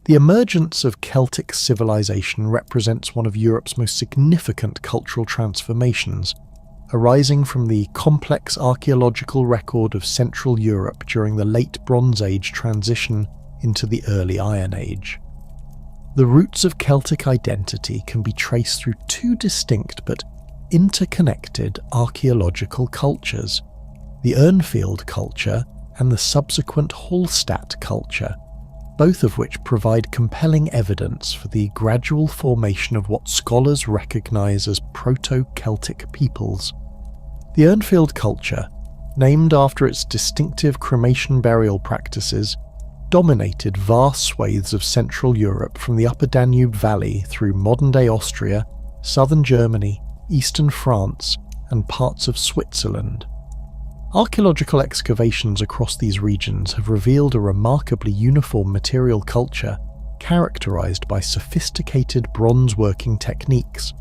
The emergence of Celtic civilization represents one of Europe's most significant cultural transformations, arising from the complex archaeological record of Central Europe during the Late Bronze Age transition into the Early Iron Age. The roots of Celtic identity can be traced through two distinct but interconnected archaeological cultures, the Urnfield culture and the subsequent Hallstatt culture, both of which provide compelling evidence for the gradual formation of what scholars recognise as Proto-Celtic peoples. The Urnfield culture, named after its distinctive cremation burial practices, dominated vast swathes of Central Europe from the Upper Danube Valley through modern-day Austria, southern Germany, eastern France, and parts of Switzerland. Archaeological excavations across these regions have revealed a remarkably uniform material culture characterized by sophisticated bronze-working techniques,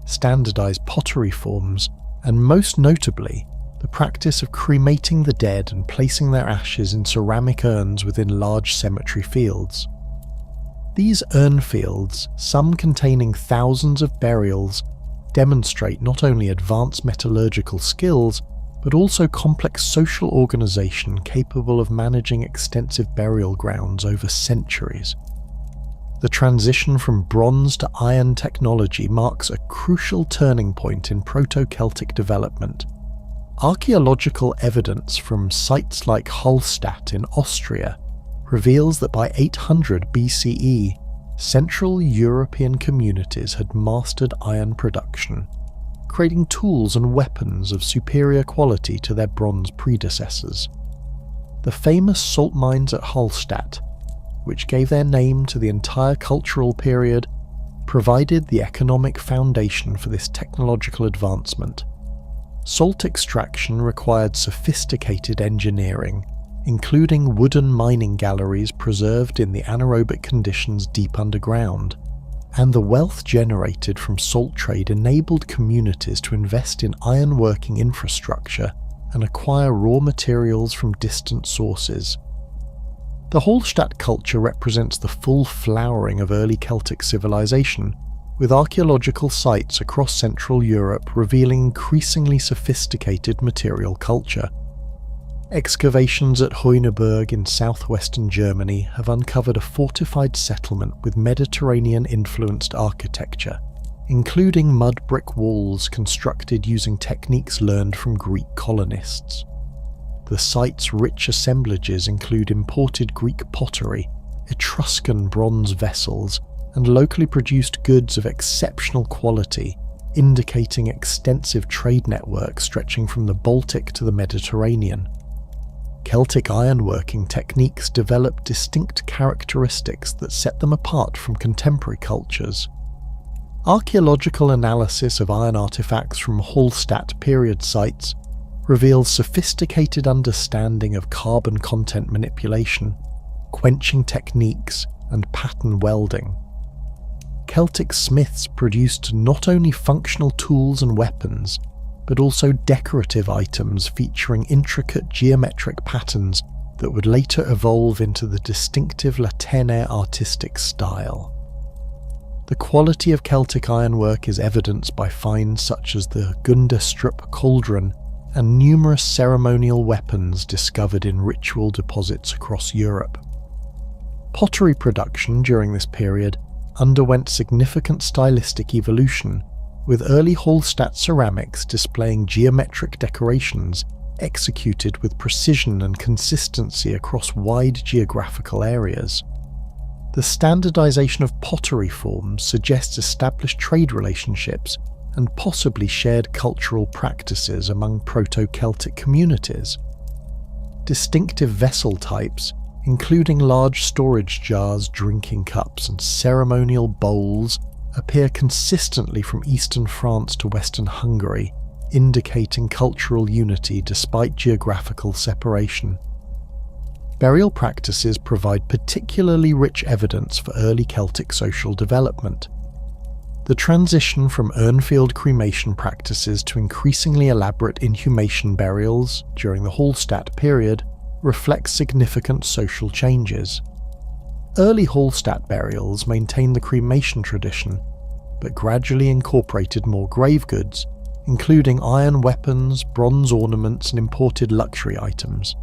standardized pottery forms, and most notably, the practice of cremating the dead and placing their ashes in ceramic urns within large cemetery fields. These urn fields, some containing thousands of burials, demonstrate not only advanced metallurgical skills, but also complex social organisation capable of managing extensive burial grounds over centuries. The transition from bronze to iron technology marks a crucial turning point in Proto-Celtic development. Archaeological evidence from sites like Hallstatt in Austria reveals that by 800 BCE, Central European communities had mastered iron production, creating tools and weapons of superior quality to their bronze predecessors. The famous salt mines at Hallstatt, which gave their name to the entire cultural period, provided the economic foundation for this technological advancement. Salt extraction required sophisticated engineering, including wooden mining galleries preserved in the anaerobic conditions deep underground, and the wealth generated from salt trade enabled communities to invest in ironworking infrastructure and acquire raw materials from distant sources. The Hallstatt culture represents the full flowering of early Celtic civilization, with archaeological sites across Central Europe revealing increasingly sophisticated material culture. Excavations at Heuneberg in southwestern Germany have uncovered a fortified settlement with Mediterranean-influenced architecture, including mud brick walls constructed using techniques learned from Greek colonists. The site's rich assemblages include imported Greek pottery, Etruscan bronze vessels, and locally produced goods of exceptional quality, indicating extensive trade networks stretching from the Baltic to the Mediterranean. Celtic ironworking techniques developed distinct characteristics that set them apart from contemporary cultures. Archaeological analysis of iron artifacts from Hallstatt period sites reveals sophisticated understanding of carbon content manipulation, quenching techniques, and pattern welding. Celtic smiths produced not only functional tools and weapons, but also decorative items featuring intricate geometric patterns that would later evolve into the distinctive Latène artistic style. The quality of Celtic ironwork is evidenced by finds such as the Gundestrup cauldron and numerous ceremonial weapons discovered in ritual deposits across Europe. Pottery production during this period underwent significant stylistic evolution, with early Hallstatt ceramics displaying geometric decorations executed with precision and consistency across wide geographical areas. The standardization of pottery forms suggests established trade relationships and possibly shared cultural practices among Proto-Celtic communities. Distinctive vessel types, including large storage jars, drinking cups, and ceremonial bowls, appear consistently from eastern France to western Hungary, indicating cultural unity despite geographical separation. Burial practices provide particularly rich evidence for early Celtic social development. The transition from Urnfield cremation practices to increasingly elaborate inhumation burials during the Hallstatt period reflects significant social changes. Early Hallstatt burials maintained the cremation tradition, but gradually incorporated more grave goods, including iron weapons, bronze ornaments, and imported luxury items.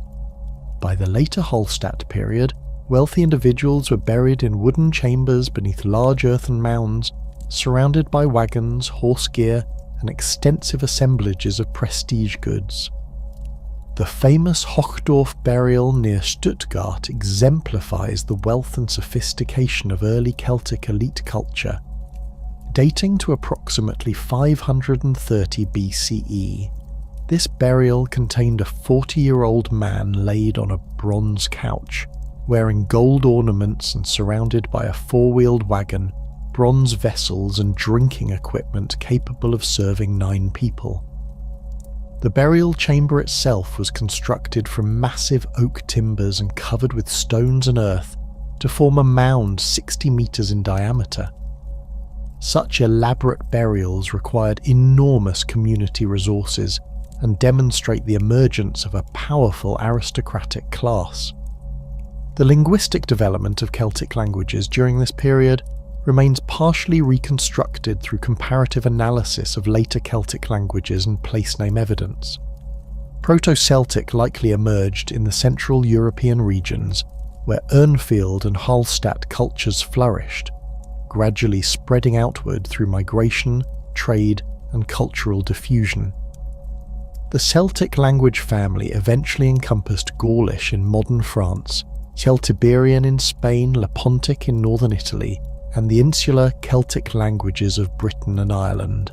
By the later Hallstatt period, wealthy individuals were buried in wooden chambers beneath large earthen mounds, surrounded by wagons, horse gear, and extensive assemblages of prestige goods. The famous Hochdorf burial near Stuttgart exemplifies the wealth and sophistication of early Celtic elite culture. Dating to approximately 530 BCE, this burial contained a 40-year-old man laid on a bronze couch, wearing gold ornaments and surrounded by a four-wheeled wagon, bronze vessels and drinking equipment capable of serving 9 people. The burial chamber itself was constructed from massive oak timbers and covered with stones and earth to form a mound 60 meters in diameter. Such elaborate burials required enormous community resources and demonstrate the emergence of a powerful aristocratic class. The linguistic development of Celtic languages during this period remains partially reconstructed through comparative analysis of later Celtic languages and place name evidence. Proto-Celtic likely emerged in the Central European regions, where Urnfield and Hallstatt cultures flourished, gradually spreading outward through migration, trade, and cultural diffusion. The Celtic language family eventually encompassed Gaulish in modern France, Celtiberian in Spain, Lepontic in northern Italy, and the insular Celtic languages of Britain and Ireland.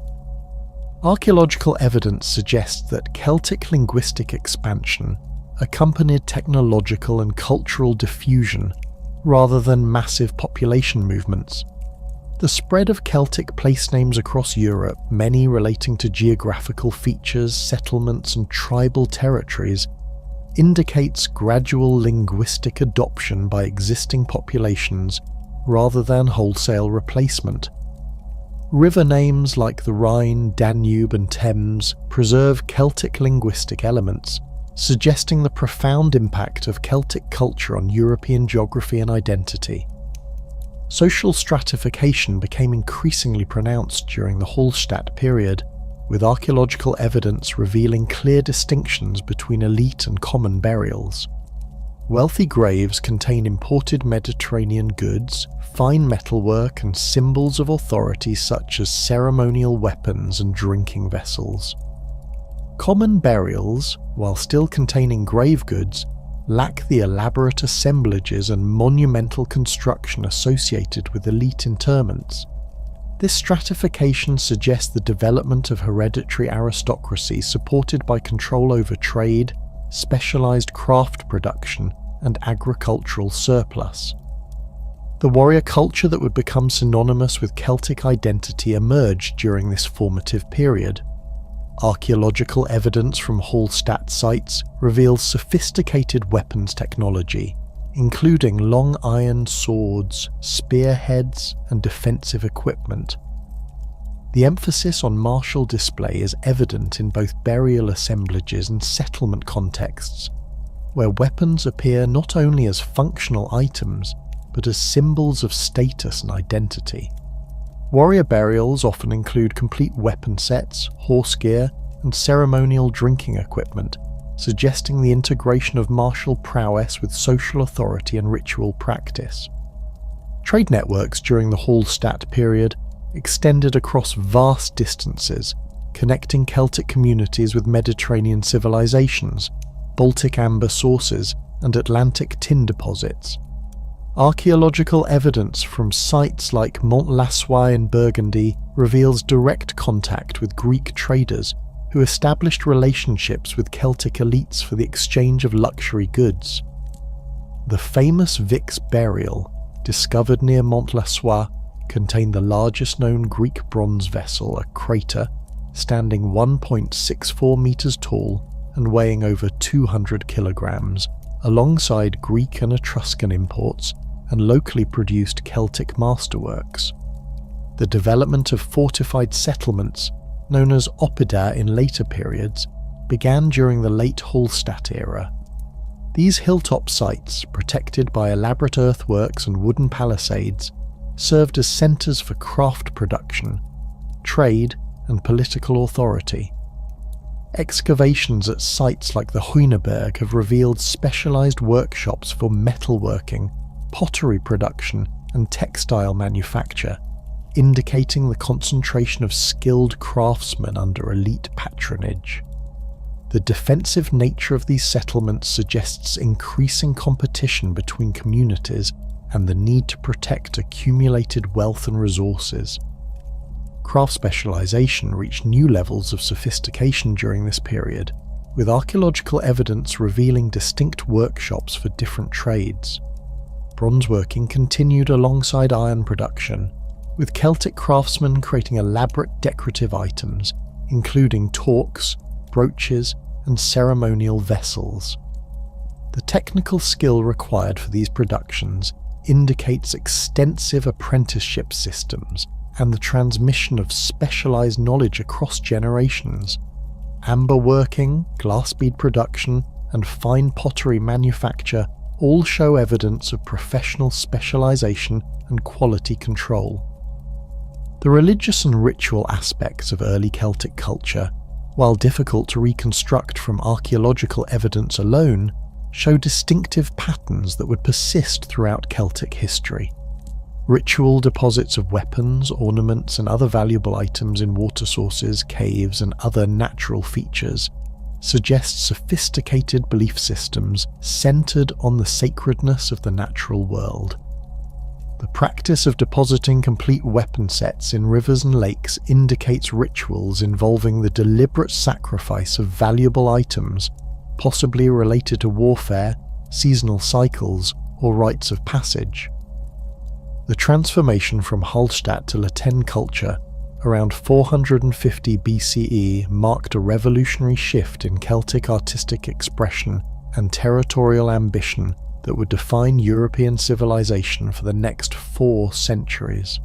Archaeological evidence suggests that Celtic linguistic expansion accompanied technological and cultural diffusion rather than massive population movements. The spread of Celtic place names across Europe, many relating to geographical features, settlements, and tribal territories, indicates gradual linguistic adoption by existing populations rather than wholesale replacement. River names like the Rhine, Danube, and Thames preserve Celtic linguistic elements, suggesting the profound impact of Celtic culture on European geography and identity. Social stratification became increasingly pronounced during the Hallstatt period, with archaeological evidence revealing clear distinctions between elite and common burials. Wealthy graves contain imported Mediterranean goods, fine metalwork, and symbols of authority such as ceremonial weapons and drinking vessels. Common burials, while still containing grave goods, lack the elaborate assemblages and monumental construction associated with elite interments. This stratification suggests the development of hereditary aristocracy supported by control over trade, specialized craft production, and agricultural surplus. The warrior culture that would become synonymous with Celtic identity emerged during this formative period. Archaeological evidence from Hallstatt sites reveals sophisticated weapons technology, including long iron swords, spearheads, and defensive equipment. The emphasis on martial display is evident in both burial assemblages and settlement contexts, where weapons appear not only as functional items, but as symbols of status and identity. Warrior burials often include complete weapon sets, horse gear, and ceremonial drinking equipment, suggesting the integration of martial prowess with social authority and ritual practice. Trade networks during the Hallstatt period extended across vast distances, connecting Celtic communities with Mediterranean civilizations, Baltic amber sources, and Atlantic tin deposits. Archaeological evidence from sites like Mont-Lassois in Burgundy reveals direct contact with Greek traders who established relationships with Celtic elites for the exchange of luxury goods. The famous Vix burial, discovered near Mont-Lassois, contained the largest known Greek bronze vessel, a crater, standing 1.64 meters tall and weighing over 200 kilograms, alongside Greek and Etruscan imports and locally produced Celtic masterworks. The development of fortified settlements, known as oppida in later periods, began during the late Hallstatt era. These hilltop sites, protected by elaborate earthworks and wooden palisades, served as centres for craft production, trade, and political authority. Excavations at sites like the Huineberg have revealed specialised workshops for metalworking, pottery production, and textile manufacture, indicating the concentration of skilled craftsmen under elite patronage. The defensive nature of these settlements suggests increasing competition between communities and the need to protect accumulated wealth and resources. Craft specialisation reached new levels of sophistication during this period, with archaeological evidence revealing distinct workshops for different trades. Bronzeworking continued alongside iron production, with Celtic craftsmen creating elaborate decorative items, including torques, brooches, and ceremonial vessels. The technical skill required for these productions indicates extensive apprenticeship systems and the transmission of specialised knowledge across generations. Amber working, glass bead production, and fine pottery manufacture all show evidence of professional specialisation and quality control. The religious and ritual aspects of early Celtic culture, while difficult to reconstruct from archaeological evidence alone, show distinctive patterns that would persist throughout Celtic history. Ritual deposits of weapons, ornaments, and other valuable items in water sources, caves, and other natural features suggest sophisticated belief systems centered on the sacredness of the natural world. The practice of depositing complete weapon sets in rivers and lakes indicates rituals involving the deliberate sacrifice of valuable items, possibly related to warfare, seasonal cycles, or rites of passage. The transformation from Hallstatt to Latin culture around 450 BCE marked a revolutionary shift in Celtic artistic expression and territorial ambition that would define European civilization for the next 4 centuries.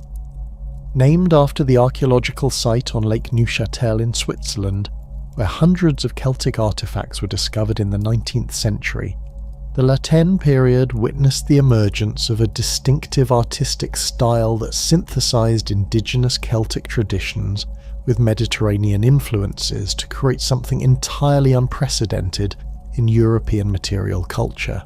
Named after the archaeological site on Lake Neuchâtel in Switzerland, where hundreds of Celtic artifacts were discovered in the 19th century, the Latin period witnessed the emergence of a distinctive artistic style that synthesized indigenous Celtic traditions with Mediterranean influences to create something entirely unprecedented in European material culture.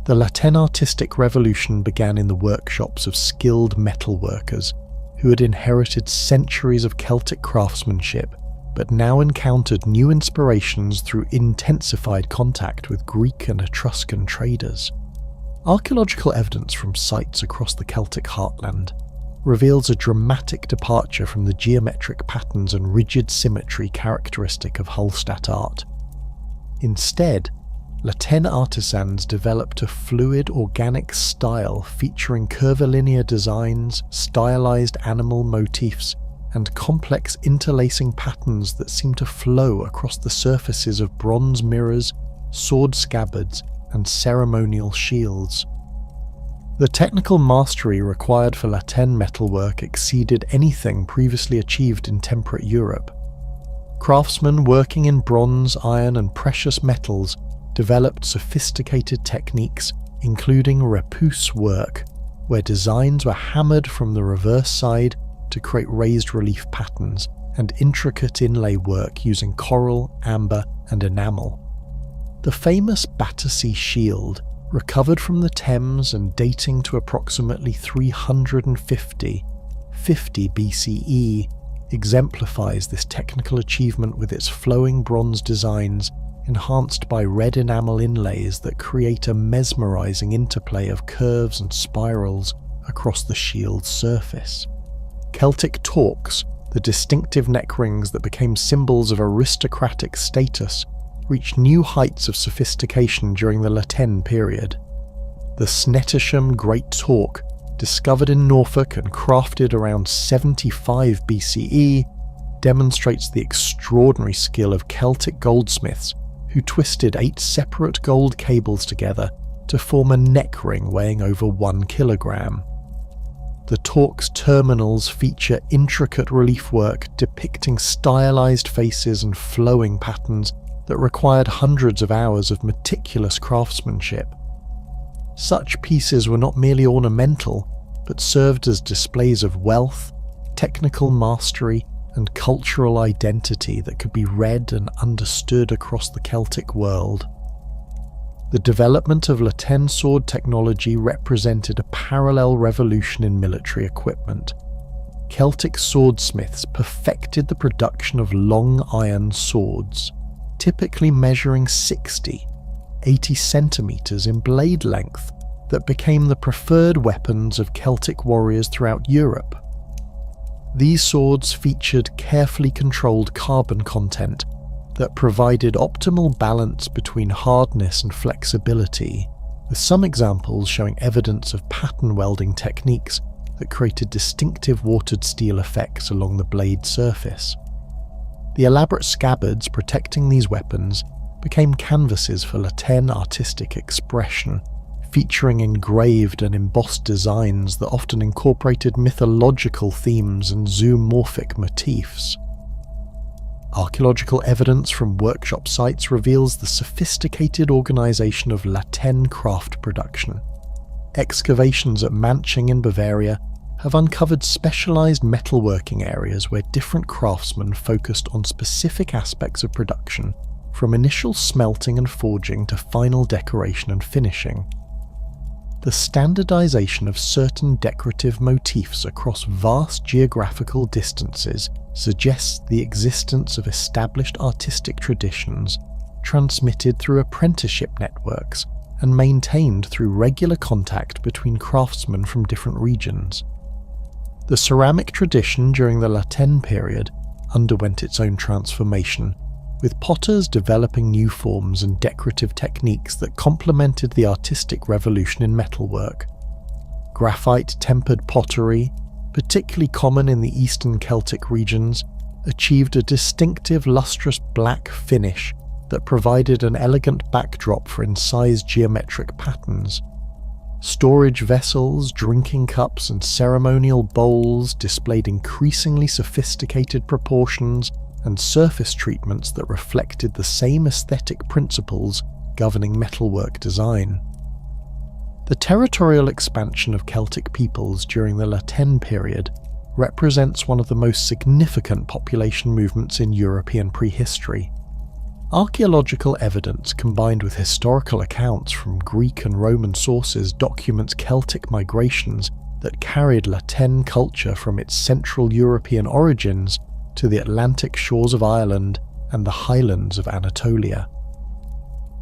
The Latin artistic revolution began in the workshops of skilled metalworkers who had inherited centuries of Celtic craftsmanship but now encountered new inspirations through intensified contact with Greek and Etruscan traders. Archaeological evidence from sites across the Celtic heartland reveals a dramatic departure from the geometric patterns and rigid symmetry characteristic of Hallstatt art. Instead, Latin artisans developed a fluid organic style featuring curvilinear designs, stylized animal motifs, and complex interlacing patterns that seem to flow across the surfaces of bronze mirrors, sword scabbards, and ceremonial shields. The technical mastery required for Latin metalwork exceeded anything previously achieved in temperate Europe. Craftsmen working in bronze, iron, and precious metals developed sophisticated techniques, including repousse work, where designs were hammered from the reverse side to create raised relief patterns, and intricate inlay work using coral, amber, and enamel. The famous Battersea shield, recovered from the Thames and dating to approximately 350 BCE, exemplifies this technical achievement with its flowing bronze designs enhanced by red enamel inlays that create a mesmerizing interplay of curves and spirals across the shield's surface. Celtic torques, the distinctive neck rings that became symbols of aristocratic status, reached new heights of sophistication during the Latin period. The Snettisham Great Torque, discovered in Norfolk and crafted around 75 BCE, demonstrates the extraordinary skill of Celtic goldsmiths who twisted 8 separate gold cables together to form a neck ring weighing over 1 kilogram. The torque's terminals feature intricate relief work depicting stylized faces and flowing patterns that required hundreds of hours of meticulous craftsmanship. Such pieces were not merely ornamental, but served as displays of wealth, technical mastery, and cultural identity that could be read and understood across the Celtic world. The development of latten sword technology represented a parallel revolution in military equipment. Celtic swordsmiths perfected the production of long iron swords, typically measuring 80 centimeters in blade length, that became the preferred weapons of Celtic warriors throughout Europe. These swords featured carefully controlled carbon content that provided optimal balance between hardness and flexibility, with some examples showing evidence of pattern welding techniques that created distinctive watered steel effects along the blade surface. The elaborate scabbards protecting these weapons became canvases for latten artistic expression, featuring engraved and embossed designs that often incorporated mythological themes and zoomorphic motifs. Archaeological evidence from workshop sites reveals the sophisticated organisation of latten craft production. Excavations at Manching in Bavaria have uncovered specialised metalworking areas where different craftsmen focused on specific aspects of production, from initial smelting and forging to final decoration and finishing. The standardisation of certain decorative motifs across vast geographical distances suggests the existence of established artistic traditions transmitted through apprenticeship networks and maintained through regular contact between craftsmen from different regions. The ceramic tradition during the latten period underwent its own transformation, with potters developing new forms and decorative techniques that complemented the artistic revolution in metalwork. Graphite-tempered pottery, particularly common in the eastern Celtic regions, achieved a distinctive lustrous black finish that provided an elegant backdrop for incised geometric patterns. Storage vessels, drinking cups, and ceremonial bowls displayed increasingly sophisticated proportions and surface treatments that reflected the same aesthetic principles governing metalwork design. The territorial expansion of Celtic peoples during the latten period represents one of the most significant population movements in European prehistory. Archaeological evidence combined with historical accounts from Greek and Roman sources documents Celtic migrations that carried latten culture from its Central European origins to the Atlantic shores of Ireland and the highlands of Anatolia.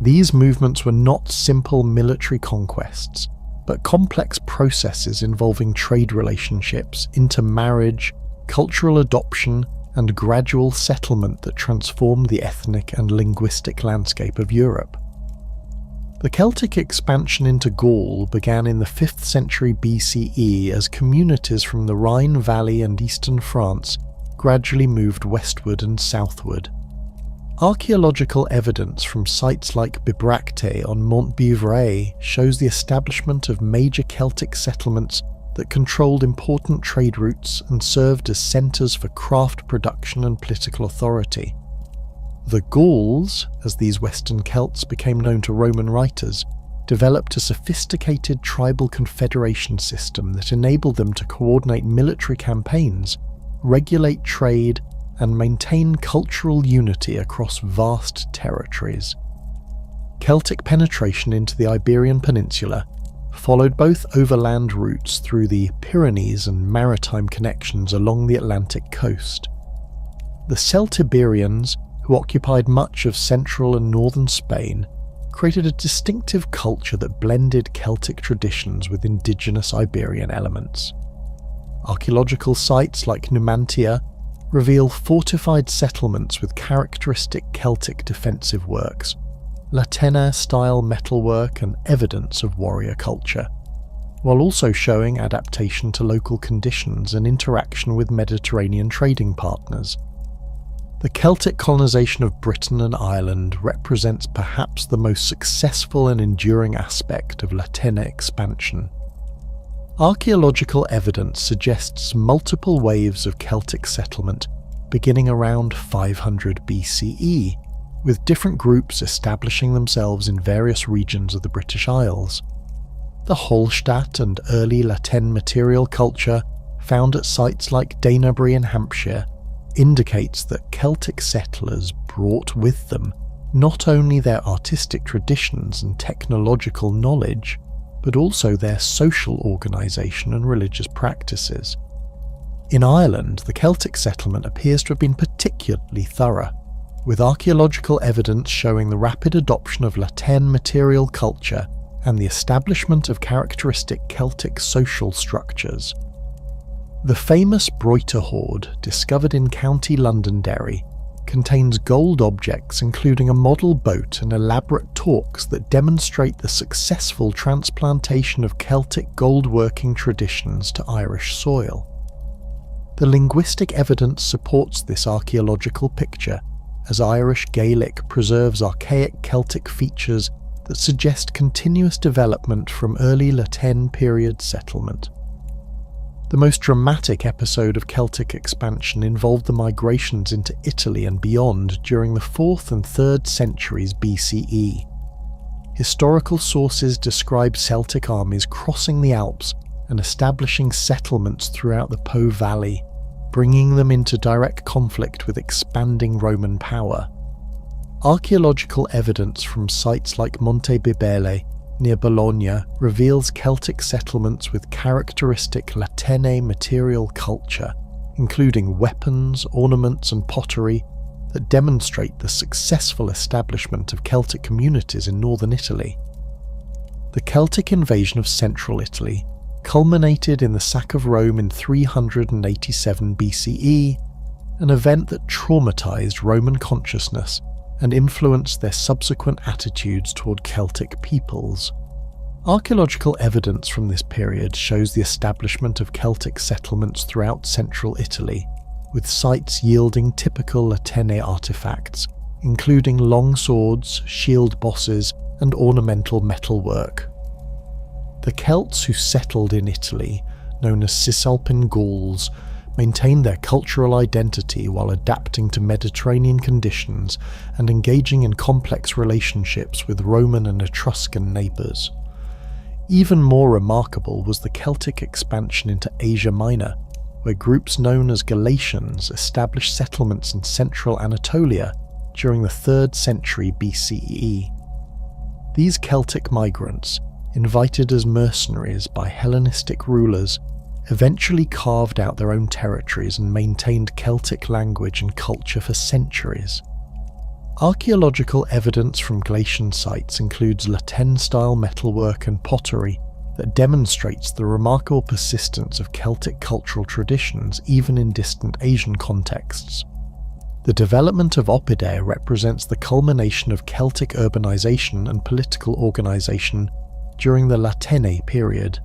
These movements were not simple military conquests, but complex processes involving trade relationships, intermarriage, cultural adoption, and gradual settlement that transformed the ethnic and linguistic landscape of Europe. The Celtic expansion into Gaul began in the 5th century BCE as communities from the Rhine Valley and eastern France gradually moved westward and southward. Archaeological evidence from sites like Bibracte on Mont Beuvray shows the establishment of major Celtic settlements that controlled important trade routes and served as centres for craft production and political authority. The Gauls, as these Western Celts became known to Roman writers, developed a sophisticated tribal confederation system that enabled them to coordinate military campaigns, regulate trade, and maintain cultural unity across vast territories. Celtic penetration into the Iberian Peninsula followed both overland routes through the Pyrenees and maritime connections along the Atlantic coast. The Celtiberians, who occupied much of central and northern Spain, created a distinctive culture that blended Celtic traditions with indigenous Iberian elements. Archaeological sites like Numantia reveal fortified settlements with characteristic Celtic defensive works, Latenna-style metalwork, and evidence of warrior culture, while also showing adaptation to local conditions and interaction with Mediterranean trading partners. The Celtic colonization of Britain and Ireland represents perhaps the most successful and enduring aspect of Latenna expansion. Archaeological evidence suggests multiple waves of Celtic settlement beginning around 500 BCE, with different groups establishing themselves in various regions of the British Isles. The Hallstatt and early Latin material culture, found at sites like Danebury in Hampshire, indicates that Celtic settlers brought with them not only their artistic traditions and technological knowledge, but also their social organisation and religious practices. In Ireland, the Celtic settlement appears to have been particularly thorough, with archaeological evidence showing the rapid adoption of Latin material culture and the establishment of characteristic Celtic social structures. The famous Broita hoard, discovered in County Londonderry, contains gold objects including a model boat and elaborate talks that demonstrate the successful transplantation of Celtic gold-working traditions to Irish soil. The linguistic evidence supports this archaeological picture, as Irish Gaelic preserves archaic Celtic features that suggest continuous development from early Latin period settlement. The most dramatic episode of Celtic expansion involved the migrations into Italy and beyond during the 4th and 3rd centuries BCE. Historical sources describe Celtic armies crossing the Alps and establishing settlements throughout the Po Valley, bringing them into direct conflict with expanding Roman power. Archaeological evidence from sites like Monte Bibele near Bologna reveals Celtic settlements with characteristic Latine material culture, including weapons, ornaments and pottery, that demonstrate the successful establishment of Celtic communities in northern Italy. The Celtic invasion of central Italy culminated in the sack of Rome in 387 BCE, an event that traumatized Roman consciousness and influenced their subsequent attitudes toward Celtic peoples. Archaeological evidence from this period shows the establishment of Celtic settlements throughout central Italy, with sites yielding typical Latine artifacts, including long swords, shield bosses, and ornamental metalwork. The Celts who settled in Italy, known as Cisalpine Gauls, maintained their cultural identity while adapting to Mediterranean conditions and engaging in complex relationships with Roman and Etruscan neighbours. Even more remarkable was the Celtic expansion into Asia Minor, where groups known as Galatians established settlements in central Anatolia during the 3rd century BCE. These Celtic migrants, invited as mercenaries by Hellenistic rulers, eventually carved out their own territories and maintained Celtic language and culture for centuries. Archaeological evidence from Galatian sites includes Latin-style metalwork and pottery that demonstrates the remarkable persistence of Celtic cultural traditions even in distant Asian contexts. The development of Oppidae represents the culmination of Celtic urbanization and political organization during the Latine period.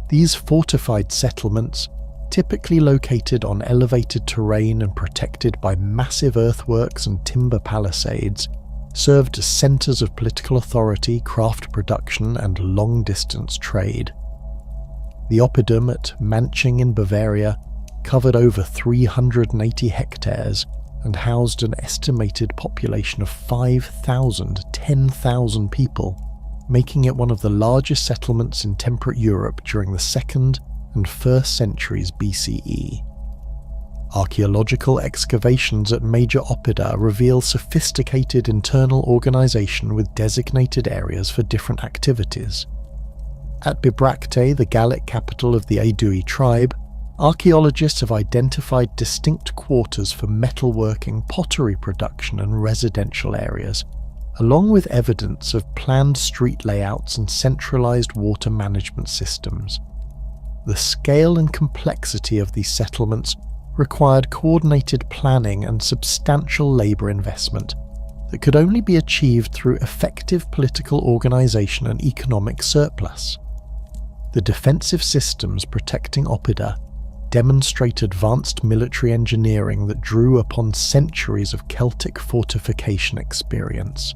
These fortified settlements, typically located on elevated terrain and protected by massive earthworks and timber palisades, served as centres of political authority, craft production, and long-distance trade. The oppidum at Manching in Bavaria covered over 380 hectares and housed an estimated population of 10,000 people, making it one of the largest settlements in temperate Europe during the 2nd and 1st centuries BCE. Archaeological excavations at major oppida reveal sophisticated internal organisation with designated areas for different activities. At Bibracte, the Gallic capital of the Aedui tribe, archaeologists have identified distinct quarters for metalworking, pottery production and residential areas, along with evidence of planned street layouts and centralised water management systems. The scale and complexity of these settlements required coordinated planning and substantial labour investment that could only be achieved through effective political organisation and economic surplus. The defensive systems protecting Oppida demonstrate advanced military engineering that drew upon centuries of Celtic fortification experience.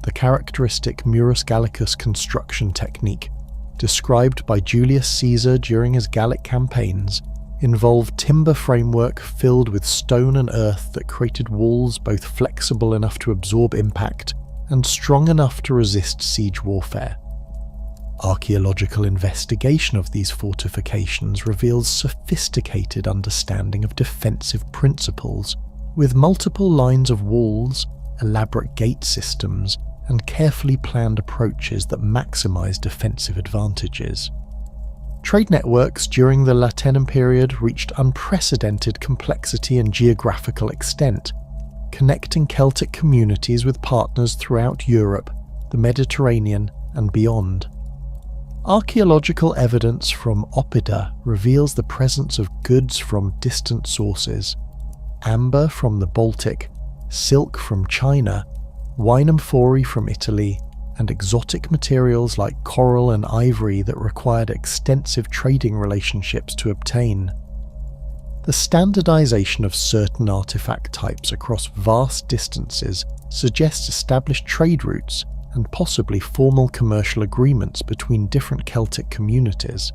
The characteristic Murus Gallicus construction technique, described by Julius Caesar during his Gallic campaigns, involved timber framework filled with stone and earth that created walls both flexible enough to absorb impact and strong enough to resist siege warfare. Archaeological investigation of these fortifications reveals sophisticated understanding of defensive principles, with multiple lines of walls, elaborate gate systems, and carefully planned approaches that maximize defensive advantages. Trade networks during the Lateran period reached unprecedented complexity and geographical extent, connecting Celtic communities with partners throughout Europe, the Mediterranean, and beyond. Archaeological evidence from Oppida reveals the presence of goods from distant sources: amber from the Baltic, silk from China, wine amphorae from Italy, and exotic materials like coral and ivory that required extensive trading relationships to obtain. The standardization of certain artifact types across vast distances suggests established trade routes and possibly formal commercial agreements between different Celtic communities.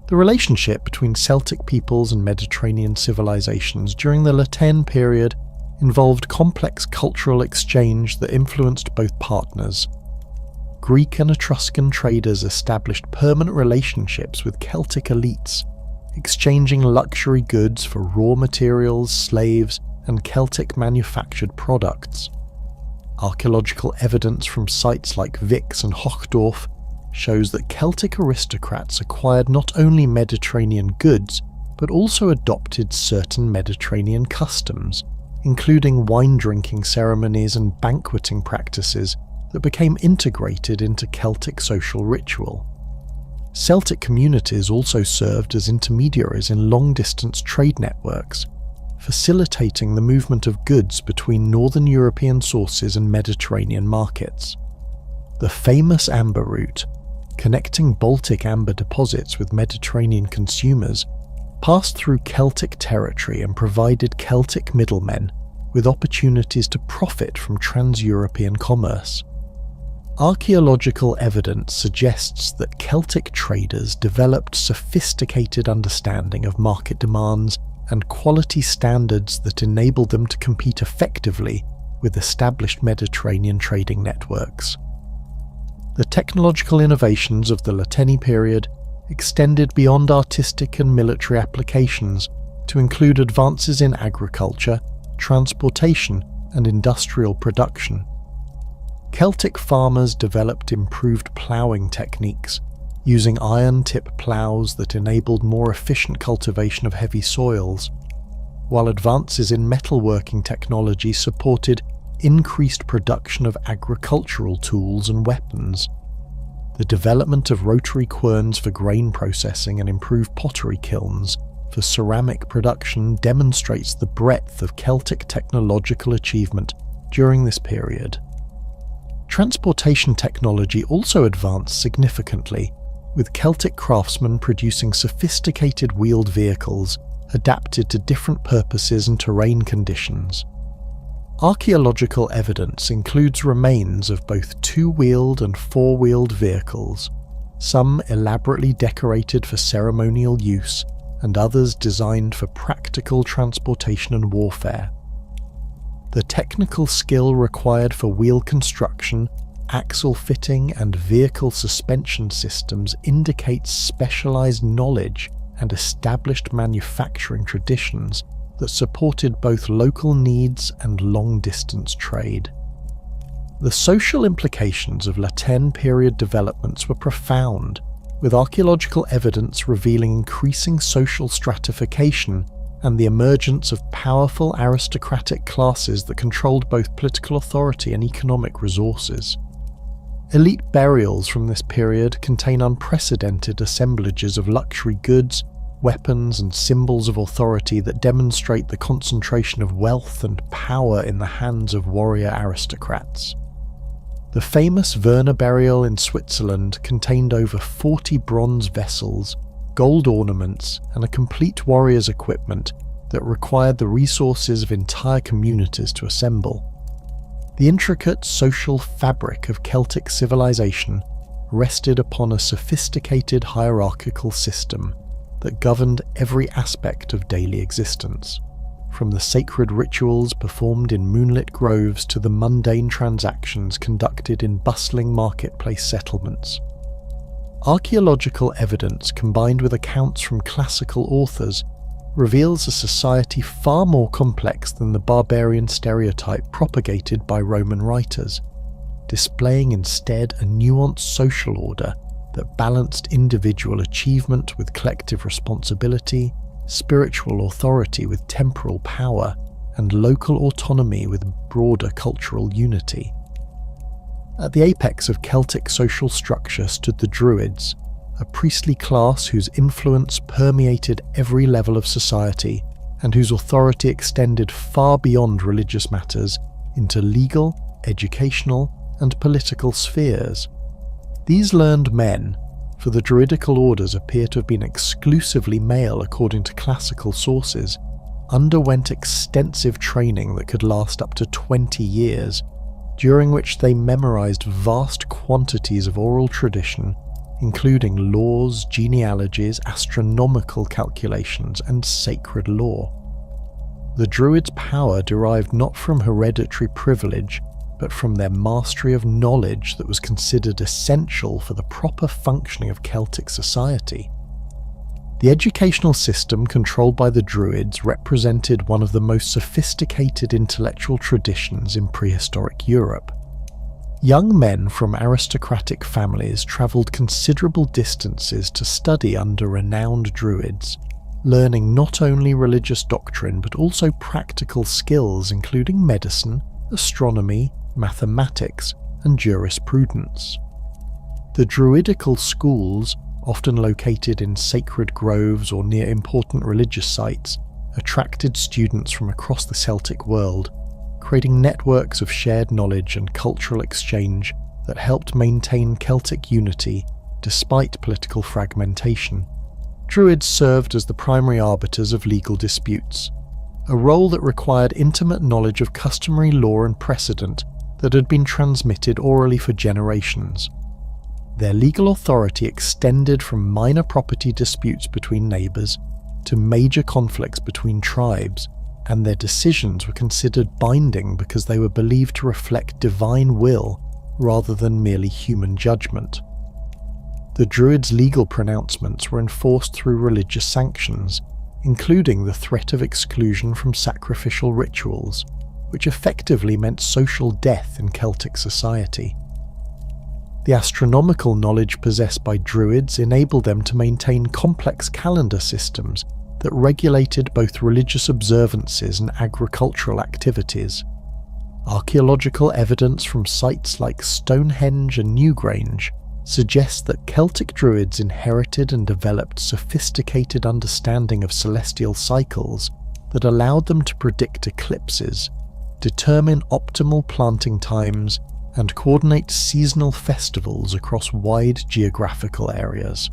The relationship between Celtic peoples and Mediterranean civilizations during the Lateran period involved complex cultural exchange that influenced both partners. Greek and Etruscan traders established permanent relationships with Celtic elites, exchanging luxury goods for raw materials, slaves, and Celtic manufactured products. Archaeological evidence from sites like Vix and Hochdorf shows that Celtic aristocrats acquired not only Mediterranean goods, but also adopted certain Mediterranean customs, including wine-drinking ceremonies and banqueting practices that became integrated into Celtic social ritual. Celtic communities also served as intermediaries in long-distance trade networks, facilitating the movement of goods between northern European sources and Mediterranean markets. The famous amber route, connecting Baltic amber deposits with Mediterranean consumers, passed through Celtic territory and provided Celtic middlemen with opportunities to profit from trans-European commerce. Archaeological evidence suggests that Celtic traders developed sophisticated understanding of market demands and quality standards that enabled them to compete effectively with established Mediterranean trading networks. The technological innovations of the Lateran period extended beyond artistic and military applications to include advances in agriculture, transportation, and industrial production. Celtic farmers developed improved ploughing techniques, using iron-tip ploughs that enabled more efficient cultivation of heavy soils, while advances in metalworking technology supported increased production of agricultural tools and weapons. The development of rotary querns for grain processing and improved pottery kilns for ceramic production demonstrates the breadth of Celtic technological achievement during this period. Transportation technology also advanced significantly, with Celtic craftsmen producing sophisticated wheeled vehicles adapted to different purposes and terrain conditions. Archaeological evidence includes remains of both two-wheeled and four-wheeled vehicles, some elaborately decorated for ceremonial use and others designed for practical transportation and warfare. The technical skill required for wheel construction, axle fitting, and vehicle suspension systems indicates specialized knowledge and established manufacturing traditions that supported both local needs and long-distance trade. The social implications of Lateran period developments were profound, with archaeological evidence revealing increasing social stratification and the emergence of powerful aristocratic classes that controlled both political authority and economic resources. Elite burials from this period contain unprecedented assemblages of luxury goods, weapons, and symbols of authority that demonstrate the concentration of wealth and power in the hands of warrior aristocrats. The famous Werner burial in Switzerland contained over 40 bronze vessels, gold ornaments, and a complete warrior's equipment that required the resources of entire communities to assemble. The intricate social fabric of Celtic civilization rested upon a sophisticated hierarchical system, that governed every aspect of daily existence, from the sacred rituals performed in moonlit groves to the mundane transactions conducted in bustling marketplace settlements. Archaeological evidence combined with accounts from classical authors reveals a society far more complex than the barbarian stereotype propagated by Roman writers, displaying instead a nuanced social order that balanced individual achievement with collective responsibility, spiritual authority with temporal power, and local autonomy with broader cultural unity. At the apex of Celtic social structure stood the druids, a priestly class whose influence permeated every level of society and whose authority extended far beyond religious matters into legal, educational, and political spheres. These learned men, for the druidical orders appear to have been exclusively male according to classical sources, underwent extensive training that could last up to 20 years, during which they memorized vast quantities of oral tradition, including laws, genealogies, astronomical calculations, and sacred lore. The druids' power derived not from hereditary privilege, but from their mastery of knowledge that was considered essential for the proper functioning of Celtic society. The educational system controlled by the druids represented one of the most sophisticated intellectual traditions in prehistoric Europe. Young men from aristocratic families travelled considerable distances to study under renowned druids, learning not only religious doctrine but also practical skills including medicine, astronomy, mathematics, and jurisprudence. The druidical schools, often located in sacred groves or near important religious sites, attracted students from across the Celtic world, creating networks of shared knowledge and cultural exchange that helped maintain Celtic unity despite political fragmentation. Druids served as the primary arbiters of legal disputes, a role that required intimate knowledge of customary law and precedent that had been transmitted orally for generations. Their legal authority extended from minor property disputes between neighbours to major conflicts between tribes, and their decisions were considered binding because they were believed to reflect divine will rather than merely human judgment. The druids' legal pronouncements were enforced through religious sanctions, including the threat of exclusion from sacrificial rituals, which effectively meant social death in Celtic society. The astronomical knowledge possessed by druids enabled them to maintain complex calendar systems that regulated both religious observances and agricultural activities. Archaeological evidence from sites like Stonehenge and Newgrange suggests that Celtic druids inherited and developed sophisticated understanding of celestial cycles that allowed them to predict eclipses, determine optimal planting times, and coordinate seasonal festivals across wide geographical areas.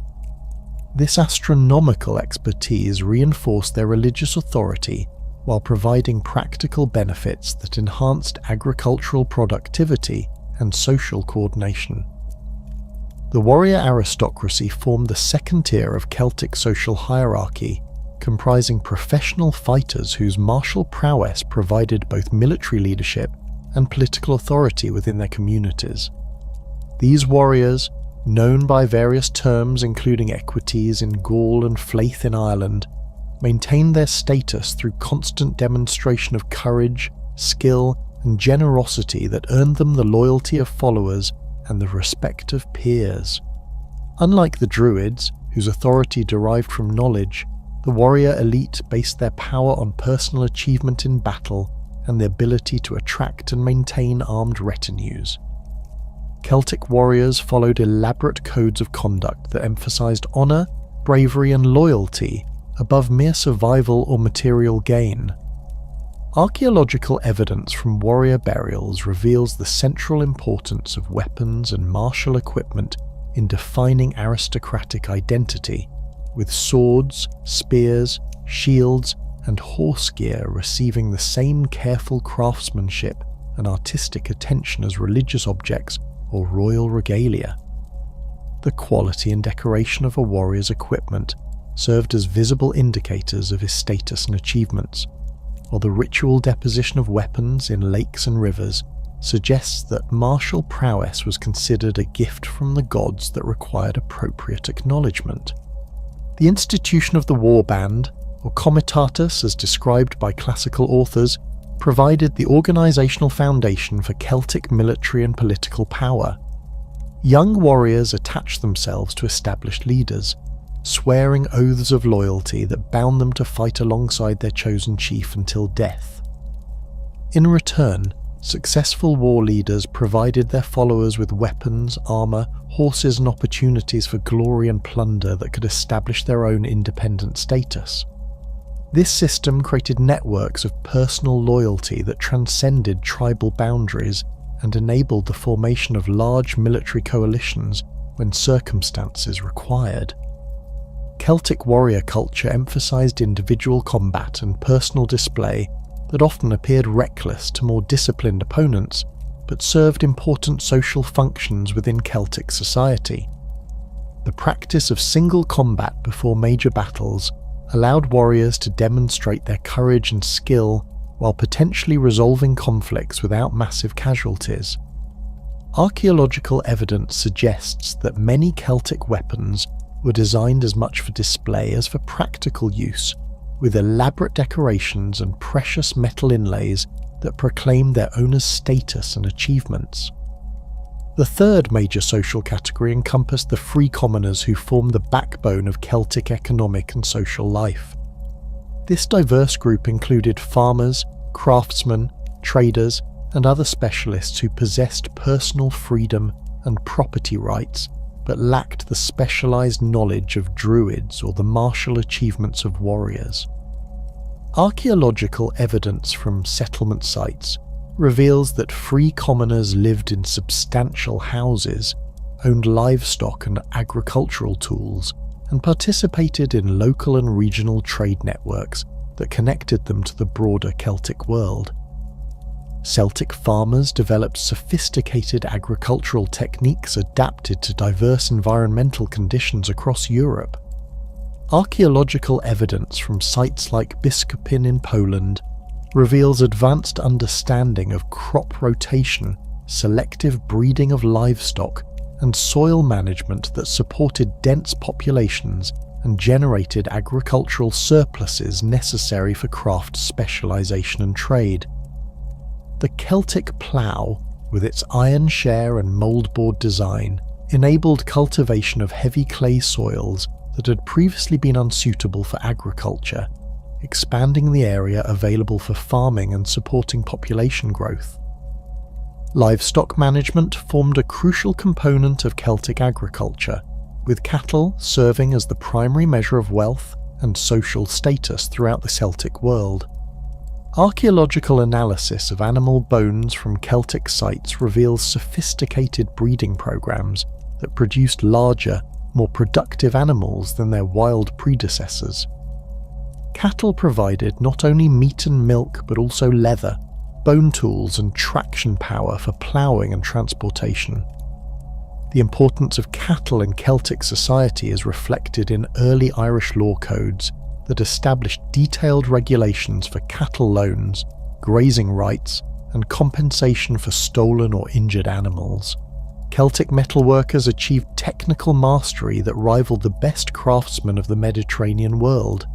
This astronomical expertise reinforced their religious authority while providing practical benefits that enhanced agricultural productivity and social coordination. The warrior aristocracy formed the second tier of Celtic social hierarchy, comprising professional fighters whose martial prowess provided both military leadership and political authority within their communities. These warriors, known by various terms including equities in Gaul and flaith in Ireland, maintained their status through constant demonstration of courage, skill, and generosity that earned them the loyalty of followers and the respect of peers. Unlike the druids, whose authority derived from knowledge, the warrior elite based their power on personal achievement in battle and the ability to attract and maintain armed retinues. Celtic warriors followed elaborate codes of conduct that emphasized honor, bravery, and loyalty above mere survival or material gain. Archaeological evidence from warrior burials reveals the central importance of weapons and martial equipment in defining aristocratic identity, with swords, spears, shields, and horse gear receiving the same careful craftsmanship and artistic attention as religious objects or royal regalia. The quality and decoration of a warrior's equipment served as visible indicators of his status and achievements, while the ritual deposition of weapons in lakes and rivers suggests that martial prowess was considered a gift from the gods that required appropriate acknowledgement. The institution of the war band, or comitatus as described by classical authors, provided the organisational foundation for Celtic military and political power. Young warriors attached themselves to established leaders, swearing oaths of loyalty that bound them to fight alongside their chosen chief until death. In return, successful war leaders provided their followers with weapons, armour, horses and opportunities for glory and plunder that could establish their own independent status. This system created networks of personal loyalty that transcended tribal boundaries and enabled the formation of large military coalitions when circumstances required. Celtic warrior culture emphasised individual combat and personal display that often appeared reckless to more disciplined opponents, but served important social functions within Celtic society. The practice of single combat before major battles allowed warriors to demonstrate their courage and skill while potentially resolving conflicts without massive casualties. Archaeological evidence suggests that many Celtic weapons were designed as much for display as for practical use, with elaborate decorations and precious metal inlays that proclaimed their owner's status and achievements. The third major social category encompassed the free commoners who formed the backbone of Celtic economic and social life. This diverse group included farmers, craftsmen, traders, and other specialists who possessed personal freedom and property rights but lacked the specialised knowledge of druids or the martial achievements of warriors. Archaeological evidence from settlement sites reveals that free commoners lived in substantial houses, owned livestock and agricultural tools, and participated in local and regional trade networks that connected them to the broader Celtic world. Celtic farmers developed sophisticated agricultural techniques adapted to diverse environmental conditions across Europe. Archaeological evidence from sites like Biskupin in Poland reveals advanced understanding of crop rotation, selective breeding of livestock, and soil management that supported dense populations and generated agricultural surpluses necessary for craft specialisation and trade. The Celtic plough, with its iron share and mouldboard design, enabled cultivation of heavy clay soils that had previously been unsuitable for agriculture, expanding the area available for farming and supporting population growth. Livestock management formed a crucial component of Celtic agriculture, with cattle serving as the primary measure of wealth and social status throughout the Celtic world. Archaeological analysis of animal bones from Celtic sites reveals sophisticated breeding programs that produced larger, more productive animals than their wild predecessors. Cattle provided not only meat and milk but also leather, bone tools and traction power for ploughing and transportation. The importance of cattle in Celtic society is reflected in early Irish law codes that established detailed regulations for cattle loans, grazing rights, and compensation for stolen or injured animals. Celtic metalworkers achieved technical mastery that rivaled the best craftsmen of the Mediterranean world,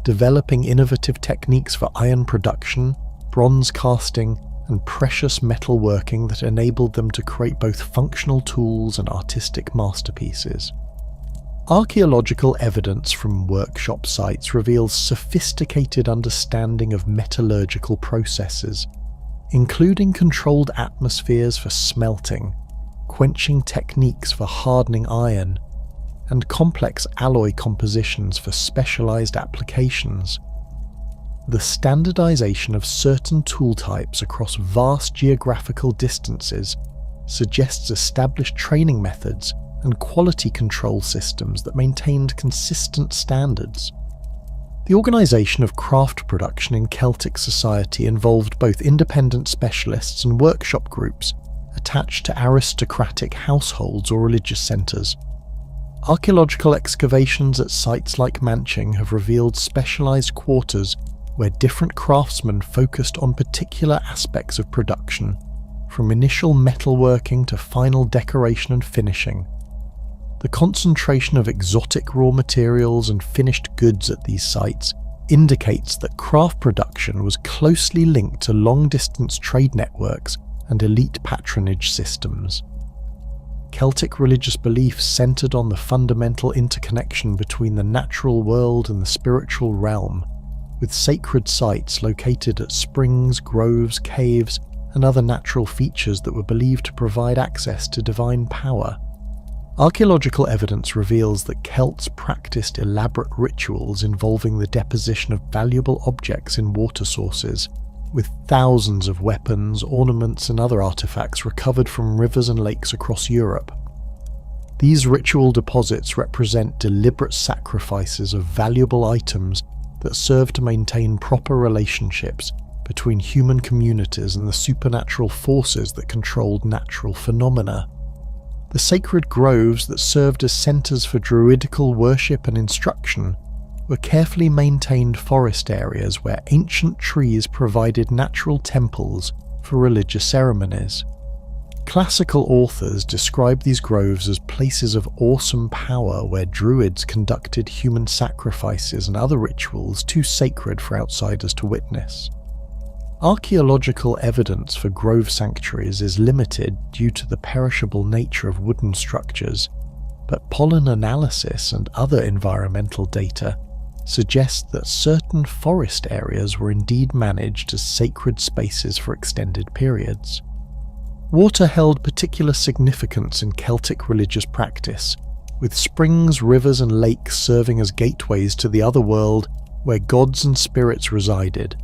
developing innovative techniques for iron production, bronze casting, and precious metalworking that enabled them to create both functional tools and artistic masterpieces. Archaeological evidence from workshop sites reveals sophisticated understanding of metallurgical processes, including controlled atmospheres for smelting, quenching techniques for hardening iron, and complex alloy compositions for specialized applications. The standardization of certain tool types across vast geographical distances suggests established training methods and quality control systems that maintained consistent standards. The organisation of craft production in Celtic society involved both independent specialists and workshop groups attached to aristocratic households or religious centres. Archaeological excavations at sites like Manching have revealed specialised quarters where different craftsmen focused on particular aspects of production, from initial metalworking to final decoration and finishing. The concentration of exotic raw materials and finished goods at these sites indicates that craft production was closely linked to long-distance trade networks and elite patronage systems. Celtic religious beliefs centred on the fundamental interconnection between the natural world and the spiritual realm, with sacred sites located at springs, groves, caves, and other natural features that were believed to provide access to divine power. Archaeological evidence reveals that Celts practiced elaborate rituals involving the deposition of valuable objects in water sources, with thousands of weapons, ornaments, and other artifacts recovered from rivers and lakes across Europe. These ritual deposits represent deliberate sacrifices of valuable items that serve to maintain proper relationships between human communities and the supernatural forces that controlled natural phenomena. The sacred groves that served as centres for druidical worship and instruction were carefully maintained forest areas where ancient trees provided natural temples for religious ceremonies. Classical authors describe these groves as places of awesome power where druids conducted human sacrifices and other rituals too sacred for outsiders to witness. Archaeological evidence for grove sanctuaries is limited due to the perishable nature of wooden structures, but pollen analysis and other environmental data suggest that certain forest areas were indeed managed as sacred spaces for extended periods. Water held particular significance in Celtic religious practice, with springs, rivers, and lakes serving as gateways to the other world where gods and spirits resided.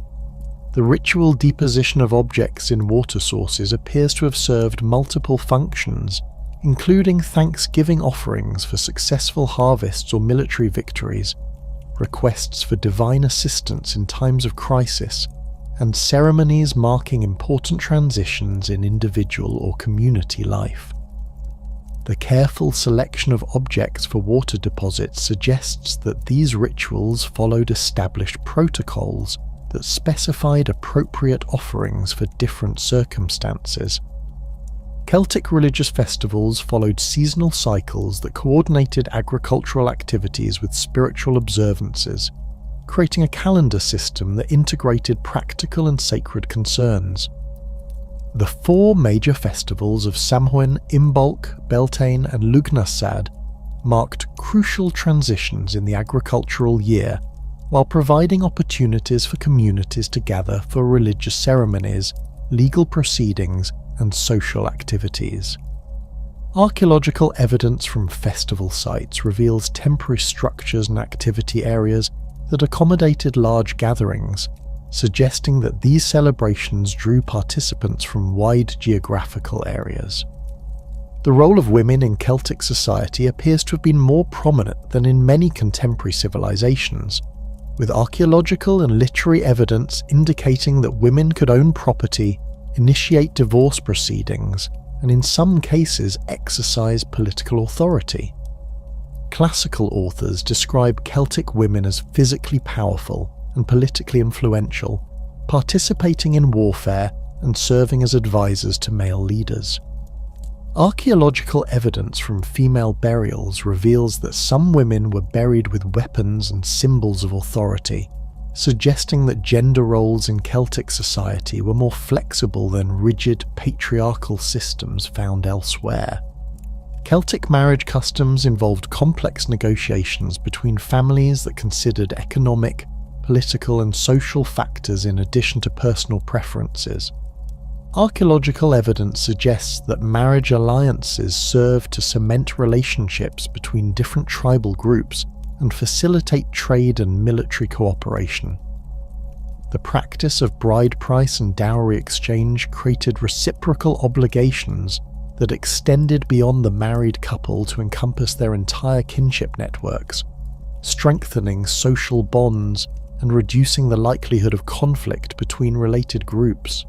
The ritual deposition of objects in water sources appears to have served multiple functions, including thanksgiving offerings for successful harvests or military victories, requests for divine assistance in times of crisis, and ceremonies marking important transitions in individual or community life. The careful selection of objects for water deposits suggests that these rituals followed established protocols that specified appropriate offerings for different circumstances. Celtic religious festivals followed seasonal cycles that coordinated agricultural activities with spiritual observances, creating a calendar system that integrated practical and sacred concerns. The four major festivals of Samhain, Imbolc, Beltane, and Lugnasad marked crucial transitions in the agricultural year, while providing opportunities for communities to gather for religious ceremonies, legal proceedings, and social activities. Archaeological evidence from festival sites reveals temporary structures and activity areas that accommodated large gatherings, suggesting that these celebrations drew participants from wide geographical areas. The role of women in Celtic society appears to have been more prominent than in many contemporary civilizations, with archaeological and literary evidence indicating that women could own property, initiate divorce proceedings, and in some cases exercise political authority. Classical authors describe Celtic women as physically powerful and politically influential, participating in warfare and serving as advisors to male leaders. Archaeological evidence from female burials reveals that some women were buried with weapons and symbols of authority, suggesting that gender roles in Celtic society were more flexible than rigid patriarchal systems found elsewhere. Celtic marriage customs involved complex negotiations between families that considered economic, political, and social factors in addition to personal preferences. Archaeological evidence suggests that marriage alliances served to cement relationships between different tribal groups and facilitate trade and military cooperation. The practice of bride price and dowry exchange created reciprocal obligations that extended beyond the married couple to encompass their entire kinship networks, strengthening social bonds and reducing the likelihood of conflict between related groups.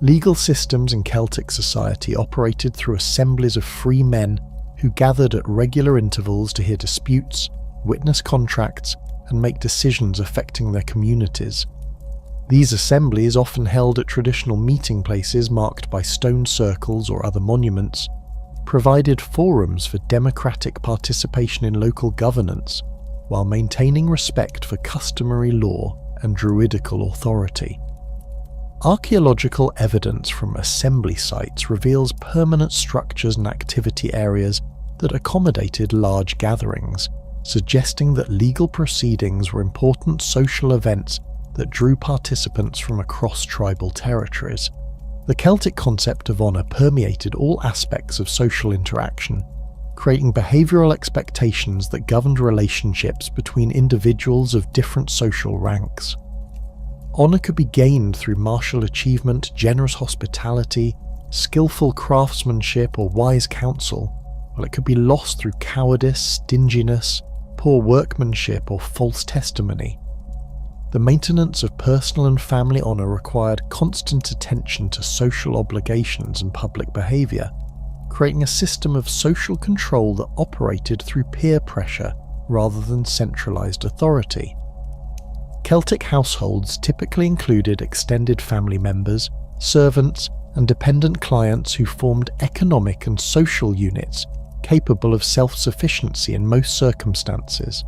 Legal systems in Celtic society operated through assemblies of free men who gathered at regular intervals to hear disputes, witness contracts, and make decisions affecting their communities. These assemblies, often held at traditional meeting places marked by stone circles or other monuments, provided forums for democratic participation in local governance, while maintaining respect for customary law and druidical authority. Archaeological evidence from assembly sites reveals permanent structures and activity areas that accommodated large gatherings, suggesting that legal proceedings were important social events that drew participants from across tribal territories. The Celtic concept of honour permeated all aspects of social interaction, creating behavioural expectations that governed relationships between individuals of different social ranks. Honour could be gained through martial achievement, generous hospitality, skillful craftsmanship, or wise counsel, while it could be lost through cowardice, stinginess, poor workmanship, or false testimony. The maintenance of personal and family honour required constant attention to social obligations and public behaviour, creating a system of social control that operated through peer pressure rather than centralised authority. Celtic households typically included extended family members, servants, and dependent clients who formed economic and social units capable of self-sufficiency in most circumstances.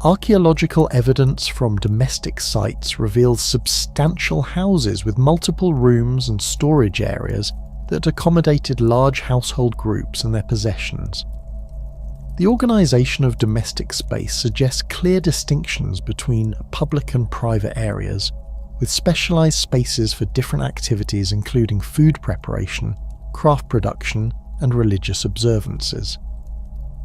Archaeological evidence from domestic sites reveals substantial houses with multiple rooms and storage areas that accommodated large household groups and their possessions. The organisation of domestic space suggests clear distinctions between public and private areas, with specialised spaces for different activities including food preparation, craft production, and religious observances.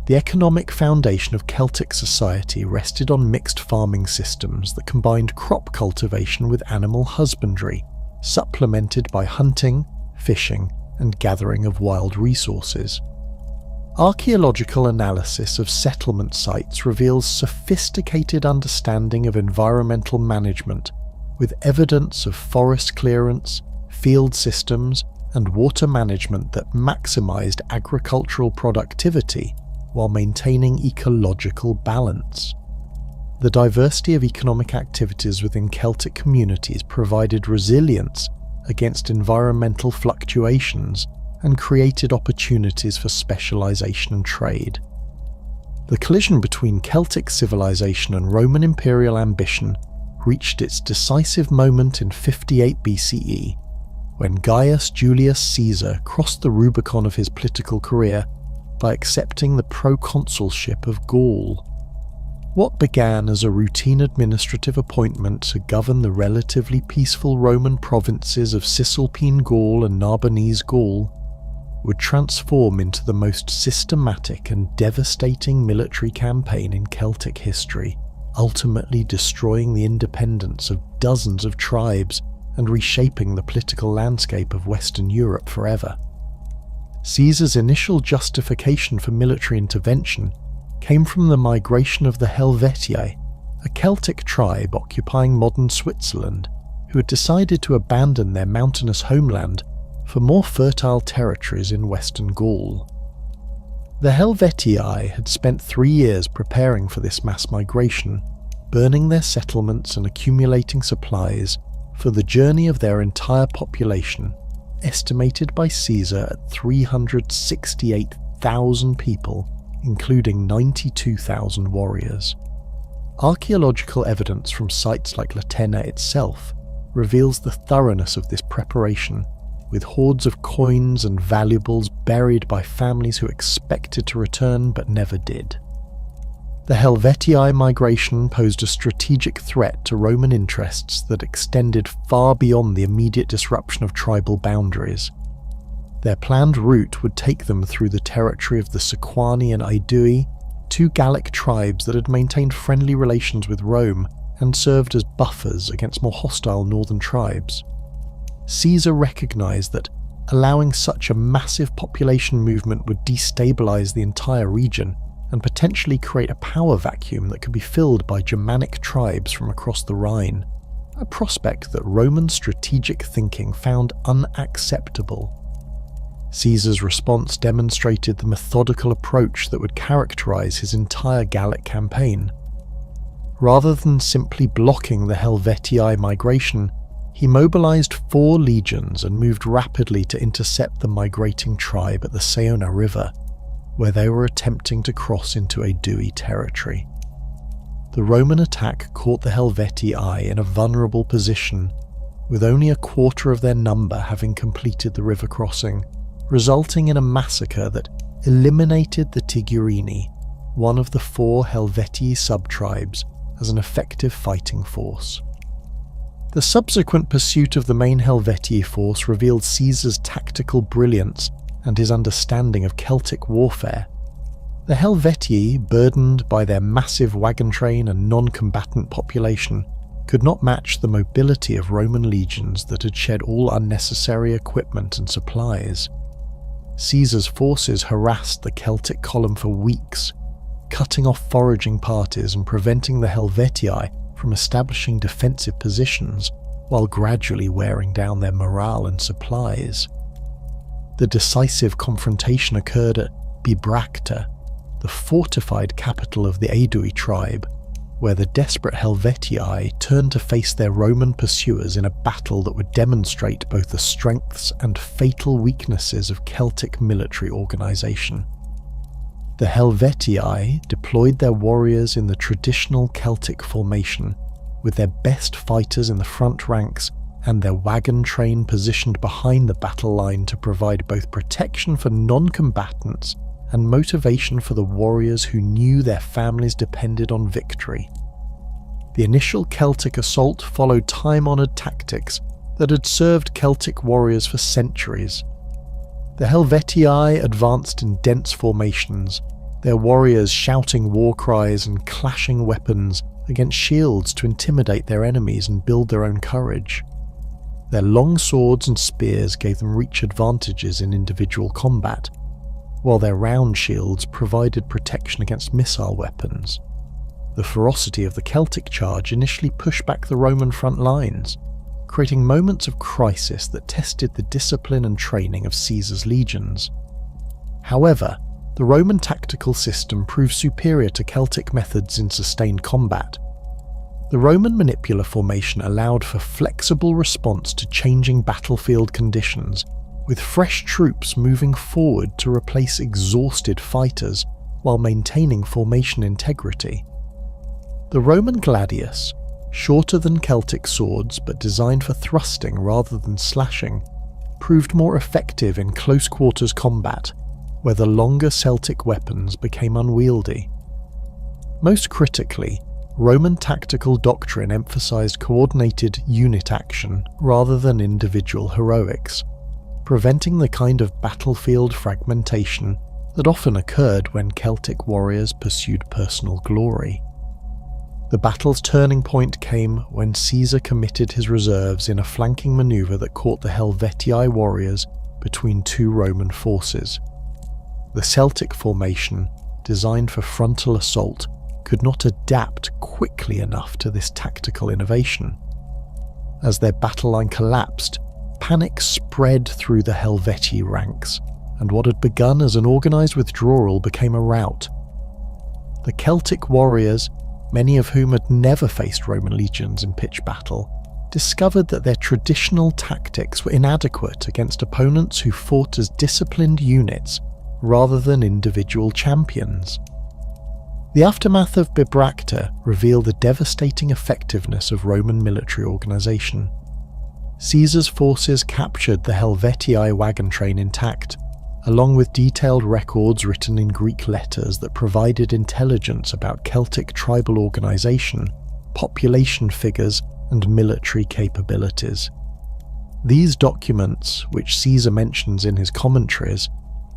The economic foundation of Celtic society rested on mixed farming systems that combined crop cultivation with animal husbandry, supplemented by hunting, fishing, and gathering of wild resources. Archaeological analysis of settlement sites reveals sophisticated understanding of environmental management, with evidence of forest clearance, field systems, and water management that maximised agricultural productivity while maintaining ecological balance. The diversity of economic activities within Celtic communities provided resilience against environmental fluctuations and created opportunities for specialisation and trade. The collision between Celtic civilization and Roman imperial ambition reached its decisive moment in 58 BCE, when Gaius Julius Caesar crossed the Rubicon of his political career by accepting the proconsulship of Gaul. What began as a routine administrative appointment to govern the relatively peaceful Roman provinces of Cisalpine Gaul and Narbonese Gaul would transform into the most systematic and devastating military campaign in Celtic history, ultimately destroying the independence of dozens of tribes and reshaping the political landscape of Western Europe forever. Caesar's initial justification for military intervention came from the migration of the Helvetii, a Celtic tribe occupying modern Switzerland, who had decided to abandon their mountainous homeland for more fertile territories in Western Gaul. The Helvetii had spent 3 years preparing for this mass migration, burning their settlements and accumulating supplies for the journey of their entire population, estimated by Caesar at 368,000 people, including 92,000 warriors. Archaeological evidence from sites like Latena itself reveals the thoroughness of this preparation, with hoards of coins and valuables buried by families who expected to return but never did. The Helvetii migration posed a strategic threat to Roman interests that extended far beyond the immediate disruption of tribal boundaries. Their planned route would take them through the territory of the Sequani and Aedui, 2 Gallic tribes that had maintained friendly relations with Rome and served as buffers against more hostile northern tribes. Caesar recognised that allowing such a massive population movement would destabilise the entire region and potentially create a power vacuum that could be filled by Germanic tribes from across the Rhine, a prospect that Roman strategic thinking found unacceptable. Caesar's response demonstrated the methodical approach that would characterize his entire Gallic campaign. Rather than simply blocking the Helvetii migration, he mobilized 4 legions and moved rapidly to intercept the migrating tribe at the Saona River, where they were attempting to cross into Aedui territory. The Roman attack caught the Helvetii in a vulnerable position, with only a quarter of their number having completed the river crossing, resulting in a massacre that eliminated the Tigurini, one of the 4 Helvetii subtribes, as an effective fighting force. The subsequent pursuit of the main Helvetii force revealed Caesar's tactical brilliance and his understanding of Celtic warfare. The Helvetii, burdened by their massive wagon train and non-combatant population, could not match the mobility of Roman legions that had shed all unnecessary equipment and supplies. Caesar's forces harassed the Celtic column for weeks, cutting off foraging parties and preventing the Helvetii from establishing defensive positions, while gradually wearing down their morale and supplies. The decisive confrontation occurred at Bibracte, the fortified capital of the Aedui tribe, where the desperate Helvetii turned to face their Roman pursuers in a battle that would demonstrate both the strengths and fatal weaknesses of Celtic military organisation. The Helvetii deployed their warriors in the traditional Celtic formation, with their best fighters in the front ranks and their wagon train positioned behind the battle line to provide both protection for non-combatants and motivation for the warriors who knew their families depended on victory. The initial Celtic assault followed time-honoured tactics that had served Celtic warriors for centuries. The Helvetii advanced in dense formations, their warriors shouting war cries and clashing weapons against shields to intimidate their enemies and build their own courage. Their long swords and spears gave them reach advantages in individual combat, while their round shields provided protection against missile weapons. The ferocity of the Celtic charge initially pushed back the Roman front lines, creating moments of crisis that tested the discipline and training of Caesar's legions. However, the Roman tactical system proved superior to Celtic methods in sustained combat. The Roman manipular formation allowed for flexible response to changing battlefield conditions, with fresh troops moving forward to replace exhausted fighters while maintaining formation integrity. The Roman gladius, shorter than Celtic swords but designed for thrusting rather than slashing, proved more effective in close quarters combat, where the longer Celtic weapons became unwieldy. Most critically, Roman tactical doctrine emphasized coordinated unit action rather than individual heroics, preventing the kind of battlefield fragmentation that often occurred when Celtic warriors pursued personal glory. The battle's turning point came when Caesar committed his reserves in a flanking maneuver that caught the Helvetii warriors between 2 Roman forces. The Celtic formation, designed for frontal assault, could not adapt quickly enough to this tactical innovation. As their battle line collapsed, panic spread through the Helvetii ranks, and what had begun as an organised withdrawal became a rout. The Celtic warriors, many of whom had never faced Roman legions in pitched battle, discovered that their traditional tactics were inadequate against opponents who fought as disciplined units rather than individual champions. The aftermath of Bibracte revealed the devastating effectiveness of Roman military organisation. Caesar's forces captured the Helvetii wagon train intact, along with detailed records written in Greek letters that provided intelligence about Celtic tribal organisation, population figures, and military capabilities. These documents, which Caesar mentions in his commentaries,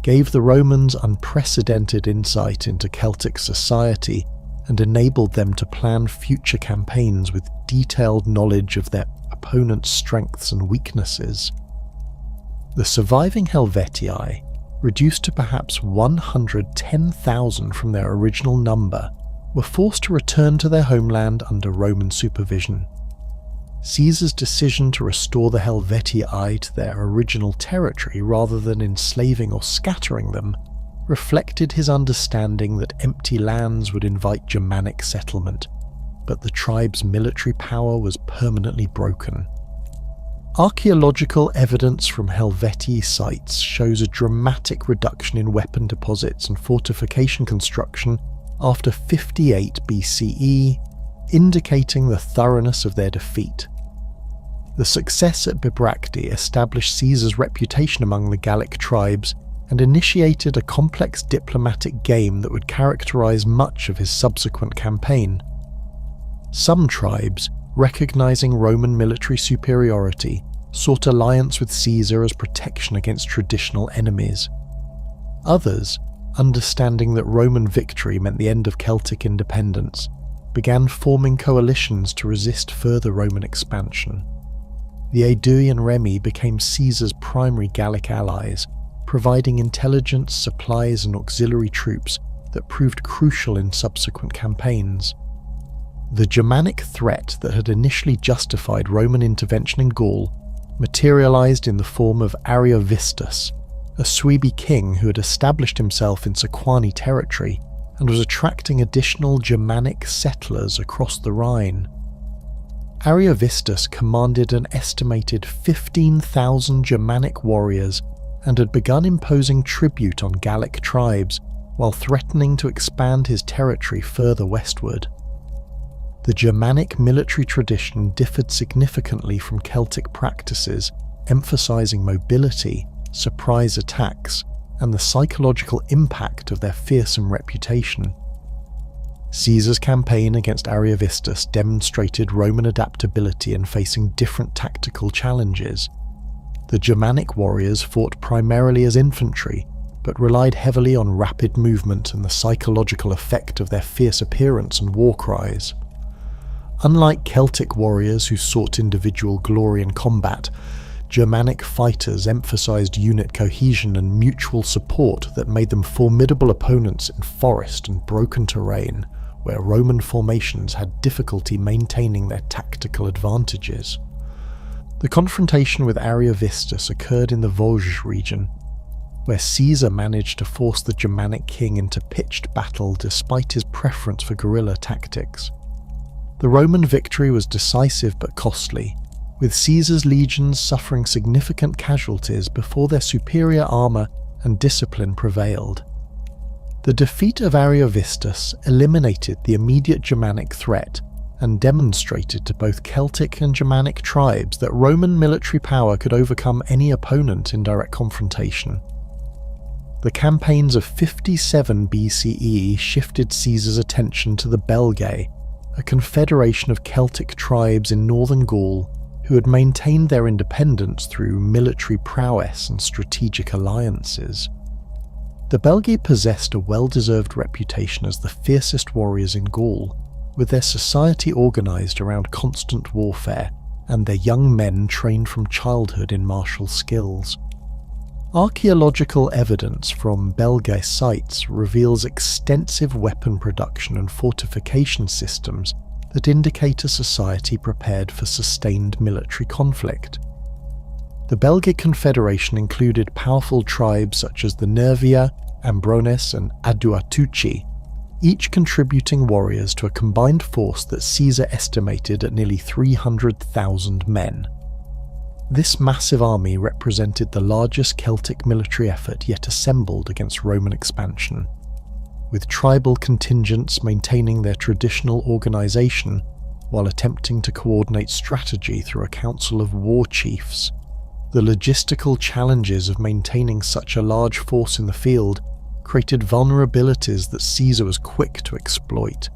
gave the Romans unprecedented insight into Celtic society and enabled them to plan future campaigns with detailed knowledge of their opponent's strengths and weaknesses. The surviving Helvetii, reduced to perhaps 110,000 from their original number, were forced to return to their homeland under Roman supervision. Caesar's decision to restore the Helvetii to their original territory rather than enslaving or scattering them reflected his understanding that empty lands would invite Germanic settlement, but the tribe's military power was permanently broken. Archaeological evidence from Helvetii sites shows a dramatic reduction in weapon deposits and fortification construction after 58 BCE, indicating the thoroughness of their defeat. The success at Bibracte established Caesar's reputation among the Gallic tribes and initiated a complex diplomatic game that would characterize much of his subsequent campaign. Some tribes, recognizing Roman military superiority, sought alliance with Caesar as protection against traditional enemies. Others, understanding that Roman victory meant the end of Celtic independence, began forming coalitions to resist further Roman expansion. The Aedui and Remi became Caesar's primary Gallic allies, providing intelligence, supplies and auxiliary troops that proved crucial in subsequent campaigns. The Germanic threat that had initially justified Roman intervention in Gaul materialized in the form of Ariovistus, a Suebi king who had established himself in Sequani territory and was attracting additional Germanic settlers across the Rhine. Ariovistus commanded an estimated 15,000 Germanic warriors and had begun imposing tribute on Gallic tribes while threatening to expand his territory further westward. The Germanic military tradition differed significantly from Celtic practices, emphasizing mobility, surprise attacks, and the psychological impact of their fearsome reputation. Caesar's campaign against Ariovistus demonstrated Roman adaptability in facing different tactical challenges. The Germanic warriors fought primarily as infantry, but relied heavily on rapid movement and the psychological effect of their fierce appearance and war cries. Unlike Celtic warriors who sought individual glory in combat, Germanic fighters emphasized unit cohesion and mutual support that made them formidable opponents in forest and broken terrain, where Roman formations had difficulty maintaining their tactical advantages. The confrontation with Ariovistus occurred in the Vosges region, where Caesar managed to force the Germanic king into pitched battle despite his preference for guerrilla tactics. The Roman victory was decisive but costly, with Caesar's legions suffering significant casualties before their superior armour and discipline prevailed. The defeat of Ariovistus eliminated the immediate Germanic threat and demonstrated to both Celtic and Germanic tribes that Roman military power could overcome any opponent in direct confrontation. The campaigns of 57 BCE shifted Caesar's attention to the Belgae, a confederation of Celtic tribes in northern Gaul who had maintained their independence through military prowess and strategic alliances. The Belgae possessed a well-deserved reputation as the fiercest warriors in Gaul, with their society organised around constant warfare and their young men trained from childhood in martial skills. Archaeological evidence from Belgae sites reveals extensive weapon production and fortification systems that indicate a society prepared for sustained military conflict. The Belgae Confederation included powerful tribes such as the Nervii, Ambrones and Aduatuci, each contributing warriors to a combined force that Caesar estimated at nearly 300,000 men. This massive army represented the largest Celtic military effort yet assembled against Roman expansion, with tribal contingents maintaining their traditional organisation while attempting to coordinate strategy through a council of war chiefs. The logistical challenges of maintaining such a large force in the field created vulnerabilities that Caesar was quick to exploit.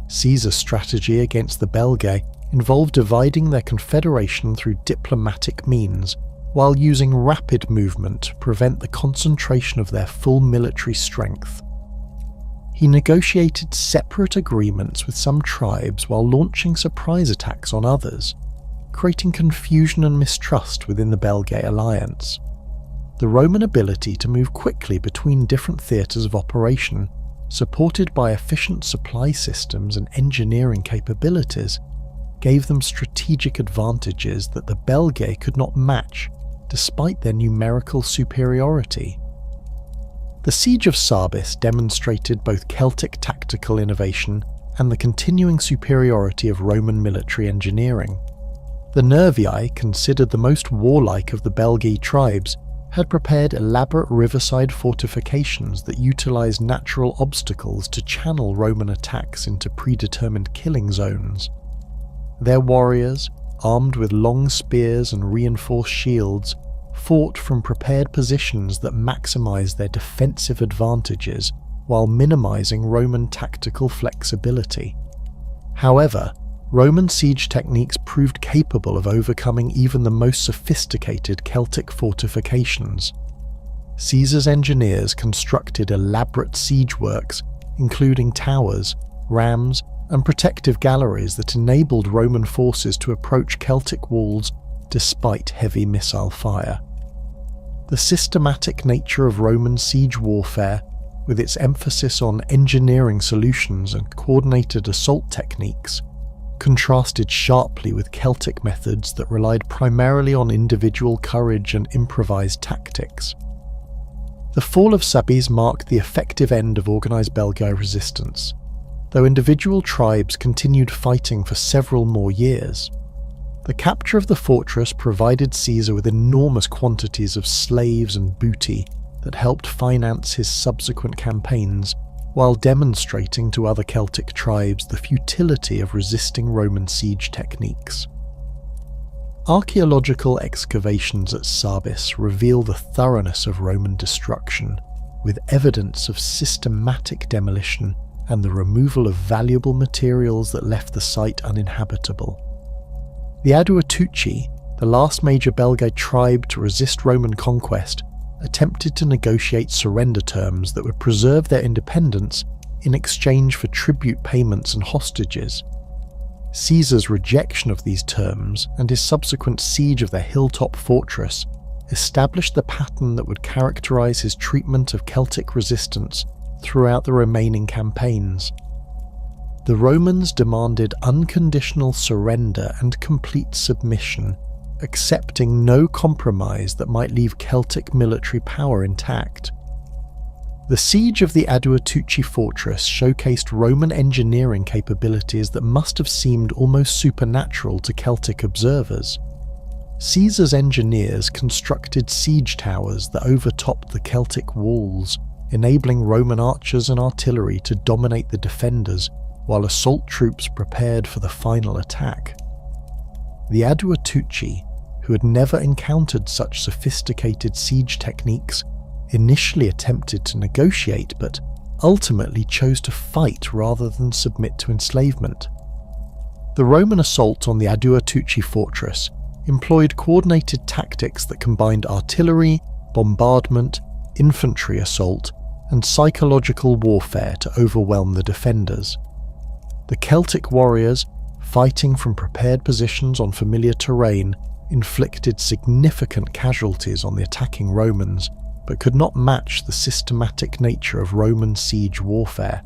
Caesar's strategy against the Belgae involved dividing their confederation through diplomatic means, while using rapid movement to prevent the concentration of their full military strength. He negotiated separate agreements with some tribes while launching surprise attacks on others, creating confusion and mistrust within the Belgae alliance. The Roman ability to move quickly between different theatres of operation, supported by efficient supply systems and engineering capabilities, gave them strategic advantages that the Belgae could not match, despite their numerical superiority. The Siege of Sarbis demonstrated both Celtic tactical innovation and the continuing superiority of Roman military engineering. The Nervii, considered the most warlike of the Belgae tribes, had prepared elaborate riverside fortifications that utilised natural obstacles to channel Roman attacks into predetermined killing zones. Their warriors, armed with long spears and reinforced shields, fought from prepared positions that maximised their defensive advantages while minimising Roman tactical flexibility. However, Roman siege techniques proved capable of overcoming even the most sophisticated Celtic fortifications. Caesar's engineers constructed elaborate siege works, including towers, rams, and protective galleries that enabled Roman forces to approach Celtic walls despite heavy missile fire. The systematic nature of Roman siege warfare, with its emphasis on engineering solutions and coordinated assault techniques, contrasted sharply with Celtic methods that relied primarily on individual courage and improvised tactics. The fall of Sabis marked the effective end of organised Belgae resistance, though individual tribes continued fighting for several more years. The capture of the fortress provided Caesar with enormous quantities of slaves and booty that helped finance his subsequent campaigns, while demonstrating to other Celtic tribes the futility of resisting Roman siege techniques. Archaeological excavations at Sarbis reveal the thoroughness of Roman destruction, with evidence of systematic demolition and the removal of valuable materials that left the site uninhabitable. The Aduatuci, the last major Belgae tribe to resist Roman conquest, attempted to negotiate surrender terms that would preserve their independence in exchange for tribute payments and hostages. Caesar's rejection of these terms and his subsequent siege of their hilltop fortress established the pattern that would characterize his treatment of Celtic resistance throughout the remaining campaigns. The Romans demanded unconditional surrender and complete submission, accepting no compromise that might leave Celtic military power intact. The siege of the Aduatuci fortress showcased Roman engineering capabilities that must have seemed almost supernatural to Celtic observers. Caesar's engineers constructed siege towers that overtopped the Celtic walls, enabling Roman archers and artillery to dominate the defenders, while assault troops prepared for the final attack. The Aduatuci, who had never encountered such sophisticated siege techniques, initially attempted to negotiate but ultimately chose to fight rather than submit to enslavement. The Roman assault on the Aduatuci fortress employed coordinated tactics that combined artillery, bombardment, infantry assault, and psychological warfare to overwhelm the defenders. The Celtic warriors, fighting from prepared positions on familiar terrain, inflicted significant casualties on the attacking Romans, but could not match the systematic nature of Roman siege warfare.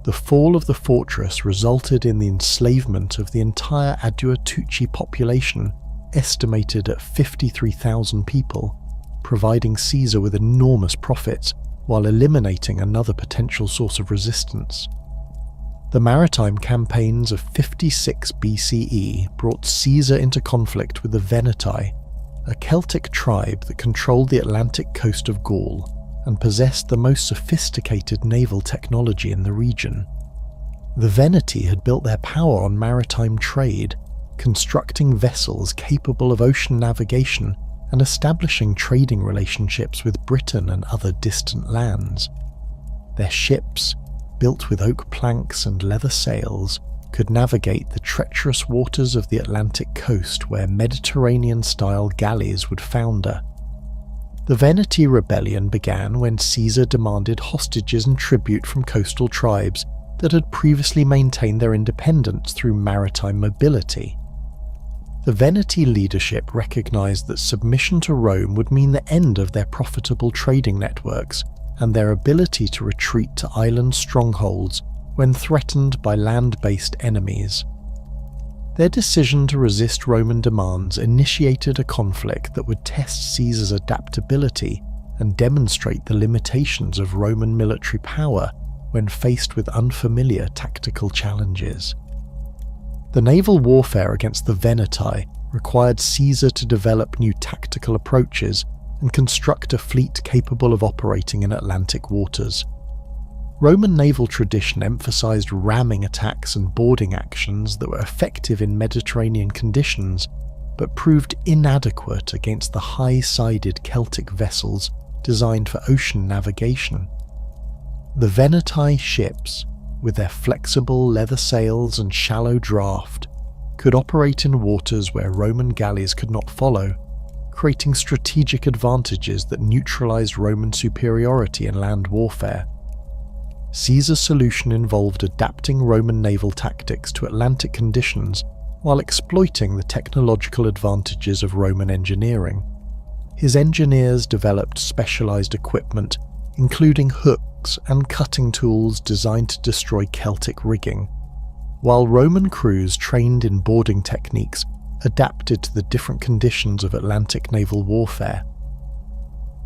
The fall of the fortress resulted in the enslavement of the entire Aduatuci population, estimated at 53,000 people, providing Caesar with enormous profits while eliminating another potential source of resistance. The maritime campaigns of 56 BCE brought Caesar into conflict with the Veneti, a Celtic tribe that controlled the Atlantic coast of Gaul and possessed the most sophisticated naval technology in the region. The Veneti had built their power on maritime trade, constructing vessels capable of ocean navigation and establishing trading relationships with Britain and other distant lands. Their ships, built with oak planks and leather sails, could navigate the treacherous waters of the Atlantic coast where Mediterranean-style galleys would founder. The Veneti rebellion began when Caesar demanded hostages and tribute from coastal tribes that had previously maintained their independence through maritime mobility. The Veneti leadership recognized that submission to Rome would mean the end of their profitable trading networks and their ability to retreat to island strongholds when threatened by land-based enemies. Their decision to resist Roman demands initiated a conflict that would test Caesar's adaptability and demonstrate the limitations of Roman military power when faced with unfamiliar tactical challenges. The naval warfare against the Veneti required Caesar to develop new tactical approaches and construct a fleet capable of operating in Atlantic waters. Roman naval tradition emphasized ramming attacks and boarding actions that were effective in Mediterranean conditions, but proved inadequate against the high-sided Celtic vessels designed for ocean navigation. The Veneti ships, with their flexible leather sails and shallow draft, could operate in waters where Roman galleys could not follow, creating strategic advantages that neutralized Roman superiority in land warfare. Caesar's solution involved adapting Roman naval tactics to Atlantic conditions while exploiting the technological advantages of Roman engineering. His engineers developed specialized equipment, including hooks and cutting tools designed to destroy Celtic rigging, while Roman crews trained in boarding techniques adapted to the different conditions of Atlantic naval warfare.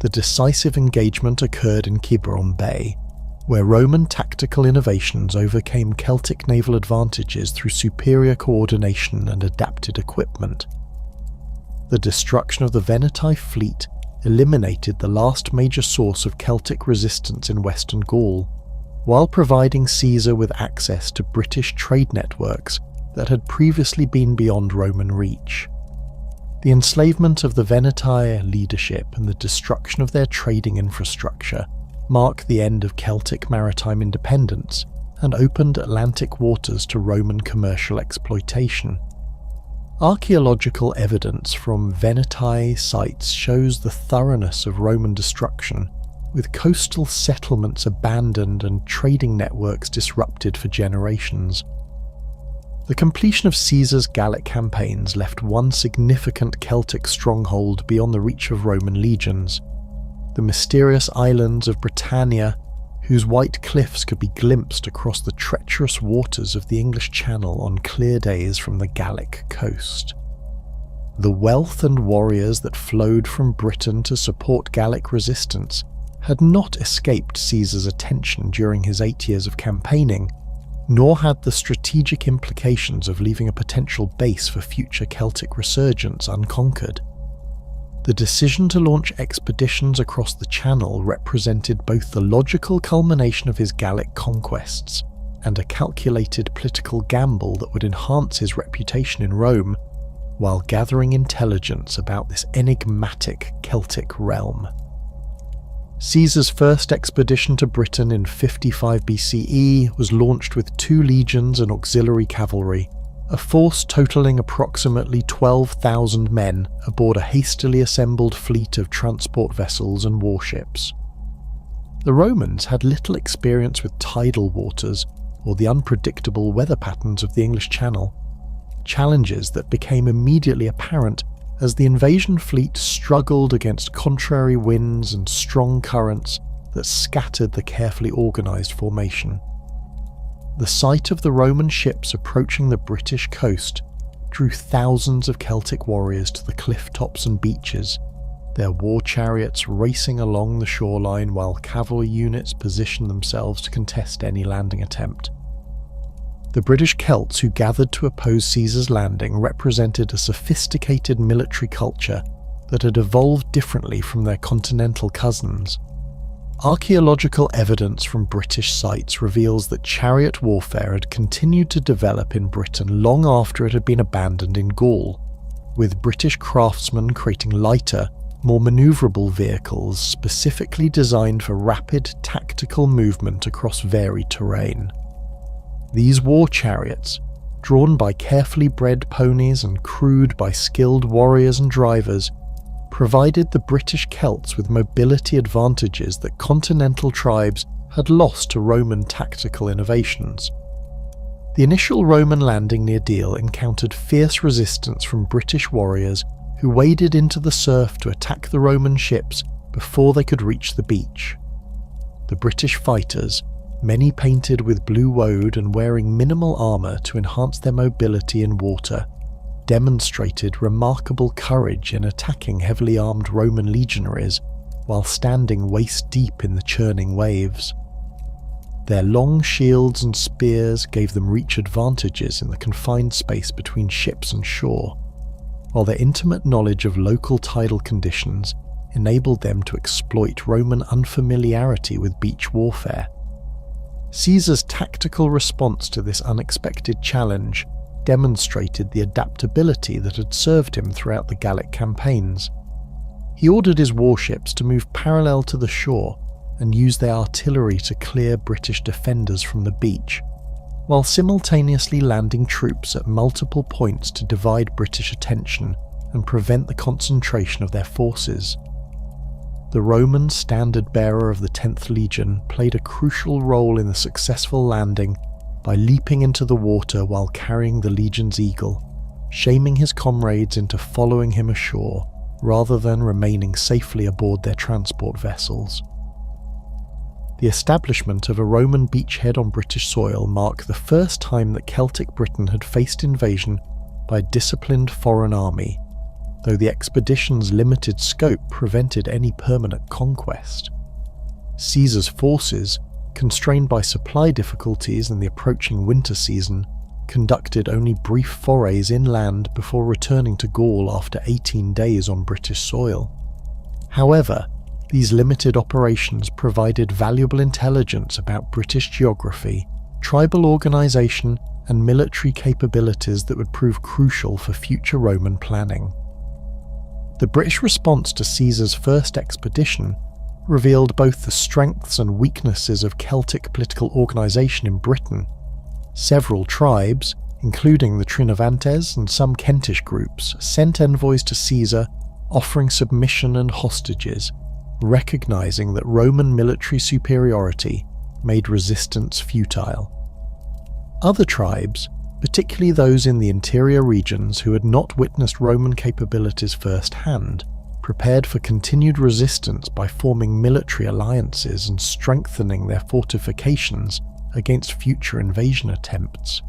The decisive engagement occurred in Quiberon Bay, where Roman tactical innovations overcame Celtic naval advantages through superior coordination and adapted equipment. The destruction of the Veneti fleet eliminated the last major source of Celtic resistance in Western Gaul, while providing Caesar with access to British trade networks that had previously been beyond Roman reach. The enslavement of the Veneti leadership and the destruction of their trading infrastructure marked the end of Celtic maritime independence and opened Atlantic waters to Roman commercial exploitation. Archaeological evidence from Veneti sites shows the thoroughness of Roman destruction, with coastal settlements abandoned and trading networks disrupted for generations. The completion of Caesar's Gallic campaigns left one significant Celtic stronghold beyond the reach of Roman legions: the mysterious islands of Britannia, whose white cliffs could be glimpsed across the treacherous waters of the English Channel on clear days from the Gallic coast. The wealth and warriors that flowed from Britain to support Gallic resistance had not escaped Caesar's attention during his 8 years of campaigning, nor had the strategic implications of leaving a potential base for future Celtic resurgence unconquered. The decision to launch expeditions across the Channel represented both the logical culmination of his Gallic conquests and a calculated political gamble that would enhance his reputation in Rome, while gathering intelligence about this enigmatic Celtic realm. Caesar's first expedition to Britain in 55 BCE was launched with 2 legions and auxiliary cavalry, a force totaling approximately 12,000 men aboard a hastily assembled fleet of transport vessels and warships. The Romans had little experience with tidal waters or the unpredictable weather patterns of the English Channel, challenges that became immediately apparent as the invasion fleet struggled against contrary winds and strong currents that scattered the carefully organised formation. The sight of the Roman ships approaching the British coast drew thousands of Celtic warriors to the cliff tops and beaches, their war chariots racing along the shoreline while cavalry units positioned themselves to contest any landing attempt. The British Celts who gathered to oppose Caesar's landing represented a sophisticated military culture that had evolved differently from their continental cousins. Archaeological evidence from British sites reveals that chariot warfare had continued to develop in Britain long after it had been abandoned in Gaul, with British craftsmen creating lighter, more manoeuvrable vehicles specifically designed for rapid tactical movement across varied terrain. These war chariots, drawn by carefully bred ponies and crewed by skilled warriors and drivers, provided the British Celts with mobility advantages that continental tribes had lost to Roman tactical innovations. The initial Roman landing near Deal encountered fierce resistance from British warriors who waded into the surf to attack the Roman ships before they could reach the beach. The British fighters, many painted with blue woad and wearing minimal armour to enhance their mobility in water, demonstrated remarkable courage in attacking heavily armed Roman legionaries while standing waist-deep in the churning waves. Their long shields and spears gave them reach advantages in the confined space between ships and shore, while their intimate knowledge of local tidal conditions enabled them to exploit Roman unfamiliarity with beach warfare. Caesar's tactical response to this unexpected challenge demonstrated the adaptability that had served him throughout the Gallic campaigns. He ordered his warships to move parallel to the shore and use their artillery to clear British defenders from the beach, while simultaneously landing troops at multiple points to divide British attention and prevent the concentration of their forces. The Roman standard-bearer of the 10th Legion played a crucial role in the successful landing by leaping into the water while carrying the Legion's eagle, shaming his comrades into following him ashore rather than remaining safely aboard their transport vessels. The establishment of a Roman beachhead on British soil marked the first time that Celtic Britain had faced invasion by a disciplined foreign army, though the expedition's limited scope prevented any permanent conquest. Caesar's forces, constrained by supply difficulties and the approaching winter season, conducted only brief forays inland before returning to Gaul after 18 days on British soil. However, these limited operations provided valuable intelligence about British geography, tribal organisation, and military capabilities that would prove crucial for future Roman planning. The British response to Caesar's first expedition revealed both the strengths and weaknesses of Celtic political organisation in Britain. Several tribes, including the Trinovantes and some Kentish groups, sent envoys to Caesar offering submission and hostages, recognising that Roman military superiority made resistance futile. Other tribes, particularly those in the interior regions who had not witnessed Roman capabilities firsthand, prepared for continued resistance by forming military alliances and strengthening their fortifications against future invasion attempts.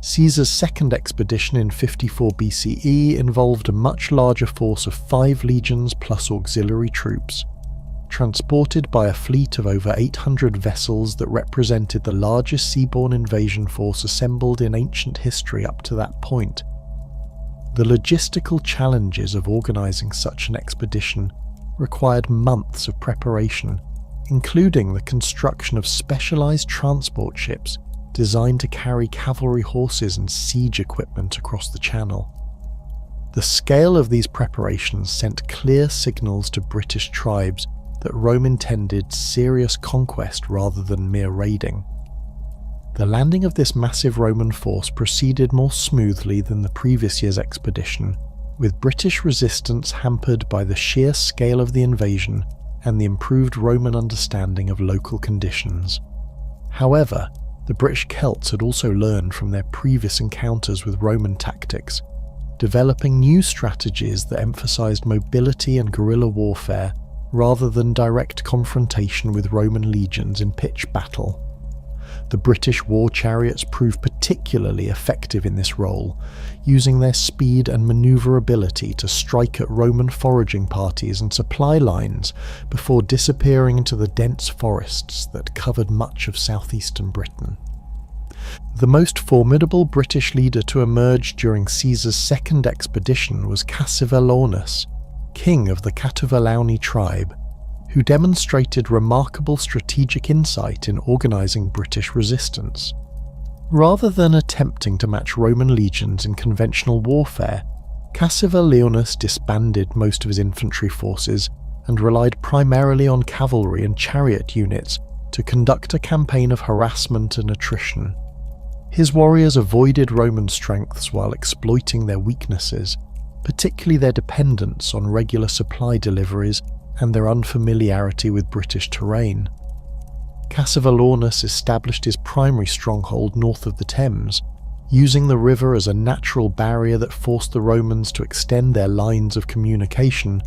Caesar's second expedition in 54 BCE involved a much larger force of 5 legions plus auxiliary troops, transported by a fleet of over 800 vessels that represented the largest seaborne invasion force assembled in ancient history up to that point. The logistical challenges of organising such an expedition required months of preparation, including the construction of specialised transport ships designed to carry cavalry horses and siege equipment across the Channel. The scale of these preparations sent clear signals to British tribes that Rome intended serious conquest rather than mere raiding. The landing of this massive Roman force proceeded more smoothly than the previous year's expedition, with British resistance hampered by the sheer scale of the invasion and the improved Roman understanding of local conditions. However, the British Celts had also learned from their previous encounters with Roman tactics, developing new strategies that emphasised mobility and guerrilla warfare rather than direct confrontation with Roman legions in pitched battle. The British war chariots proved particularly effective in this role, using their speed and manoeuvrability to strike at Roman foraging parties and supply lines before disappearing into the dense forests that covered much of southeastern Britain. The most formidable British leader to emerge during Caesar's second expedition was Cassivellaunus, king of the Catuvellauni tribe, who demonstrated remarkable strategic insight in organising British resistance. Rather than attempting to match Roman legions in conventional warfare, Cassivellaunus disbanded most of his infantry forces and relied primarily on cavalry and chariot units to conduct a campaign of harassment and attrition. His warriors avoided Roman strengths while exploiting their weaknesses, particularly their dependence on regular supply deliveries and their unfamiliarity with British terrain. Cassivellaunus established his primary stronghold north of the Thames, using the river as a natural barrier that forced the Romans to extend their lines of communication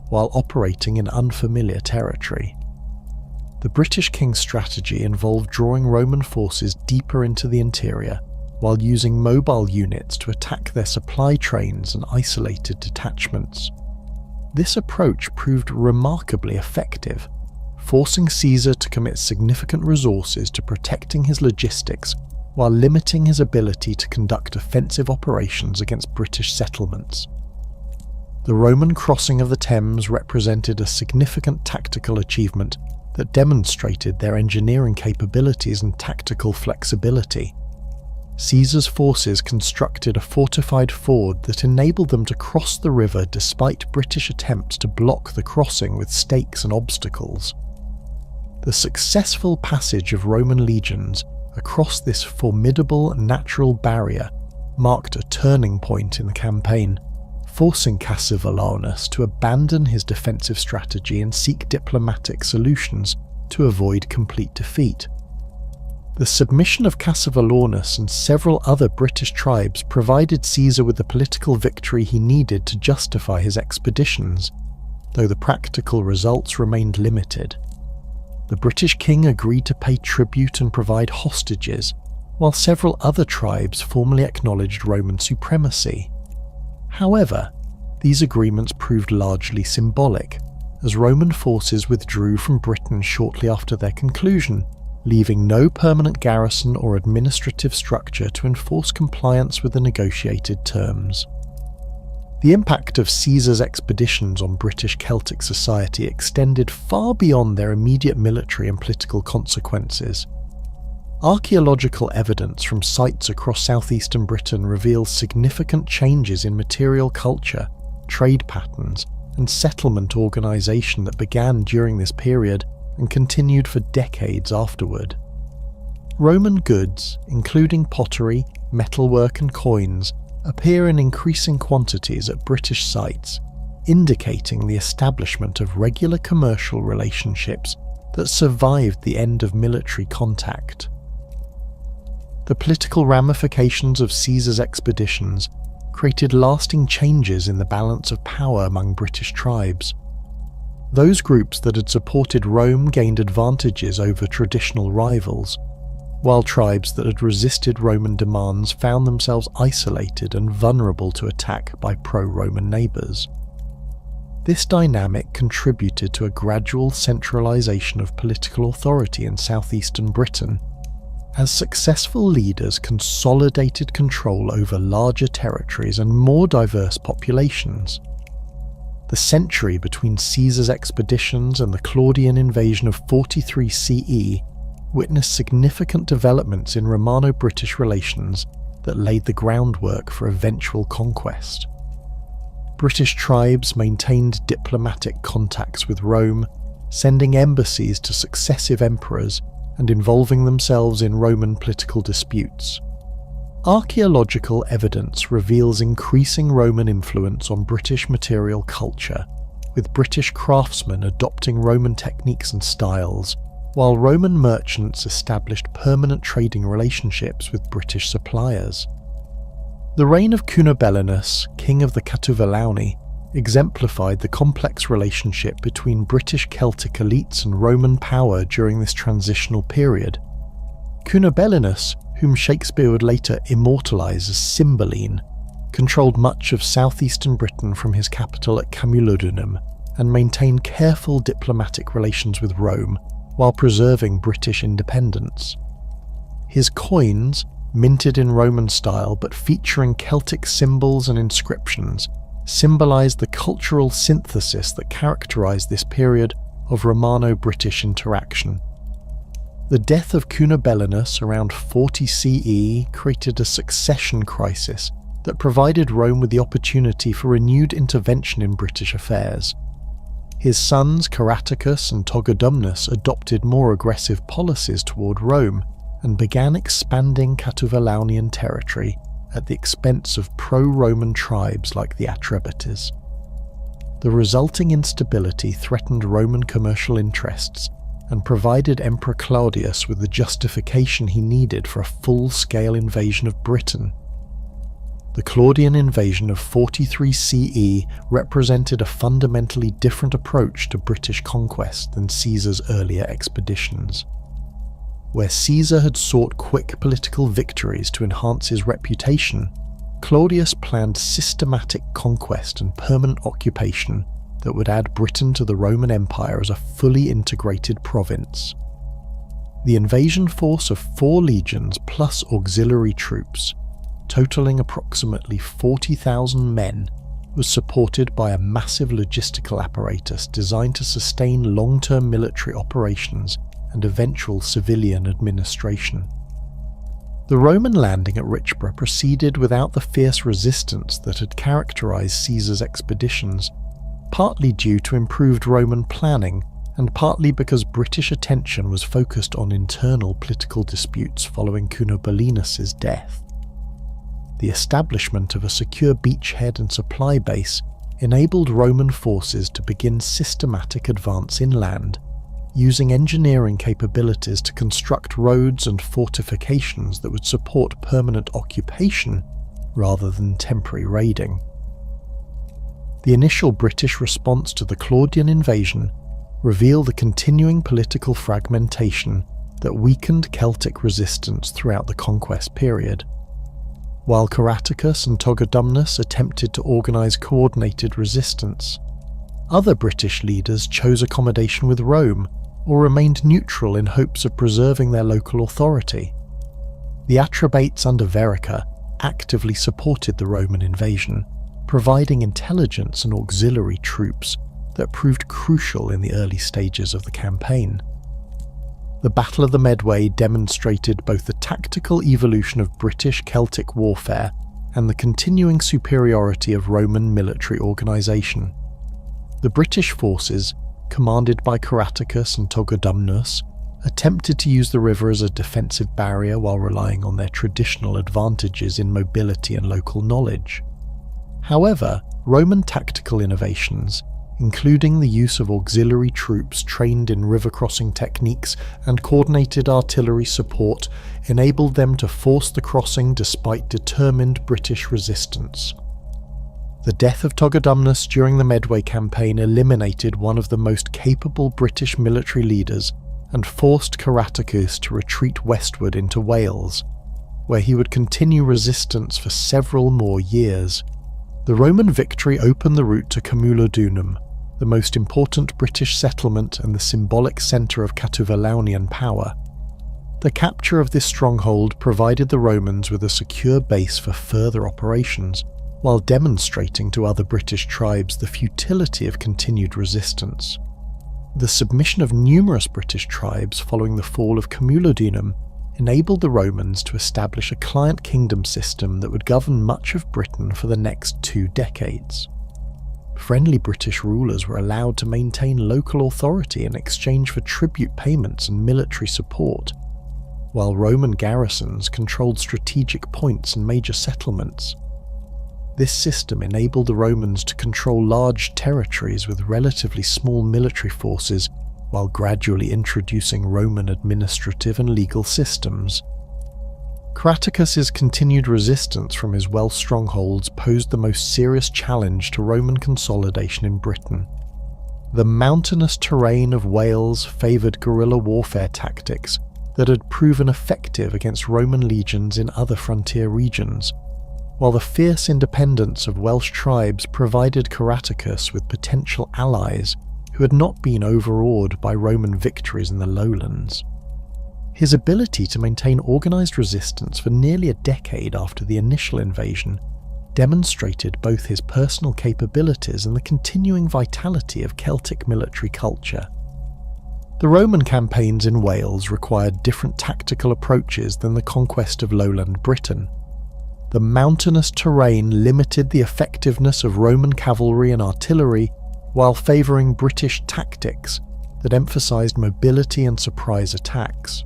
while operating in unfamiliar territory. The British king's strategy involved drawing Roman forces deeper into the interior, while using mobile units to attack their supply trains and isolated detachments. This approach proved remarkably effective, forcing Caesar to commit significant resources to protecting his logistics while limiting his ability to conduct offensive operations against British settlements. The Roman crossing of the Thames represented a significant tactical achievement that demonstrated their engineering capabilities and tactical flexibility. Caesar's forces constructed a fortified ford that enabled them to cross the river despite British attempts to block the crossing with stakes and obstacles. The successful passage of Roman legions across this formidable natural barrier marked a turning point in the campaign, forcing Cassivellaunus to abandon his defensive strategy and seek diplomatic solutions to avoid complete defeat. The submission of Cassivellaunus and several other British tribes provided Caesar with the political victory he needed to justify his expeditions, though the practical results remained limited. The British king agreed to pay tribute and provide hostages, while several other tribes formally acknowledged Roman supremacy. However, these agreements proved largely symbolic, as Roman forces withdrew from Britain shortly after their conclusion, leaving no permanent garrison or administrative structure to enforce compliance with the negotiated terms. The impact of Caesar's expeditions on British Celtic society extended far beyond their immediate military and political consequences. Archaeological evidence from sites across southeastern Britain reveals significant changes in material culture, trade patterns, and settlement organisation that began during this period and continued for decades afterward. Roman goods, including pottery, metalwork and coins, appear in increasing quantities at British sites, indicating the establishment of regular commercial relationships that survived the end of military contact. The political ramifications of Caesar's expeditions created lasting changes in the balance of power among British tribes. Those groups that had supported Rome gained advantages over traditional rivals, while tribes that had resisted Roman demands found themselves isolated and vulnerable to attack by pro-Roman neighbours. This dynamic contributed to a gradual centralisation of political authority in southeastern Britain, as successful leaders consolidated control over larger territories and more diverse populations. The century between Caesar's expeditions and the Claudian invasion of 43 CE witnessed significant developments in Romano-British relations that laid the groundwork for eventual conquest. British tribes maintained diplomatic contacts with Rome, sending embassies to successive emperors and involving themselves in Roman political disputes. Archaeological evidence reveals increasing Roman influence on British material culture, with British craftsmen adopting Roman techniques and styles, while Roman merchants established permanent trading relationships with British suppliers. The reign of Cunobelinus, king of the Catuvellauni, exemplified the complex relationship between British Celtic elites and Roman power during this transitional period. Cunobelinus, whom Shakespeare would later immortalise as Cymbeline, controlled much of southeastern Britain from his capital at Camulodunum and maintained careful diplomatic relations with Rome while preserving British independence. His coins, minted in Roman style but featuring Celtic symbols and inscriptions, symbolised the cultural synthesis that characterised this period of Romano-British interaction. The death of Cunobelinus around 40 CE created a succession crisis that provided Rome with the opportunity for renewed intervention in British affairs. His sons Caratacus and Togodumnus adopted more aggressive policies toward Rome and began expanding Catuvellaunian territory at the expense of pro-Roman tribes like the Atrebates. The resulting instability threatened Roman commercial interests and provided Emperor Claudius with the justification he needed for a full-scale invasion of Britain. The Claudian invasion of 43 CE represented a fundamentally different approach to British conquest than Caesar's earlier expeditions. Where Caesar had sought quick political victories to enhance his reputation, Claudius planned systematic conquest and permanent occupation that would add Britain to the Roman Empire as a fully integrated province. The invasion force of 4 legions plus auxiliary troops, totaling approximately 40,000 men, was supported by a massive logistical apparatus designed to sustain long-term military operations and eventual civilian administration. The Roman landing at Richborough proceeded without the fierce resistance that had characterized Caesar's expeditions, partly due to improved Roman planning and partly because British attention was focused on internal political disputes following Cunobelinus's death. The establishment of a secure beachhead and supply base enabled Roman forces to begin systematic advance inland, using engineering capabilities to construct roads and fortifications that would support permanent occupation rather than temporary raiding. The initial British response to the Claudian invasion revealed the continuing political fragmentation that weakened Celtic resistance throughout the conquest period. While Caratacus and Togodumnus attempted to organise coordinated resistance, other British leaders chose accommodation with Rome or remained neutral in hopes of preserving their local authority. The Atrebates under Verica actively supported the Roman invasion, providing intelligence and auxiliary troops that proved crucial in the early stages of the campaign. The Battle of the Medway demonstrated both the tactical evolution of British Celtic warfare and the continuing superiority of Roman military organisation. The British forces, commanded by Caratacus and Togodumnus, attempted to use the river as a defensive barrier while relying on their traditional advantages in mobility and local knowledge. However, Roman tactical innovations, including the use of auxiliary troops trained in river-crossing techniques and coordinated artillery support, enabled them to force the crossing despite determined British resistance. The death of Togodumnus during the Medway campaign eliminated one of the most capable British military leaders and forced Caratacus to retreat westward into Wales, where he would continue resistance for several more years. The Roman victory opened the route to Camulodunum, the most important British settlement and the symbolic centre of Catuvellaunian power. The capture of this stronghold provided the Romans with a secure base for further operations, while demonstrating to other British tribes the futility of continued resistance. The submission of numerous British tribes following the fall of Camulodunum enabled the Romans to establish a client kingdom system that would govern much of Britain for the next 2 decades. Friendly British rulers were allowed to maintain local authority in exchange for tribute payments and military support, while Roman garrisons controlled strategic points and major settlements. This system enabled the Romans to control large territories with relatively small military forces while gradually introducing Roman administrative and legal systems. Caratacus's continued resistance from his Welsh strongholds posed the most serious challenge to Roman consolidation in Britain. The mountainous terrain of Wales favoured guerrilla warfare tactics that had proven effective against Roman legions in other frontier regions, while the fierce independence of Welsh tribes provided Caratacus with potential allies who had not been overawed by Roman victories in the lowlands. His ability to maintain organised resistance for nearly a decade after the initial invasion demonstrated both his personal capabilities and the continuing vitality of Celtic military culture. The Roman campaigns in Wales required different tactical approaches than the conquest of lowland Britain. The mountainous terrain limited the effectiveness of Roman cavalry and artillery, while favouring British tactics that emphasised mobility and surprise attacks.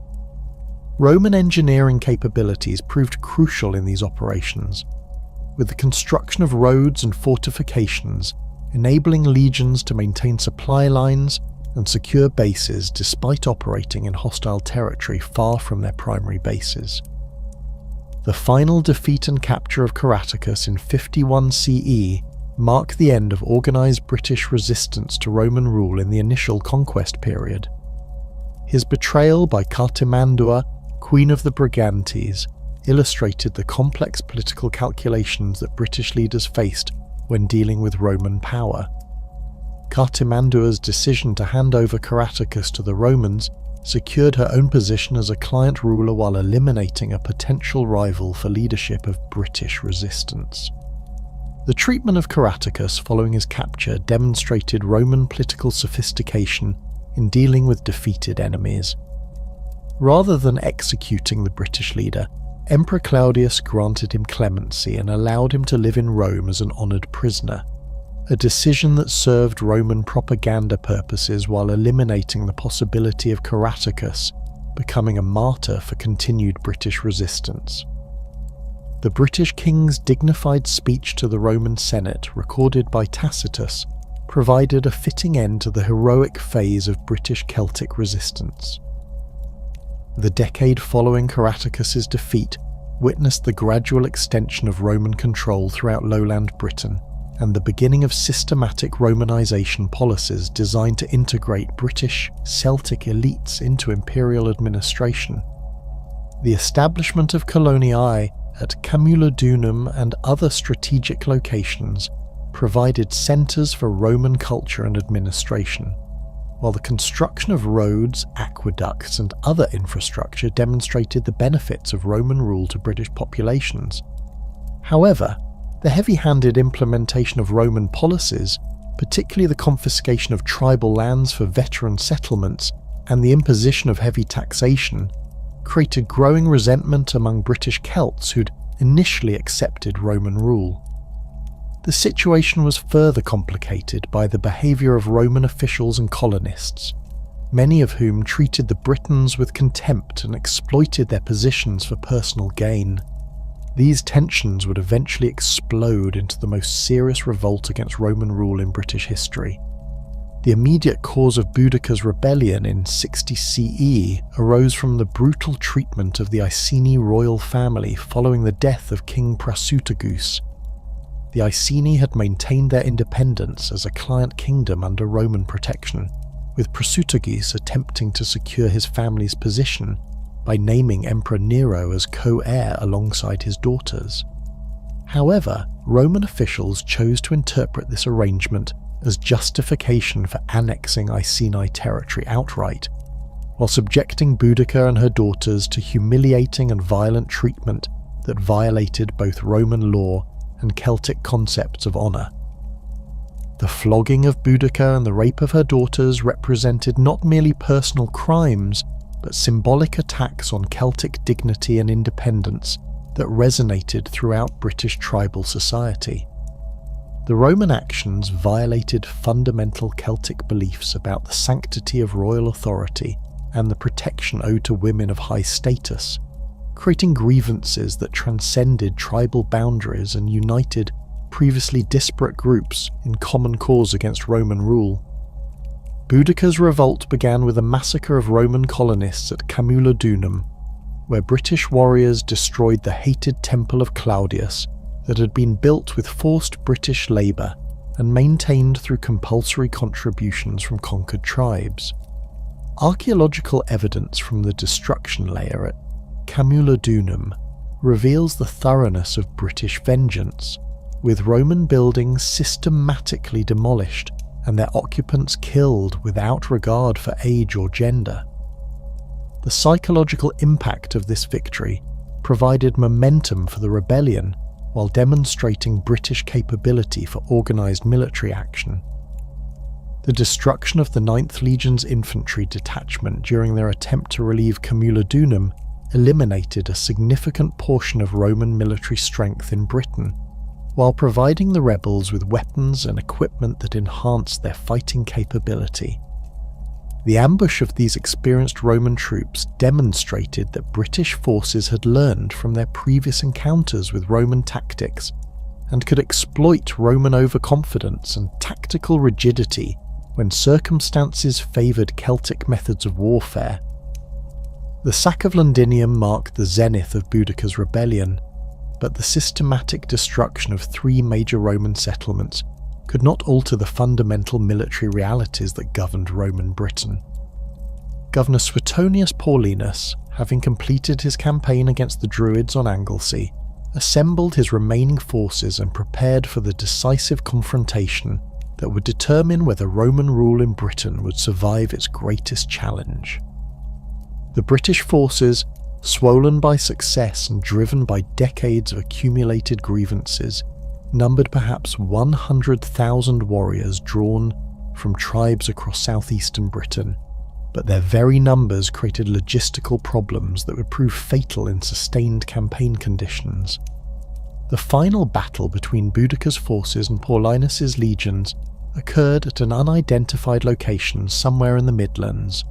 Roman engineering capabilities proved crucial in these operations, with the construction of roads and fortifications enabling legions to maintain supply lines and secure bases despite operating in hostile territory far from their primary bases. The final defeat and capture of Caratacus in 51 CE marked the end of organised British resistance to Roman rule in the initial conquest period. His betrayal by Cartimandua, Queen of the Brigantes, illustrated the complex political calculations that British leaders faced when dealing with Roman power. Cartimandua's decision to hand over Caratacus to the Romans secured her own position as a client ruler while eliminating a potential rival for leadership of British resistance. The treatment of Caratacus following his capture demonstrated Roman political sophistication in dealing with defeated enemies. Rather than executing the British leader, Emperor Claudius granted him clemency and allowed him to live in Rome as an honoured prisoner, a decision that served Roman propaganda purposes while eliminating the possibility of Caratacus becoming a martyr for continued British resistance. The British king's dignified speech to the Roman Senate, recorded by Tacitus, provided a fitting end to the heroic phase of British Celtic resistance. The decade following Caratacus's defeat witnessed the gradual extension of Roman control throughout lowland Britain and the beginning of systematic Romanisation policies designed to integrate British Celtic elites into imperial administration. The establishment of coloniae at Camulodunum and other strategic locations provided centres for Roman culture and administration, while the construction of roads, aqueducts and other infrastructure demonstrated the benefits of Roman rule to British populations. However, the heavy-handed implementation of Roman policies, particularly the confiscation of tribal lands for veteran settlements and the imposition of heavy taxation, created growing resentment among British Celts who'd initially accepted Roman rule. The situation was further complicated by the behaviour of Roman officials and colonists, many of whom treated the Britons with contempt and exploited their positions for personal gain. These tensions would eventually explode into the most serious revolt against Roman rule in British history. The immediate cause of Boudicca's rebellion in 60 CE arose from the brutal treatment of the Iceni royal family following the death of King Prasutagus. The Iceni had maintained their independence as a client kingdom under Roman protection, with Prasutagus attempting to secure his family's position by naming Emperor Nero as co-heir alongside his daughters. However, Roman officials chose to interpret this arrangement as justification for annexing Iceni territory outright, while subjecting Boudicca and her daughters to humiliating and violent treatment that violated both Roman law and Celtic concepts of honour. The flogging of Boudicca and the rape of her daughters represented not merely personal crimes, but symbolic attacks on Celtic dignity and independence that resonated throughout British tribal society. The Roman actions violated fundamental Celtic beliefs about the sanctity of royal authority and the protection owed to women of high status, creating grievances that transcended tribal boundaries and united previously disparate groups in common cause against Roman rule. Boudicca's revolt began with a massacre of Roman colonists at Camulodunum, where British warriors destroyed the hated temple of Claudius that had been built with forced British labour and maintained through compulsory contributions from conquered tribes. Archaeological evidence from the destruction layer at Camulodunum reveals the thoroughness of British vengeance, with Roman buildings systematically demolished and their occupants killed without regard for age or gender. The psychological impact of this victory provided momentum for the rebellion while demonstrating British capability for organised military action. The destruction of the 9th Legion's infantry detachment during their attempt to relieve Camulodunum eliminated a significant portion of Roman military strength in Britain, while providing the rebels with weapons and equipment that enhanced their fighting capability. The ambush of these experienced Roman troops demonstrated that British forces had learned from their previous encounters with Roman tactics and could exploit Roman overconfidence and tactical rigidity when circumstances favoured Celtic methods of warfare. The sack of Londinium marked the zenith of Boudicca's rebellion, but the systematic destruction of 3 major Roman settlements could not alter the fundamental military realities that governed Roman Britain. Governor Suetonius Paulinus, having completed his campaign against the Druids on Anglesey, assembled his remaining forces and prepared for the decisive confrontation that would determine whether Roman rule in Britain would survive its greatest challenge. The British forces, swollen by success and driven by decades of accumulated grievances, numbered perhaps 100,000 warriors drawn from tribes across southeastern Britain, but their very numbers created logistical problems that would prove fatal in sustained campaign conditions. The final battle between Boudicca's forces and Paulinus's legions occurred at an unidentified location somewhere in the Midlands,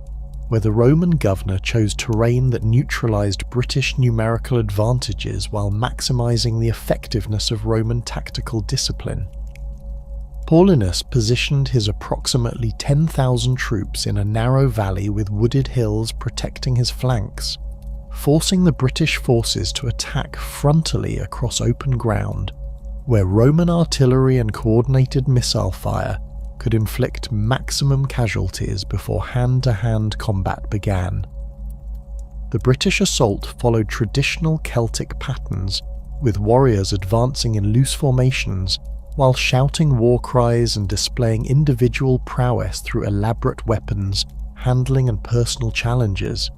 where the Roman governor chose terrain that neutralized British numerical advantages while maximizing the effectiveness of Roman tactical discipline. Paulinus positioned his approximately 10,000 troops in a narrow valley with wooded hills protecting his flanks, forcing the British forces to attack frontally across open ground, where Roman artillery and coordinated missile fire could inflict maximum casualties before hand-to-hand combat began. The British assault followed traditional Celtic patterns, with warriors advancing in loose formations while shouting war cries and displaying individual prowess through elaborate weapons, handling and personal challenges.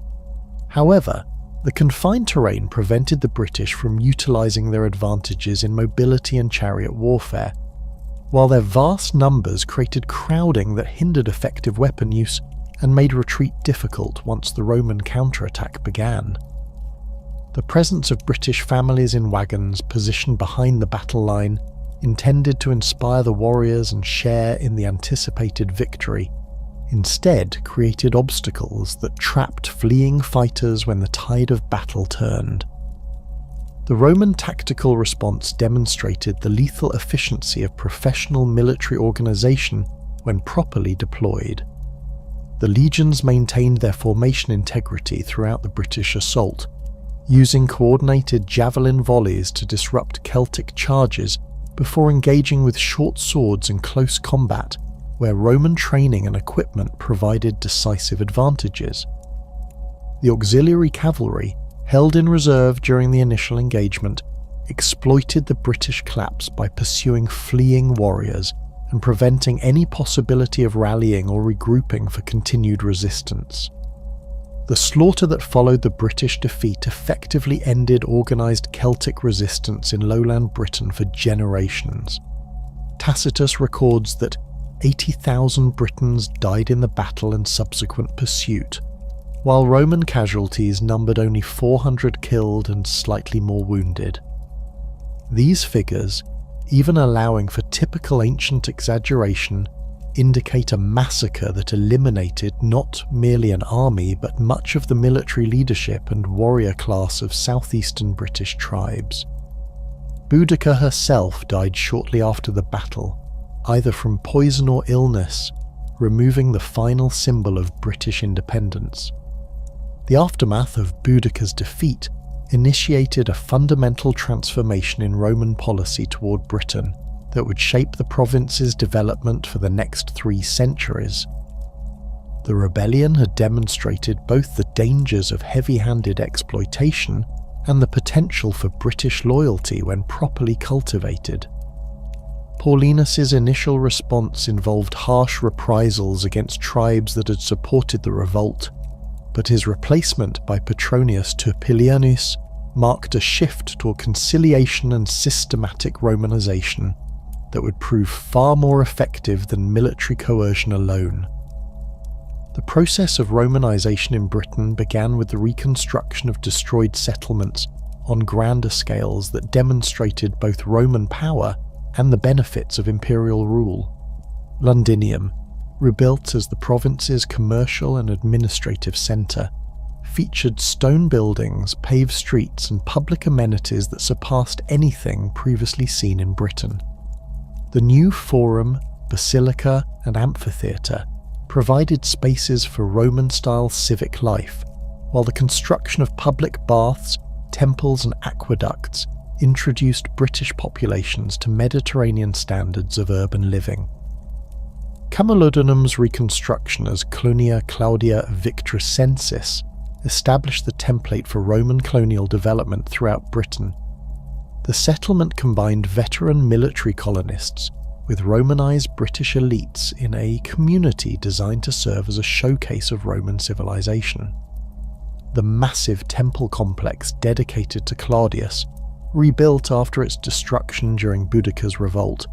However, the confined terrain prevented the British from utilising their advantages in mobility and chariot warfare, while their vast numbers created crowding that hindered effective weapon use and made retreat difficult once the Roman counterattack began. The presence of British families in wagons positioned behind the battle line, intended to inspire the warriors and share in the anticipated victory, instead created obstacles that trapped fleeing fighters when the tide of battle turned. The Roman tactical response demonstrated the lethal efficiency of professional military organization when properly deployed. The legions maintained their formation integrity throughout the British assault, using coordinated javelin volleys to disrupt Celtic charges before engaging with short swords in close combat, where Roman training and equipment provided decisive advantages. The auxiliary cavalry, held in reserve during the initial engagement, exploited the British collapse by pursuing fleeing warriors and preventing any possibility of rallying or regrouping for continued resistance. The slaughter that followed the British defeat effectively ended organised Celtic resistance in lowland Britain for generations. Tacitus records that 80,000 Britons died in the battle and subsequent pursuit, while Roman casualties numbered only 400 killed and slightly more wounded. These figures, even allowing for typical ancient exaggeration, indicate a massacre that eliminated not merely an army but much of the military leadership and warrior class of southeastern British tribes. Boudicca herself died shortly after the battle, either from poison or illness, removing the final symbol of British independence. The aftermath of Boudicca's defeat initiated a fundamental transformation in Roman policy toward Britain that would shape the province's development for the next 3 centuries. The rebellion had demonstrated both the dangers of heavy-handed exploitation and the potential for British loyalty when properly cultivated. Paulinus's initial response involved harsh reprisals against tribes that had supported the revolt, but his replacement by Petronius Turpilianus marked a shift toward conciliation and systematic Romanization that would prove far more effective than military coercion alone. The process of Romanization in Britain began with the reconstruction of destroyed settlements on grander scales that demonstrated both Roman power and the benefits of imperial rule. Londinium, rebuilt as the province's commercial and administrative centre, featured stone buildings, paved streets and public amenities that surpassed anything previously seen in Britain. The new forum, basilica and amphitheatre provided spaces for Roman-style civic life, while the construction of public baths, temples and aqueducts introduced British populations to Mediterranean standards of urban living. Camalodunum's reconstruction as Colonia Claudia Victricensis established the template for Roman colonial development throughout Britain. The settlement combined veteran military colonists with Romanized British elites in a community designed to serve as a showcase of Roman civilization. The massive temple complex dedicated to Claudius, rebuilt after its destruction during Boudicca's revolt,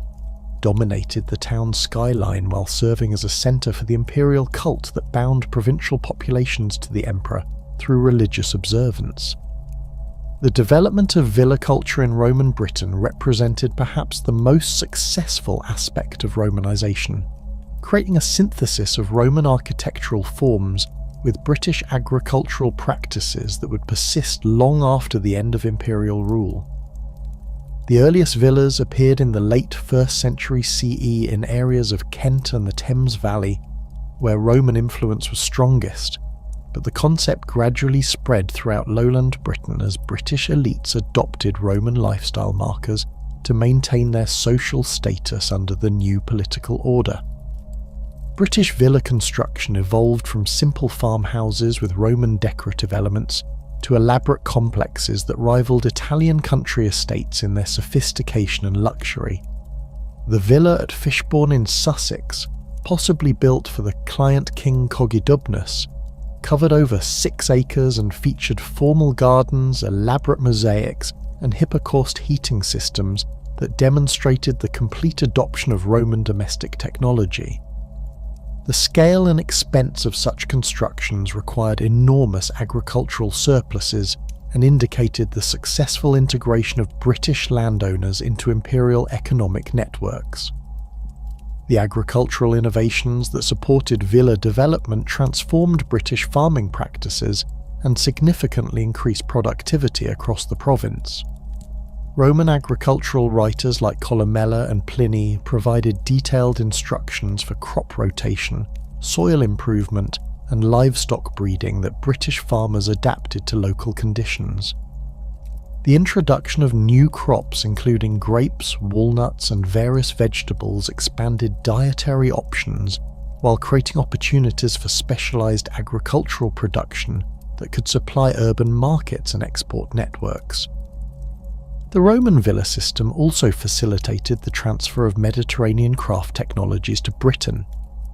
dominated the town's skyline while serving as a centre for the imperial cult that bound provincial populations to the emperor through religious observance. The development of villa culture in Roman Britain represented perhaps the most successful aspect of Romanization, creating a synthesis of Roman architectural forms with British agricultural practices that would persist long after the end of imperial rule. The earliest villas appeared in the late 1st century CE in areas of Kent and the Thames Valley, where Roman influence was strongest, but the concept gradually spread throughout lowland Britain as British elites adopted Roman lifestyle markers to maintain their social status under the new political order. British villa construction evolved from simple farmhouses with Roman decorative elements to elaborate complexes that rivaled Italian country estates in their sophistication and luxury. The villa at Fishbourne in Sussex, possibly built for the client King Cogidubnus, covered over 6 acres and featured formal gardens, elaborate mosaics, and hippocaust heating systems that demonstrated the complete adoption of Roman domestic technology. The scale and expense of such constructions required enormous agricultural surpluses and indicated the successful integration of British landowners into imperial economic networks. The agricultural innovations that supported villa development transformed British farming practices and significantly increased productivity across the province. Roman agricultural writers like Columella and Pliny provided detailed instructions for crop rotation, soil improvement, and livestock breeding that British farmers adapted to local conditions. The introduction of new crops including grapes, walnuts, and various vegetables expanded dietary options while creating opportunities for specialized agricultural production that could supply urban markets and export networks. The Roman villa system also facilitated the transfer of Mediterranean craft technologies to Britain,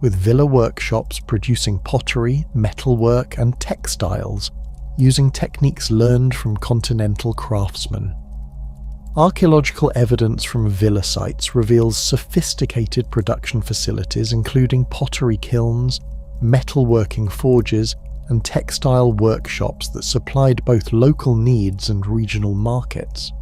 with villa workshops producing pottery, metalwork, and textiles, using techniques learned from continental craftsmen. Archaeological evidence from villa sites reveals sophisticated production facilities including pottery kilns, metalworking forges, and textile workshops that supplied both local needs and regional markets.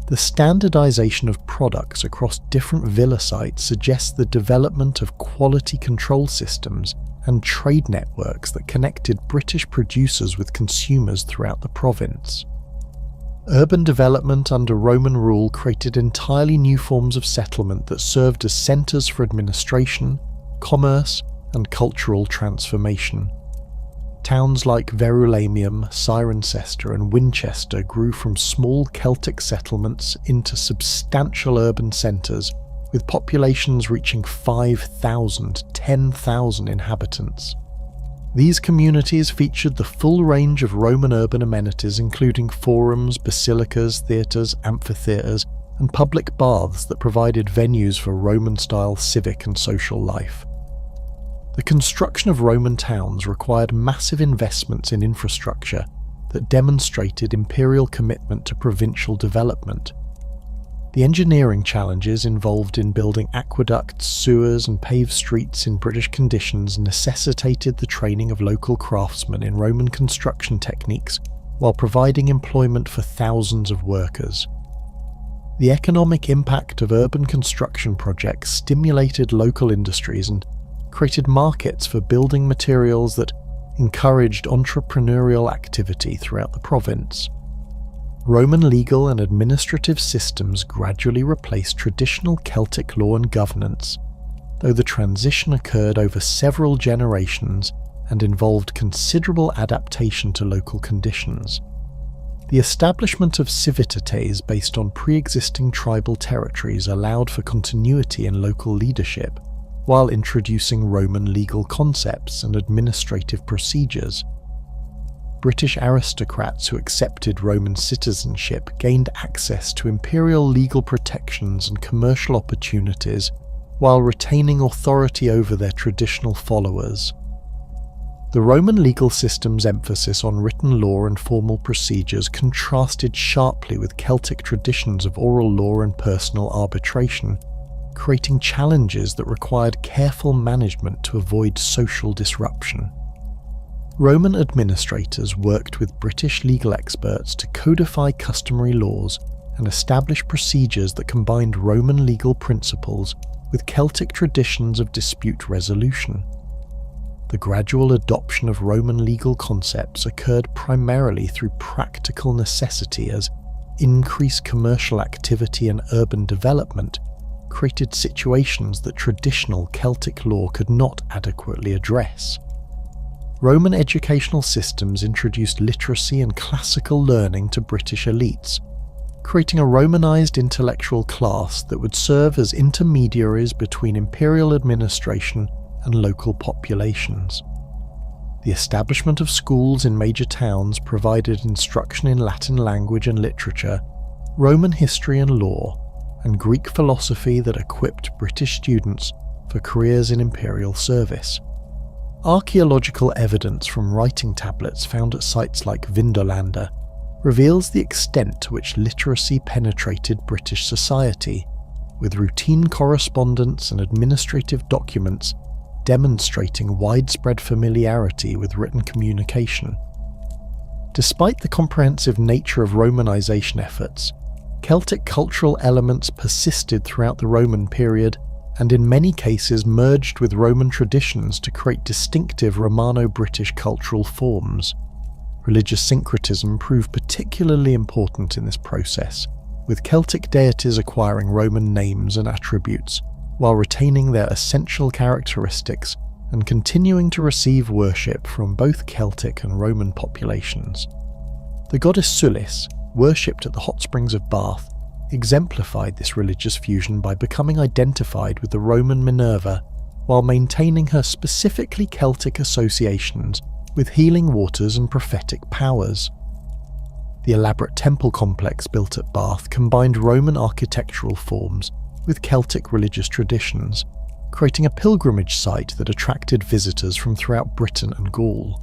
The standardization of products across different villa sites suggests the development of quality control systems and trade networks that connected British producers with consumers throughout the province. Urban development under Roman rule created entirely new forms of settlement that served as centres for administration, commerce, and cultural transformation. Towns like Verulamium, Cirencester, and Winchester grew from small Celtic settlements into substantial urban centres, with populations reaching 5,000, 10,000 inhabitants. These communities featured the full range of Roman urban amenities including forums, basilicas, theatres, amphitheatres, and public baths that provided venues for Roman-style civic and social life. The construction of Roman towns required massive investments in infrastructure that demonstrated imperial commitment to provincial development. The engineering challenges involved in building aqueducts, sewers, and paved streets in British conditions necessitated the training of local craftsmen in Roman construction techniques while providing employment for thousands of workers. The economic impact of urban construction projects stimulated local industries and created markets for building materials that encouraged entrepreneurial activity throughout the province. Roman legal and administrative systems gradually replaced traditional Celtic law and governance, though the transition occurred over several generations and involved considerable adaptation to local conditions. The establishment of civitates based on pre-existing tribal territories allowed for continuity in local leadership, while introducing Roman legal concepts and administrative procedures. British aristocrats who accepted Roman citizenship gained access to imperial legal protections and commercial opportunities while retaining authority over their traditional followers. The Roman legal system's emphasis on written law and formal procedures contrasted sharply with Celtic traditions of oral law and personal arbitration, creating challenges that required careful management to avoid social disruption. Roman administrators worked with British legal experts to codify customary laws and establish procedures that combined Roman legal principles with Celtic traditions of dispute resolution. The gradual adoption of Roman legal concepts occurred primarily through practical necessity, as increased commercial activity and urban development created situations that traditional Celtic law could not adequately address. Roman educational systems introduced literacy and classical learning to British elites, creating a Romanized intellectual class that would serve as intermediaries between imperial administration and local populations. The establishment of schools in major towns provided instruction in Latin language and literature, Roman history and law, and Greek philosophy that equipped British students for careers in imperial service. Archaeological evidence from writing tablets found at sites like Vindolanda reveals the extent to which literacy penetrated British society, with routine correspondence and administrative documents demonstrating widespread familiarity with written communication. Despite the comprehensive nature of Romanization efforts, Celtic cultural elements persisted throughout the Roman period and in many cases merged with Roman traditions to create distinctive Romano-British cultural forms. Religious syncretism proved particularly important in this process, with Celtic deities acquiring Roman names and attributes, while retaining their essential characteristics and continuing to receive worship from both Celtic and Roman populations. The goddess Sulis, worshipped at the hot springs of Bath, exemplified this religious fusion by becoming identified with the Roman Minerva while maintaining her specifically Celtic associations with healing waters and prophetic powers. The elaborate temple complex built at Bath combined Roman architectural forms with Celtic religious traditions, creating a pilgrimage site that attracted visitors from throughout Britain and Gaul.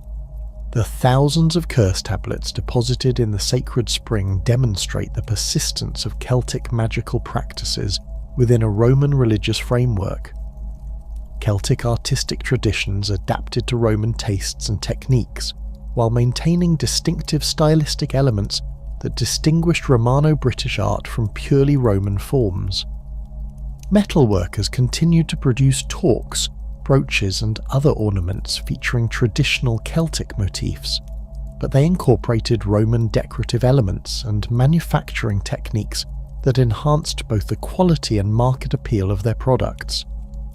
The thousands of curse tablets deposited in the sacred spring demonstrate the persistence of Celtic magical practices within a Roman religious framework. Celtic artistic traditions adapted to Roman tastes and techniques, while maintaining distinctive stylistic elements that distinguished Romano-British art from purely Roman forms. Metalworkers continued to produce torques, brooches and other ornaments featuring traditional Celtic motifs, but they incorporated Roman decorative elements and manufacturing techniques that enhanced both the quality and market appeal of their products.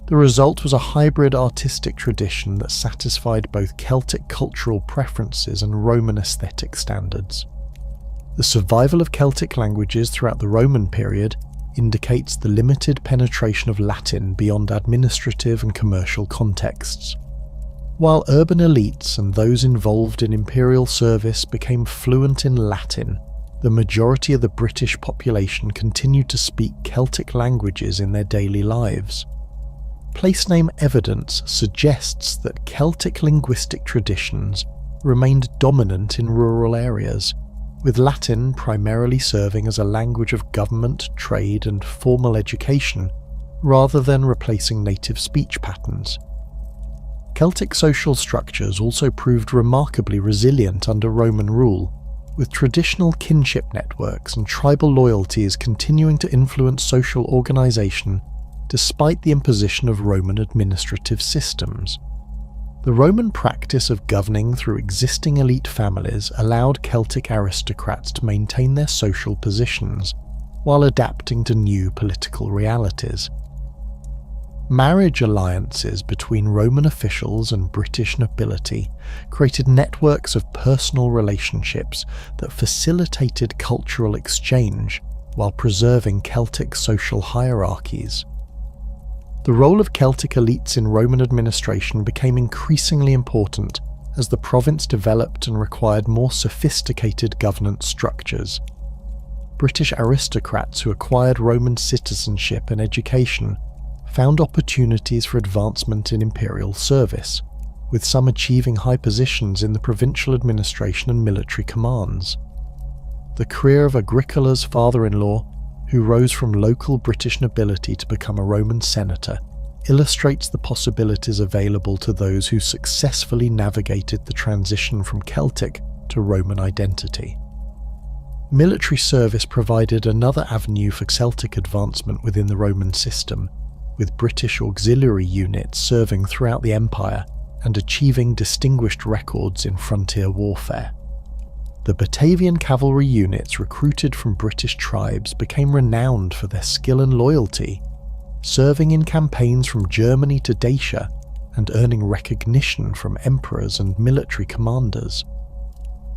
The result was a hybrid artistic tradition that satisfied both Celtic cultural preferences and Roman aesthetic standards. The survival of Celtic languages throughout the Roman period indicates the limited penetration of Latin beyond administrative and commercial contexts. While urban elites and those involved in imperial service became fluent in Latin, the majority of the British population continued to speak Celtic languages in their daily lives. Place name evidence suggests that Celtic linguistic traditions remained dominant in rural areas, with Latin primarily serving as a language of government, trade, and formal education, rather than replacing native speech patterns. Celtic social structures also proved remarkably resilient under Roman rule, with traditional kinship networks and tribal loyalties continuing to influence social organisation despite the imposition of Roman administrative systems. The Roman practice of governing through existing elite families allowed Celtic aristocrats to maintain their social positions while adapting to new political realities. Marriage alliances between Roman officials and British nobility created networks of personal relationships that facilitated cultural exchange while preserving Celtic social hierarchies. The role of Celtic elites in Roman administration became increasingly important as the province developed and required more sophisticated governance structures. British aristocrats who acquired Roman citizenship and education found opportunities for advancement in imperial service, with some achieving high positions in the provincial administration and military commands. The career of Agricola's father-in-law, who rose from local British nobility to become a Roman senator, illustrates the possibilities available to those who successfully navigated the transition from Celtic to Roman identity. Military service provided another avenue for Celtic advancement within the Roman system, with British auxiliary units serving throughout the empire and achieving distinguished records in frontier warfare. The Batavian cavalry units recruited from British tribes became renowned for their skill and loyalty, serving in campaigns from Germany to Dacia and earning recognition from emperors and military commanders.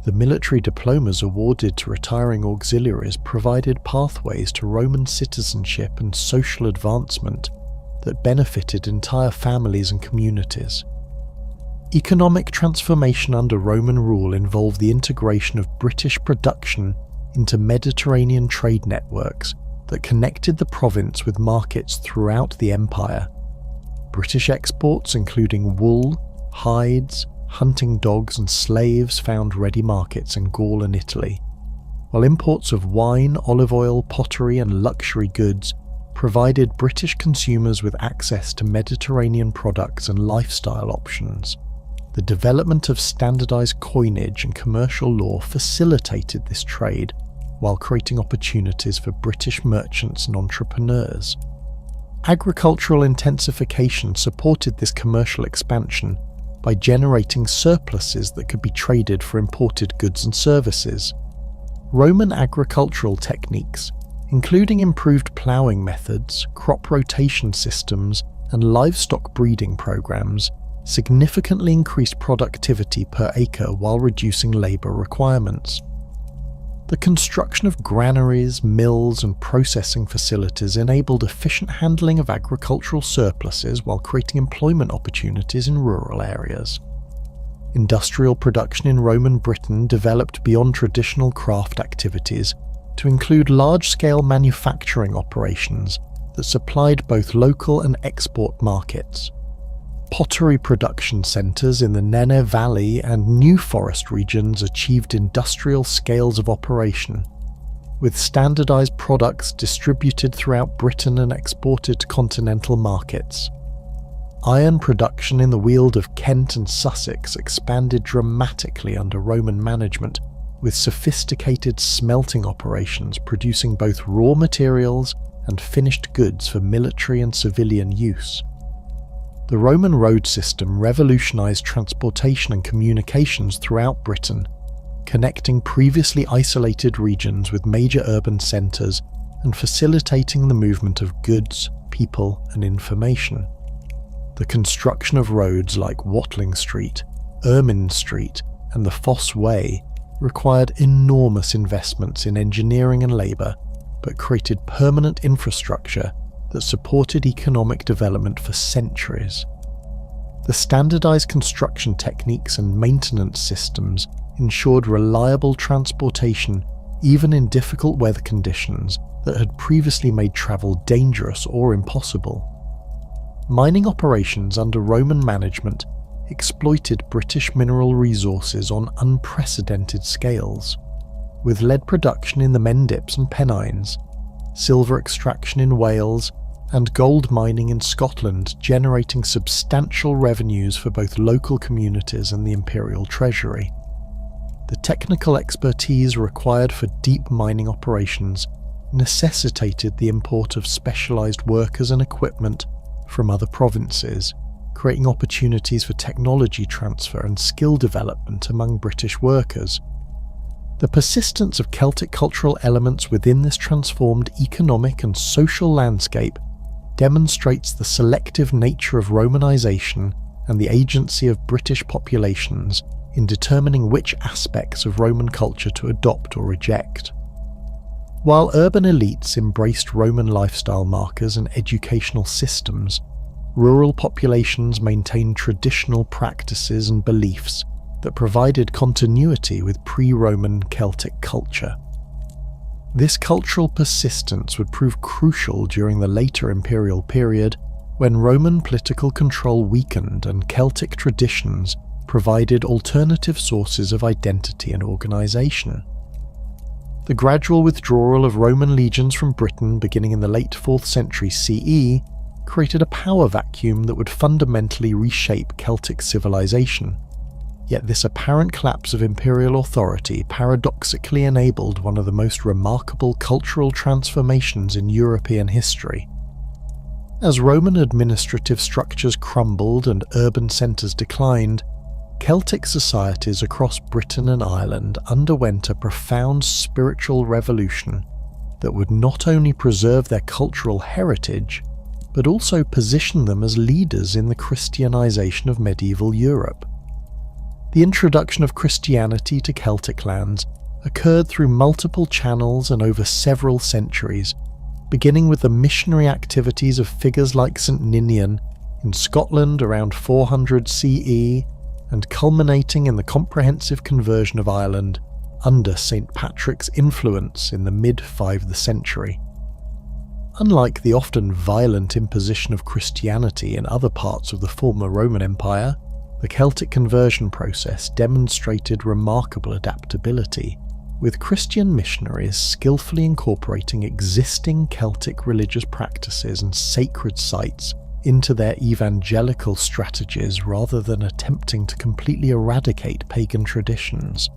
The military diplomas awarded to retiring auxiliaries provided pathways to Roman citizenship and social advancement that benefited entire families and communities. Economic transformation under Roman rule involved the integration of British production into Mediterranean trade networks that connected the province with markets throughout the empire. British exports, including wool, hides, hunting dogs and slaves, found ready markets in Gaul and Italy, while imports of wine, olive oil, pottery and luxury goods provided British consumers with access to Mediterranean products and lifestyle options. The development of standardized coinage and commercial law facilitated this trade, while creating opportunities for British merchants and entrepreneurs. Agricultural intensification supported this commercial expansion by generating surpluses that could be traded for imported goods and services. Roman agricultural techniques, including improved ploughing methods, crop rotation systems, and livestock breeding programs, significantly increased productivity per acre while reducing labor requirements. The construction of granaries, mills, and processing facilities enabled efficient handling of agricultural surpluses while creating employment opportunities in rural areas. Industrial production in Roman Britain developed beyond traditional craft activities to include large-scale manufacturing operations that supplied both local and export markets. Pottery production centres in the Nene Valley and New Forest regions achieved industrial scales of operation, with standardised products distributed throughout Britain and exported to continental markets. Iron production in the Weald of Kent and Sussex expanded dramatically under Roman management, with sophisticated smelting operations producing both raw materials and finished goods for military and civilian use. The Roman road system revolutionized transportation and communications throughout Britain, connecting previously isolated regions with major urban centres and facilitating the movement of goods, people, and information. The construction of roads like Watling Street, Ermine Street, and the Fosse Way required enormous investments in engineering and labour, but created permanent infrastructure that supported economic development for centuries. The standardized construction techniques and maintenance systems ensured reliable transportation even in difficult weather conditions that had previously made travel dangerous or impossible. Mining operations under Roman management exploited British mineral resources on unprecedented scales, with lead production in the Mendips and Pennines, silver extraction in Wales, and gold mining in Scotland generating substantial revenues for both local communities and the imperial treasury. The technical expertise required for deep mining operations necessitated the import of specialised workers and equipment from other provinces, creating opportunities for technology transfer and skill development among British workers. The persistence of Celtic cultural elements within this transformed economic and social landscape demonstrates the selective nature of Romanization and the agency of British populations in determining which aspects of Roman culture to adopt or reject. While urban elites embraced Roman lifestyle markers and educational systems, rural populations maintained traditional practices and beliefs that provided continuity with pre-Roman Celtic culture. This cultural persistence would prove crucial during the later imperial period, when Roman political control weakened and Celtic traditions provided alternative sources of identity and organisation. The gradual withdrawal of Roman legions from Britain beginning in the late 4th century CE created a power vacuum that would fundamentally reshape Celtic civilization. Yet this apparent collapse of imperial authority paradoxically enabled one of the most remarkable cultural transformations in European history. As Roman administrative structures crumbled and urban centres declined, Celtic societies across Britain and Ireland underwent a profound spiritual revolution that would not only preserve their cultural heritage, but also position them as leaders in the Christianization of medieval Europe. The introduction of Christianity to Celtic lands occurred through multiple channels and over several centuries, beginning with the missionary activities of figures like St. Ninian in Scotland around 400 CE, and culminating in the comprehensive conversion of Ireland under St. Patrick's influence in the mid-5th century. Unlike the often violent imposition of Christianity in other parts of the former Roman Empire, the Celtic conversion process demonstrated remarkable adaptability, with Christian missionaries skillfully incorporating existing Celtic religious practices and sacred sites into their evangelical strategies rather than attempting to completely eradicate pagan traditions.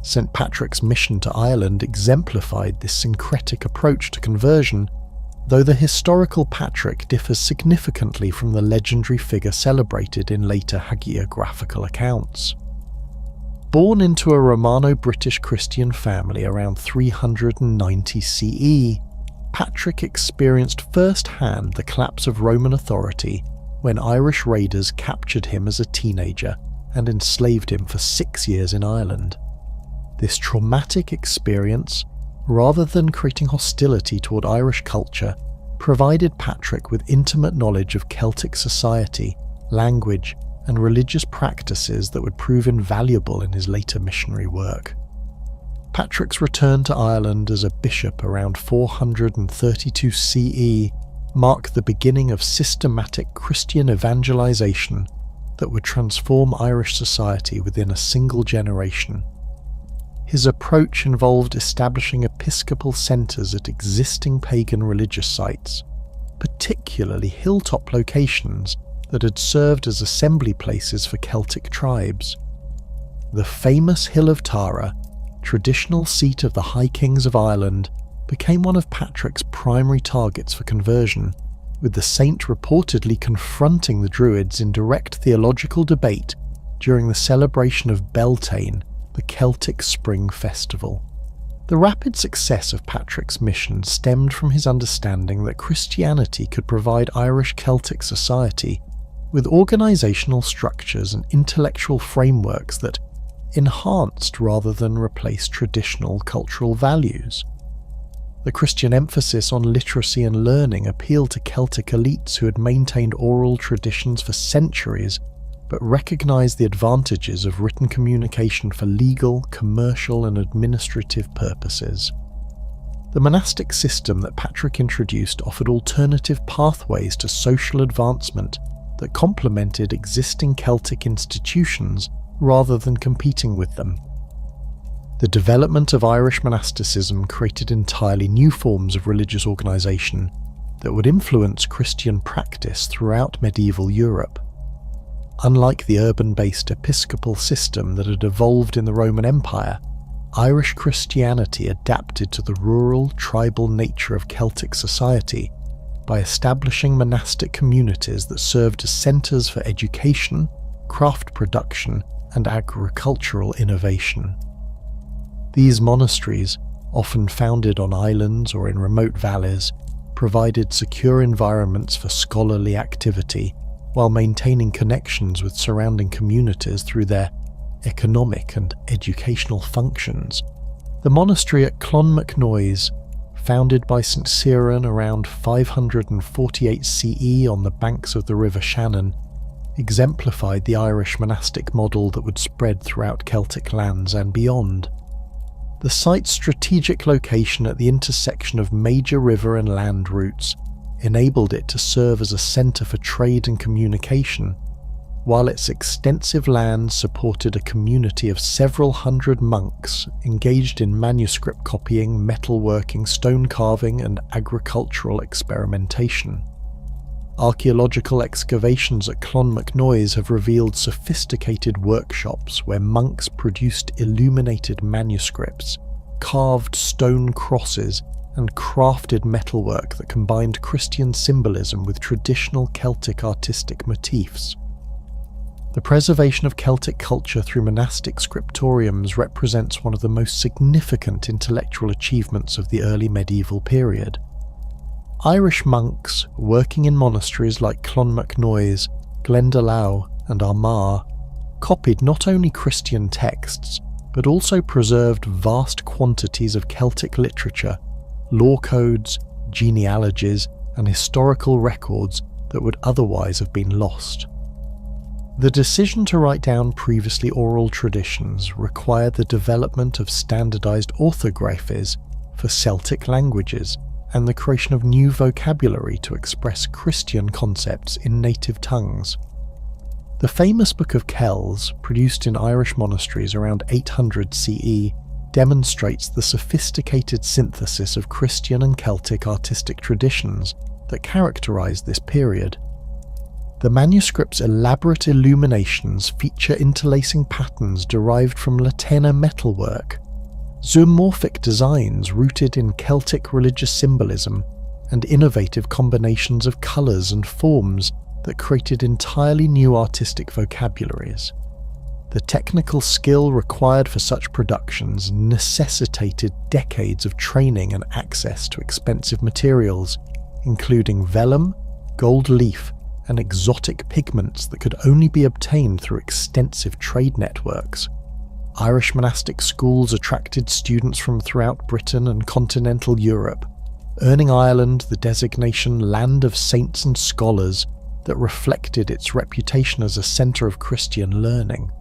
St. Patrick's mission to Ireland exemplified this syncretic approach to conversion, though the historical Patrick differs significantly from the legendary figure celebrated in later hagiographical accounts. Born into a Romano-British Christian family around 390 CE, Patrick experienced first-hand the collapse of Roman authority when Irish raiders captured him as a teenager and enslaved him for 6 years in Ireland. This traumatic experience, rather than creating hostility toward Irish culture, provided Patrick with intimate knowledge of Celtic society, language, and religious practices that would prove invaluable in his later missionary work. Patrick's return to Ireland as a bishop around 432 CE marked the beginning of systematic Christian evangelization that would transform Irish society within a single generation. His approach involved establishing episcopal centres at existing pagan religious sites, particularly hilltop locations that had served as assembly places for Celtic tribes. The famous Hill of Tara, traditional seat of the High Kings of Ireland, became one of Patrick's primary targets for conversion, with the saint reportedly confronting the druids in direct theological debate during the celebration of Beltane, the Celtic Spring Festival. The rapid success of Patrick's mission stemmed from his understanding that Christianity could provide Irish Celtic society with organisational structures and intellectual frameworks that enhanced rather than replaced traditional cultural values. The Christian emphasis on literacy and learning appealed to Celtic elites who had maintained oral traditions for centuries, but recognised the advantages of written communication for legal, commercial and administrative purposes. The monastic system that Patrick introduced offered alternative pathways to social advancement that complemented existing Celtic institutions rather than competing with them. The development of Irish monasticism created entirely new forms of religious organisation that would influence Christian practice throughout medieval Europe. Unlike the urban-based episcopal system that had evolved in the Roman Empire, Irish Christianity adapted to the rural, tribal nature of Celtic society by establishing monastic communities that served as centres for education, craft production, and agricultural innovation. These monasteries, often founded on islands or in remote valleys, provided secure environments for scholarly activity while maintaining connections with surrounding communities through their economic and educational functions. The monastery at Clonmacnoise, founded by St Ciaran around 548 CE on the banks of the River Shannon, exemplified the Irish monastic model that would spread throughout Celtic lands and beyond. The site's strategic location at the intersection of major river and land routes enabled it to serve as a centre for trade and communication, while its extensive land supported a community of several hundred monks engaged in manuscript copying, metalworking, stone carving, and agricultural experimentation. Archaeological excavations at Clonmacnoise have revealed sophisticated workshops where monks produced illuminated manuscripts, carved stone crosses, and crafted metalwork that combined Christian symbolism with traditional Celtic artistic motifs. The preservation of Celtic culture through monastic scriptoriums represents one of the most significant intellectual achievements of the early medieval period. Irish monks working in monasteries like Clonmacnoise, Glendalough, and Armagh copied not only Christian texts, but also preserved vast quantities of Celtic literature, law codes, genealogies, and historical records that would otherwise have been lost. The decision to write down previously oral traditions required the development of standardized orthographies for Celtic languages and the creation of new vocabulary to express Christian concepts in native tongues. The famous Book of Kells, produced in Irish monasteries around 800 CE, demonstrates the sophisticated synthesis of Christian and Celtic artistic traditions that characterise this period. The manuscript's elaborate illuminations feature interlacing patterns derived from latena metalwork, zoomorphic designs rooted in Celtic religious symbolism, and innovative combinations of colours and forms that created entirely new artistic vocabularies. The technical skill required for such productions necessitated decades of training and access to expensive materials, including vellum, gold leaf, and exotic pigments that could only be obtained through extensive trade networks. Irish monastic schools attracted students from throughout Britain and continental Europe, earning Ireland the designation Land of Saints and Scholars that reflected its reputation as a centre of Christian learning.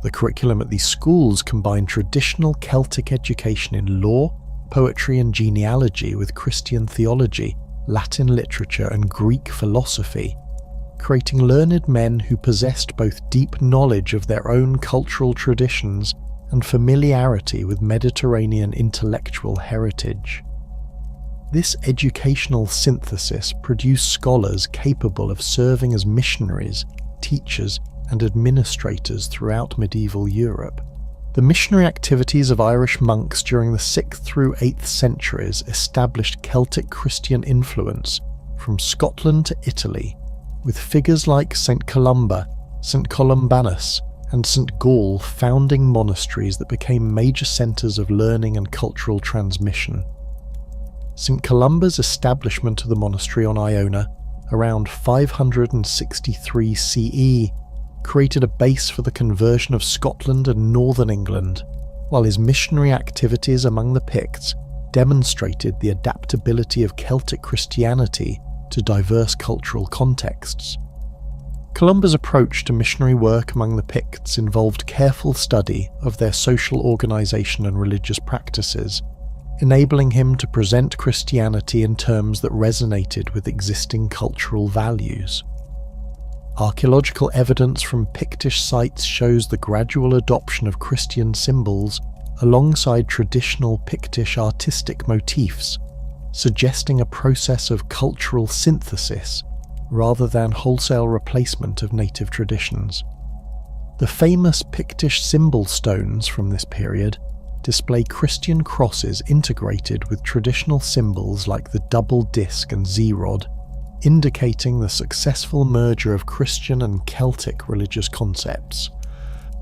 The curriculum at these schools combined traditional Celtic education in law, poetry and genealogy with Christian theology, Latin literature and Greek philosophy, creating learned men who possessed both deep knowledge of their own cultural traditions and familiarity with Mediterranean intellectual heritage. This educational synthesis produced scholars capable of serving as missionaries, teachers, and administrators throughout medieval Europe. The missionary activities of Irish monks during the 6th through 8th centuries established Celtic Christian influence from Scotland to Italy, with figures like St Columba, St Columbanus, and St Gaul founding monasteries that became major centres of learning and cultural transmission. St Columba's establishment of the monastery on Iona, around 563 CE, created a base for the conversion of Scotland and northern England, while his missionary activities among the Picts demonstrated the adaptability of Celtic Christianity to diverse cultural contexts. Columba's approach to missionary work among the Picts involved careful study of their social organisation and religious practices, enabling him to present Christianity in terms that resonated with existing cultural values. Archaeological evidence from Pictish sites shows the gradual adoption of Christian symbols alongside traditional Pictish artistic motifs, suggesting a process of cultural synthesis rather than wholesale replacement of native traditions. The famous Pictish symbol stones from this period display Christian crosses integrated with traditional symbols like the double disc and Z-rod, indicating the successful merger of Christian and Celtic religious concepts.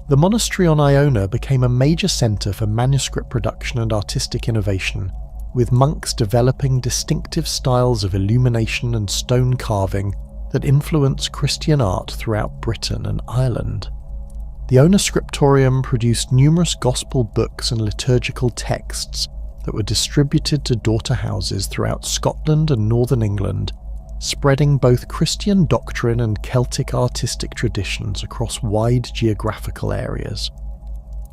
The monastery on Iona became a major centre for manuscript production and artistic innovation, with monks developing distinctive styles of illumination and stone carving that influence Christian art throughout Britain and Ireland. The Ona Scriptorium produced numerous gospel books and liturgical texts that were distributed to daughter houses throughout Scotland and northern England, spreading both Christian doctrine and Celtic artistic traditions across wide geographical areas.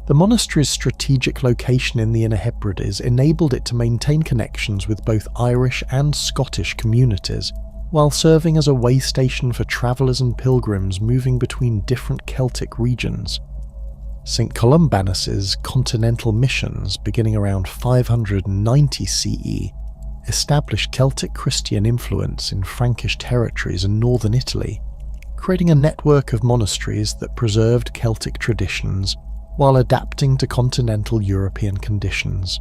The monastery's strategic location in the Inner Hebrides enabled it to maintain connections with both Irish and Scottish communities, while serving as a way station for travellers and pilgrims moving between different Celtic regions. St. Columbanus's continental missions, beginning around 590 CE, established Celtic Christian influence in Frankish territories and northern Italy, creating a network of monasteries that preserved Celtic traditions while adapting to continental European conditions.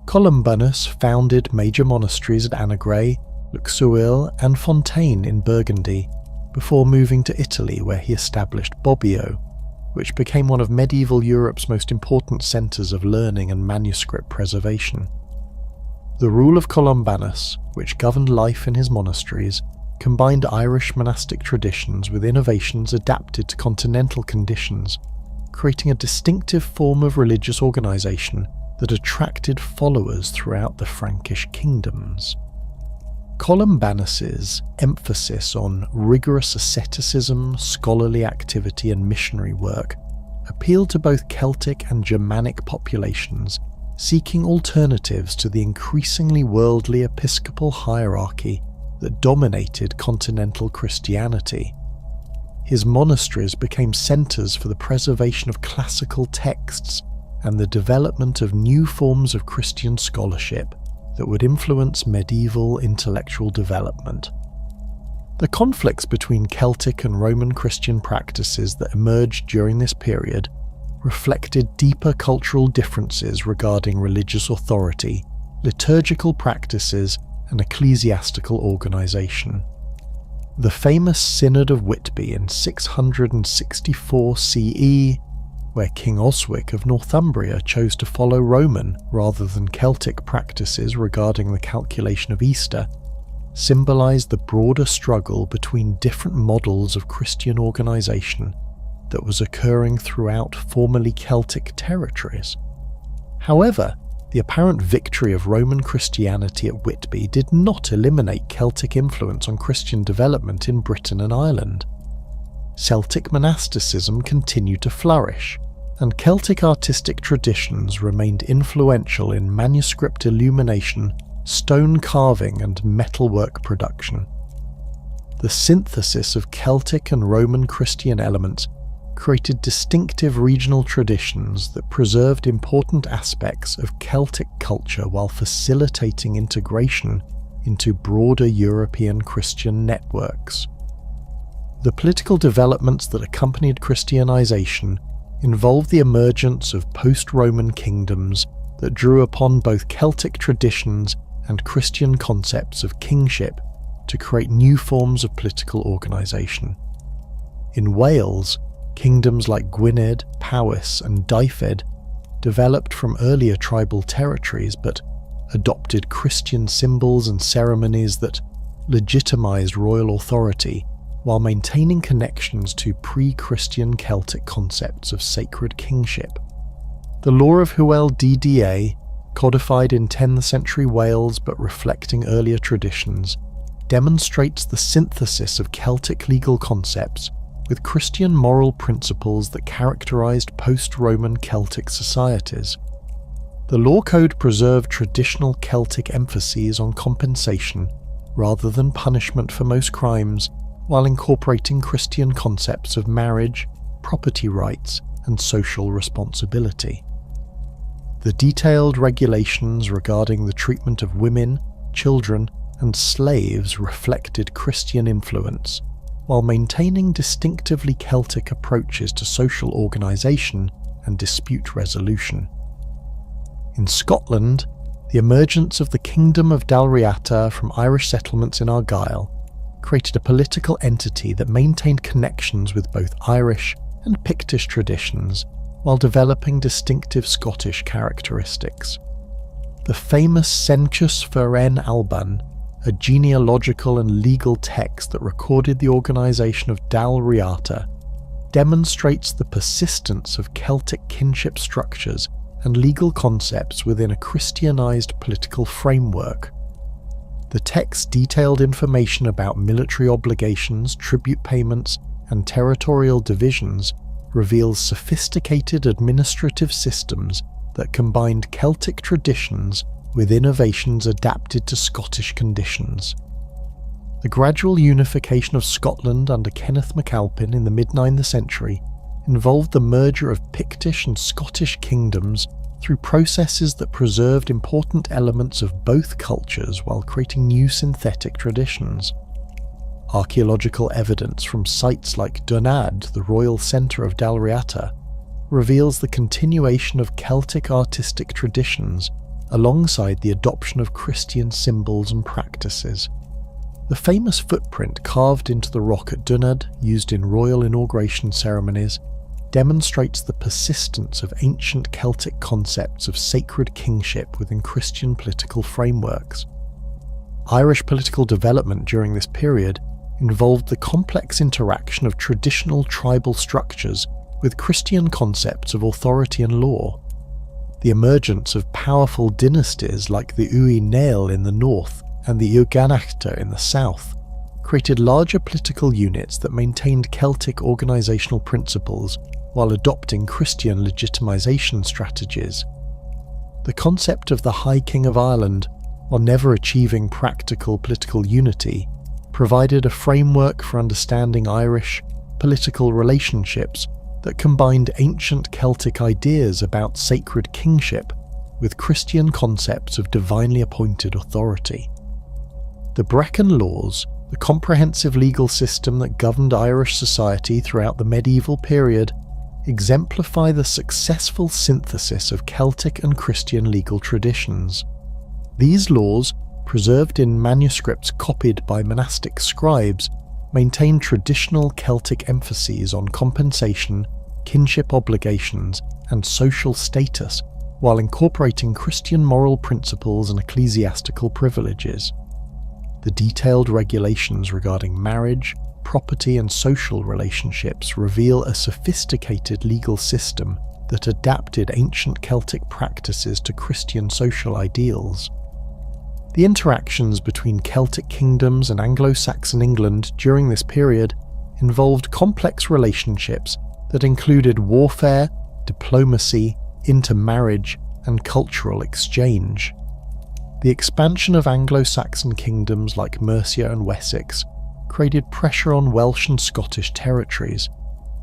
Columbanus founded major monasteries at Annagray, Luxeuil and Fontaine in Burgundy, before moving to Italy, where he established Bobbio, which became one of medieval Europe's most important centres of learning and manuscript preservation. The rule of Columbanus, which governed life in his monasteries, combined Irish monastic traditions with innovations adapted to continental conditions, creating a distinctive form of religious organisation that attracted followers throughout the Frankish kingdoms. Columbanus's emphasis on rigorous asceticism, scholarly activity and missionary work appealed to both Celtic and Germanic populations, seeking alternatives to the increasingly worldly episcopal hierarchy that dominated continental Christianity. His monasteries became centres for the preservation of classical texts and the development of new forms of Christian scholarship that would influence medieval intellectual development. The conflicts between Celtic and Roman Christian practices that emerged during this period reflected deeper cultural differences regarding religious authority, liturgical practices, and ecclesiastical organisation. The famous Synod of Whitby in 664 CE, where King Oswic of Northumbria chose to follow Roman rather than Celtic practices regarding the calculation of Easter, symbolised the broader struggle between different models of Christian organisation that was occurring throughout formerly Celtic territories. However, the apparent victory of Roman Christianity at Whitby did not eliminate Celtic influence on Christian development in Britain and Ireland. Celtic monasticism continued to flourish, and Celtic artistic traditions remained influential in manuscript illumination, stone carving and metalwork production. The synthesis of Celtic and Roman Christian elements created distinctive regional traditions that preserved important aspects of Celtic culture while facilitating integration into broader European Christian networks. The political developments that accompanied Christianization involved the emergence of post-Roman kingdoms that drew upon both Celtic traditions and Christian concepts of kingship to create new forms of political organisation. In Wales, kingdoms like Gwynedd, Powys and Dyfed developed from earlier tribal territories but adopted Christian symbols and ceremonies that legitimised royal authority while maintaining connections to pre-Christian Celtic concepts of sacred kingship. The law of Hywel Dda, codified in 10th century Wales but reflecting earlier traditions, demonstrates the synthesis of Celtic legal concepts with Christian moral principles that characterised post-Roman Celtic societies. The law code preserved traditional Celtic emphases on compensation rather than punishment for most crimes, while incorporating Christian concepts of marriage, property rights, and social responsibility. The detailed regulations regarding the treatment of women, children, and slaves reflected Christian influence, while maintaining distinctively Celtic approaches to social organisation and dispute resolution. In Scotland, the emergence of the Kingdom of Dalriata from Irish settlements in Argyll created a political entity that maintained connections with both Irish and Pictish traditions while developing distinctive Scottish characteristics. The famous Census Ferenn Alban, a genealogical and legal text that recorded the organisation of Dalriata, demonstrates the persistence of Celtic kinship structures and legal concepts within a Christianised political framework. The text detailed information about military obligations, tribute payments, and territorial divisions reveals sophisticated administrative systems that combined Celtic traditions with innovations adapted to Scottish conditions. The gradual unification of Scotland under Kenneth MacAlpin in the mid-9th century involved the merger of Pictish and Scottish kingdoms through processes that preserved important elements of both cultures while creating new synthetic traditions. Archaeological evidence from sites like Dunad, the royal centre of Dalriata, reveals the continuation of Celtic artistic traditions alongside the adoption of Christian symbols and practices. The famous footprint carved into the rock at Dunad, used in royal inauguration ceremonies, demonstrates the persistence of ancient Celtic concepts of sacred kingship within Christian political frameworks. Irish political development during this period involved the complex interaction of traditional tribal structures with Christian concepts of authority and law. The emergence of powerful dynasties like the Uí Néill in the north and the Uganachta in the south created larger political units that maintained Celtic organisational principles while adopting Christian legitimisation strategies. The concept of the High King of Ireland, while never achieving practical political unity, provided a framework for understanding Irish political relationships that combined ancient Celtic ideas about sacred kingship with Christian concepts of divinely appointed authority. The Brecon Laws, the comprehensive legal system that governed Irish society throughout the medieval period, exemplify the successful synthesis of Celtic and Christian legal traditions. These laws, preserved in manuscripts copied by monastic scribes, maintain traditional Celtic emphases on compensation, kinship obligations, and social status, while incorporating Christian moral principles and ecclesiastical privileges. The detailed regulations regarding marriage, property, and social relationships reveal a sophisticated legal system that adapted ancient Celtic practices to Christian social ideals. The interactions between Celtic kingdoms and Anglo-Saxon England during this period involved complex relationships that included warfare, diplomacy, intermarriage, and cultural exchange. The expansion of Anglo-Saxon kingdoms like Mercia and Wessex created pressure on Welsh and Scottish territories,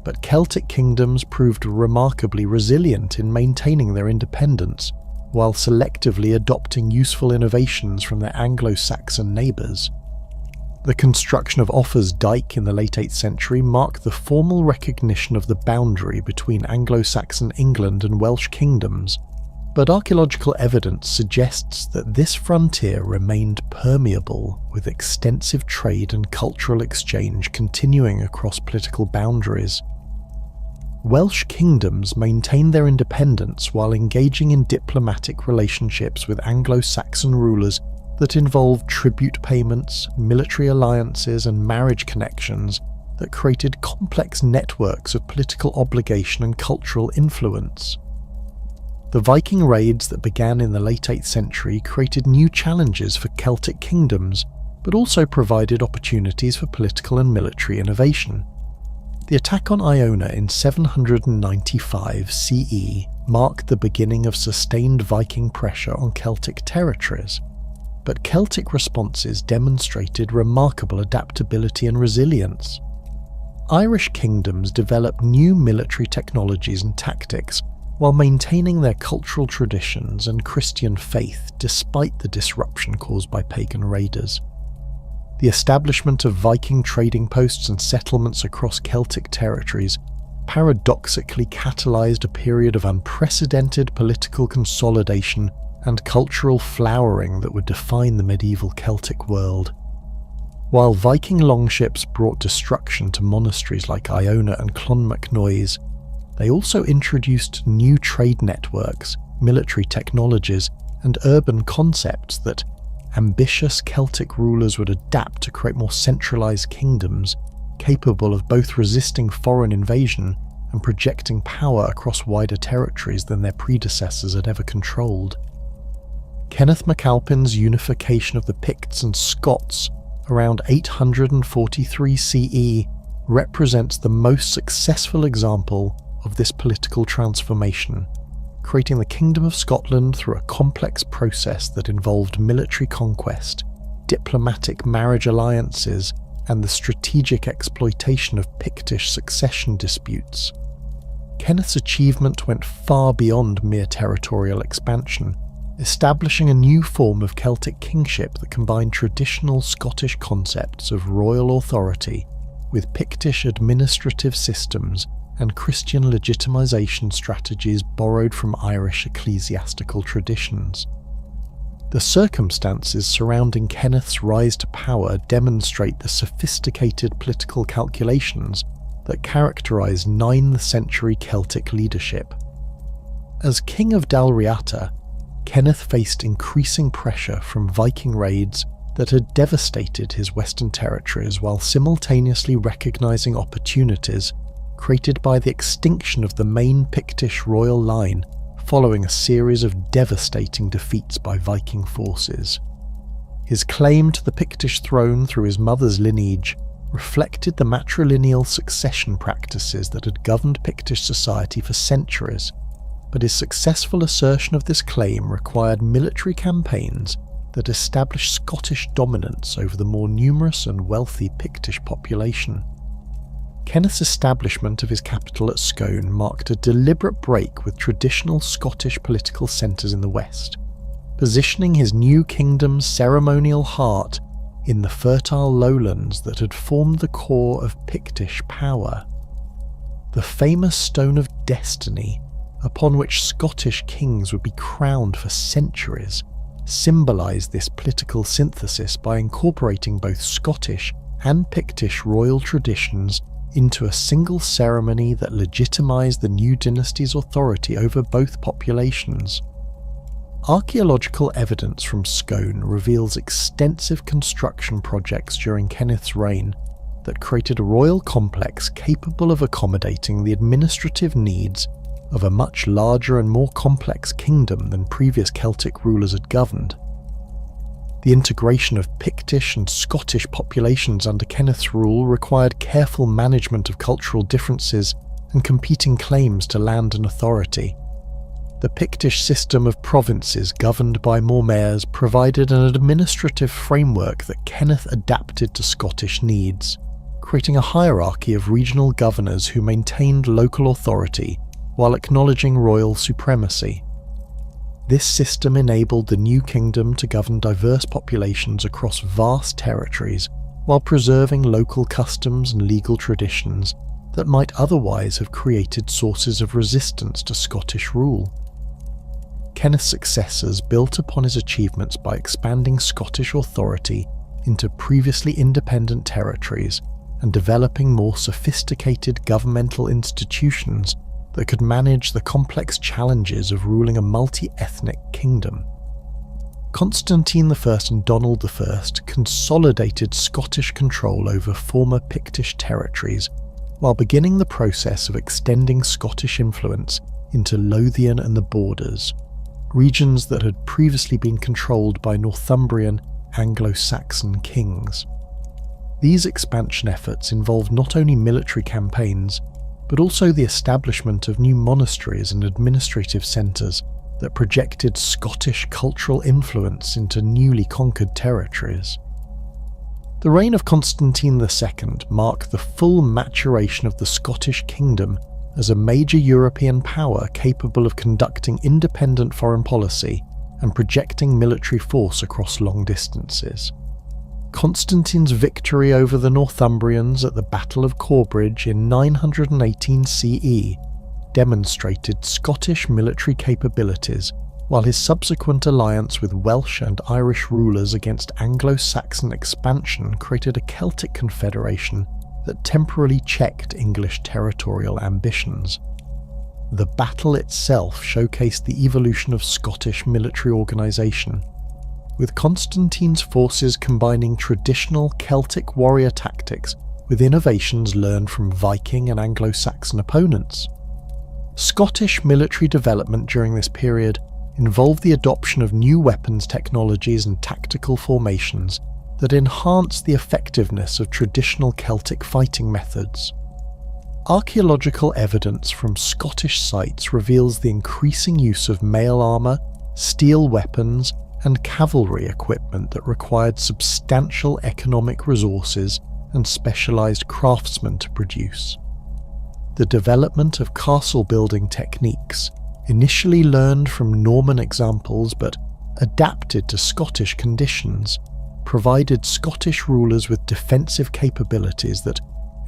but Celtic kingdoms proved remarkably resilient in maintaining their independence, while selectively adopting useful innovations from their Anglo-Saxon neighbours. The construction of Offa's Dyke in the late 8th century marked the formal recognition of the boundary between Anglo-Saxon England and Welsh kingdoms, but archaeological evidence suggests that this frontier remained permeable, with extensive trade and cultural exchange continuing across political boundaries. Welsh kingdoms maintained their independence while engaging in diplomatic relationships with Anglo-Saxon rulers that involved tribute payments, military alliances, and marriage connections that created complex networks of political obligation and cultural influence. The Viking raids that began in the late 8th century created new challenges for Celtic kingdoms, but also provided opportunities for political and military innovation. The attack on Iona in 795 CE marked the beginning of sustained Viking pressure on Celtic territories, but Celtic responses demonstrated remarkable adaptability and resilience. Irish kingdoms developed new military technologies and tactics while maintaining their cultural traditions and Christian faith despite the disruption caused by pagan raiders. The establishment of Viking trading posts and settlements across Celtic territories paradoxically catalyzed a period of unprecedented political consolidation and cultural flowering that would define the medieval Celtic world. While Viking longships brought destruction to monasteries like Iona and Clonmacnoise, they also introduced new trade networks, military technologies, and urban concepts that ambitious Celtic rulers would adapt to create more centralized kingdoms capable of both resisting foreign invasion and projecting power across wider territories than their predecessors had ever controlled. Kenneth MacAlpin's unification of the Picts and Scots around 843 CE represents the most successful example of this political transformation, creating the Kingdom of Scotland through a complex process that involved military conquest, diplomatic marriage alliances, and the strategic exploitation of Pictish succession disputes. Kenneth's achievement went far beyond mere territorial expansion, establishing a new form of Celtic kingship that combined traditional Scottish concepts of royal authority with Pictish administrative systems and Christian legitimization strategies borrowed from Irish ecclesiastical traditions. The circumstances surrounding Kenneth's rise to power demonstrate the sophisticated political calculations that characterise 9th century Celtic leadership. As King of Dalriata, Kenneth faced increasing pressure from Viking raids that had devastated his western territories while simultaneously recognising opportunities created by the extinction of the main Pictish royal line following a series of devastating defeats by Viking forces. His claim to the Pictish throne through his mother's lineage reflected the matrilineal succession practices that had governed Pictish society for centuries, but his successful assertion of this claim required military campaigns that established Scottish dominance over the more numerous and wealthy Pictish population. Kenneth's establishment of his capital at Scone marked a deliberate break with traditional Scottish political centres in the west, positioning his new kingdom's ceremonial heart in the fertile lowlands that had formed the core of Pictish power. The famous Stone of Destiny, upon which Scottish kings would be crowned for centuries, symbolised this political synthesis by incorporating both Scottish and Pictish royal traditions into a single ceremony that legitimised the new dynasty's authority over both populations. Archaeological evidence from Scone reveals extensive construction projects during Kenneth's reign that created a royal complex capable of accommodating the administrative needs of a much larger and more complex kingdom than previous Celtic rulers had governed. The integration of Pictish and Scottish populations under Kenneth's rule required careful management of cultural differences and competing claims to land and authority. The Pictish system of provinces governed by mormaers provided an administrative framework that Kenneth adapted to Scottish needs, creating a hierarchy of regional governors who maintained local authority while acknowledging royal supremacy. This system enabled the new kingdom to govern diverse populations across vast territories while preserving local customs and legal traditions that might otherwise have created sources of resistance to Scottish rule. Kenneth's successors built upon his achievements by expanding Scottish authority into previously independent territories and developing more sophisticated governmental institutions that could manage the complex challenges of ruling a multi-ethnic kingdom. Constantine I and Donald I consolidated Scottish control over former Pictish territories while beginning the process of extending Scottish influence into Lothian and the Borders, regions that had previously been controlled by Northumbrian Anglo-Saxon kings. These expansion efforts involved not only military campaigns, but also the establishment of new monasteries and administrative centres that projected Scottish cultural influence into newly conquered territories. The reign of Constantine II marked the full maturation of the Scottish kingdom as a major European power capable of conducting independent foreign policy and projecting military force across long distances. Constantine's victory over the Northumbrians at the Battle of Corbridge in 918 CE demonstrated Scottish military capabilities, while his subsequent alliance with Welsh and Irish rulers against Anglo-Saxon expansion created a Celtic confederation that temporarily checked English territorial ambitions. the battle itself showcased the evolution of Scottish military organisation, with Constantine's forces combining traditional Celtic warrior tactics with innovations learned from Viking and Anglo-Saxon opponents. Scottish military development during this period involved the adoption of new weapons technologies and tactical formations that enhanced the effectiveness of traditional Celtic fighting methods. Archaeological evidence from Scottish sites reveals the increasing use of mail armour, steel weapons, and cavalry equipment that required substantial economic resources and specialised craftsmen to produce. The development of castle building techniques, initially learned from Norman examples but adapted to Scottish conditions, provided Scottish rulers with defensive capabilities that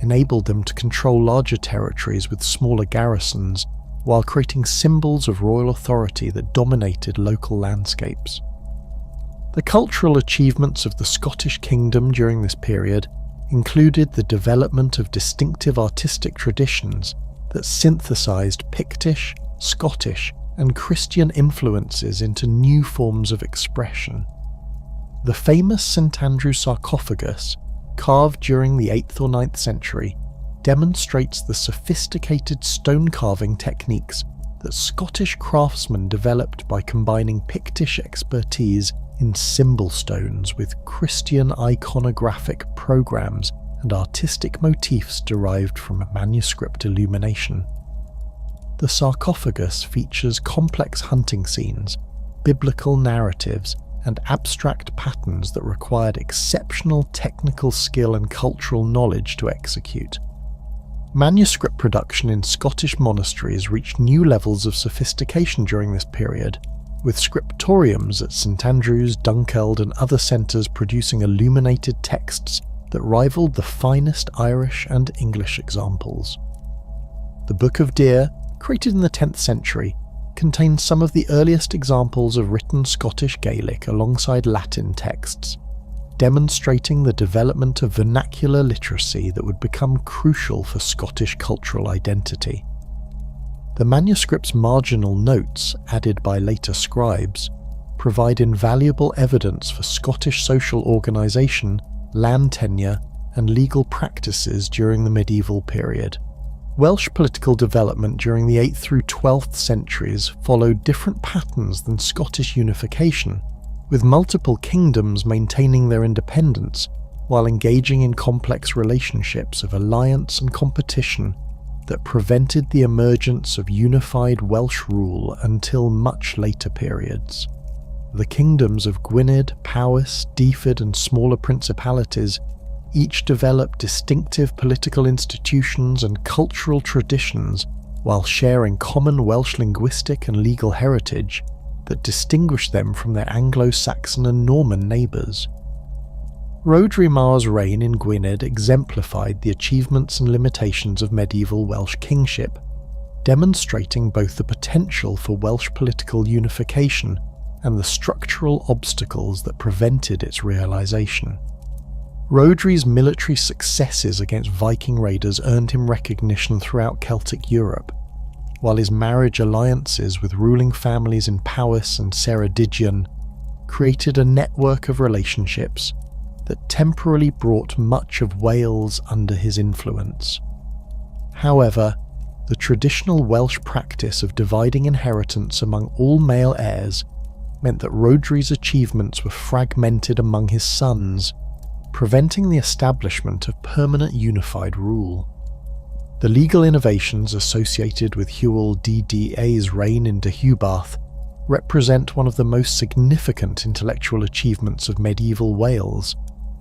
enabled them to control larger territories with smaller garrisons while creating symbols of royal authority that dominated local landscapes. The cultural achievements of the Scottish kingdom during this period included the development of distinctive artistic traditions that synthesized Pictish, Scottish, and Christian influences into new forms of expression. The famous St Andrew sarcophagus, carved during the 8th or 9th century, demonstrates the sophisticated stone carving techniques that Scottish craftsmen developed by combining Pictish expertise in symbol stones with Christian iconographic programs and artistic motifs derived from manuscript illumination. The sarcophagus features complex hunting scenes, biblical narratives, and abstract patterns that required exceptional technical skill and cultural knowledge to execute. Manuscript production in Scottish monasteries reached new levels of sophistication during this period, with scriptoriums at St Andrews, Dunkeld and other centres producing illuminated texts that rivaled the finest Irish and English examples. The Book of Deer, created in the 10th century, contains some of the earliest examples of written Scottish Gaelic alongside Latin texts, demonstrating the development of vernacular literacy that would become crucial for Scottish cultural identity. The manuscript's marginal notes, added by later scribes, provide invaluable evidence for Scottish social organisation, land tenure, and legal practices during the medieval period. Welsh political development during the 8th through 12th centuries followed different patterns than Scottish unification, with multiple kingdoms maintaining their independence while engaging in complex relationships of alliance and competition that prevented the emergence of unified Welsh rule until much later periods. The kingdoms of Gwynedd, Powys, Dyfed and smaller principalities each developed distinctive political institutions and cultural traditions while sharing common Welsh linguistic and legal heritage that distinguished them from their Anglo-Saxon and Norman neighbours. Rhodri Mawr's reign in Gwynedd exemplified the achievements and limitations of medieval Welsh kingship, demonstrating both the potential for Welsh political unification and the structural obstacles that prevented its realisation. Rhodri's military successes against Viking raiders earned him recognition throughout Celtic Europe, while his marriage alliances with ruling families in Powys and Ceredigion created a network of relationships that temporarily brought much of Wales under his influence. However, the traditional Welsh practice of dividing inheritance among all male heirs meant that Rhodri's achievements were fragmented among his sons, preventing the establishment of permanent unified rule. The legal innovations associated with Hywel Dda's reign in Deheubarth represent one of the most significant intellectual achievements of medieval Wales,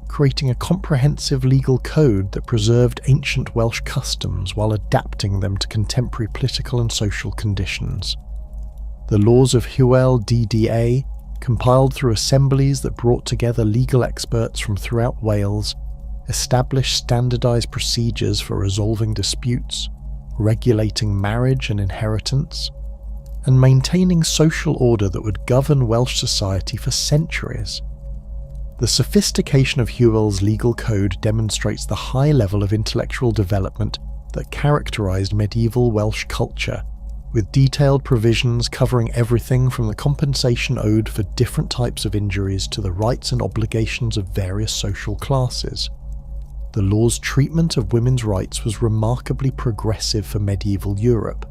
creating a comprehensive legal code that preserved ancient Welsh customs while adapting them to contemporary political and social conditions. The laws of Hywel Dda, compiled through assemblies that brought together legal experts from throughout Wales, established standardised procedures for resolving disputes, regulating marriage and inheritance, and maintaining social order that would govern Welsh society for centuries. The sophistication of Hywel's legal code demonstrates the high level of intellectual development that characterised medieval Welsh culture, with detailed provisions covering everything from the compensation owed for different types of injuries to the rights and obligations of various social classes. The law's treatment of women's rights was remarkably progressive for medieval Europe,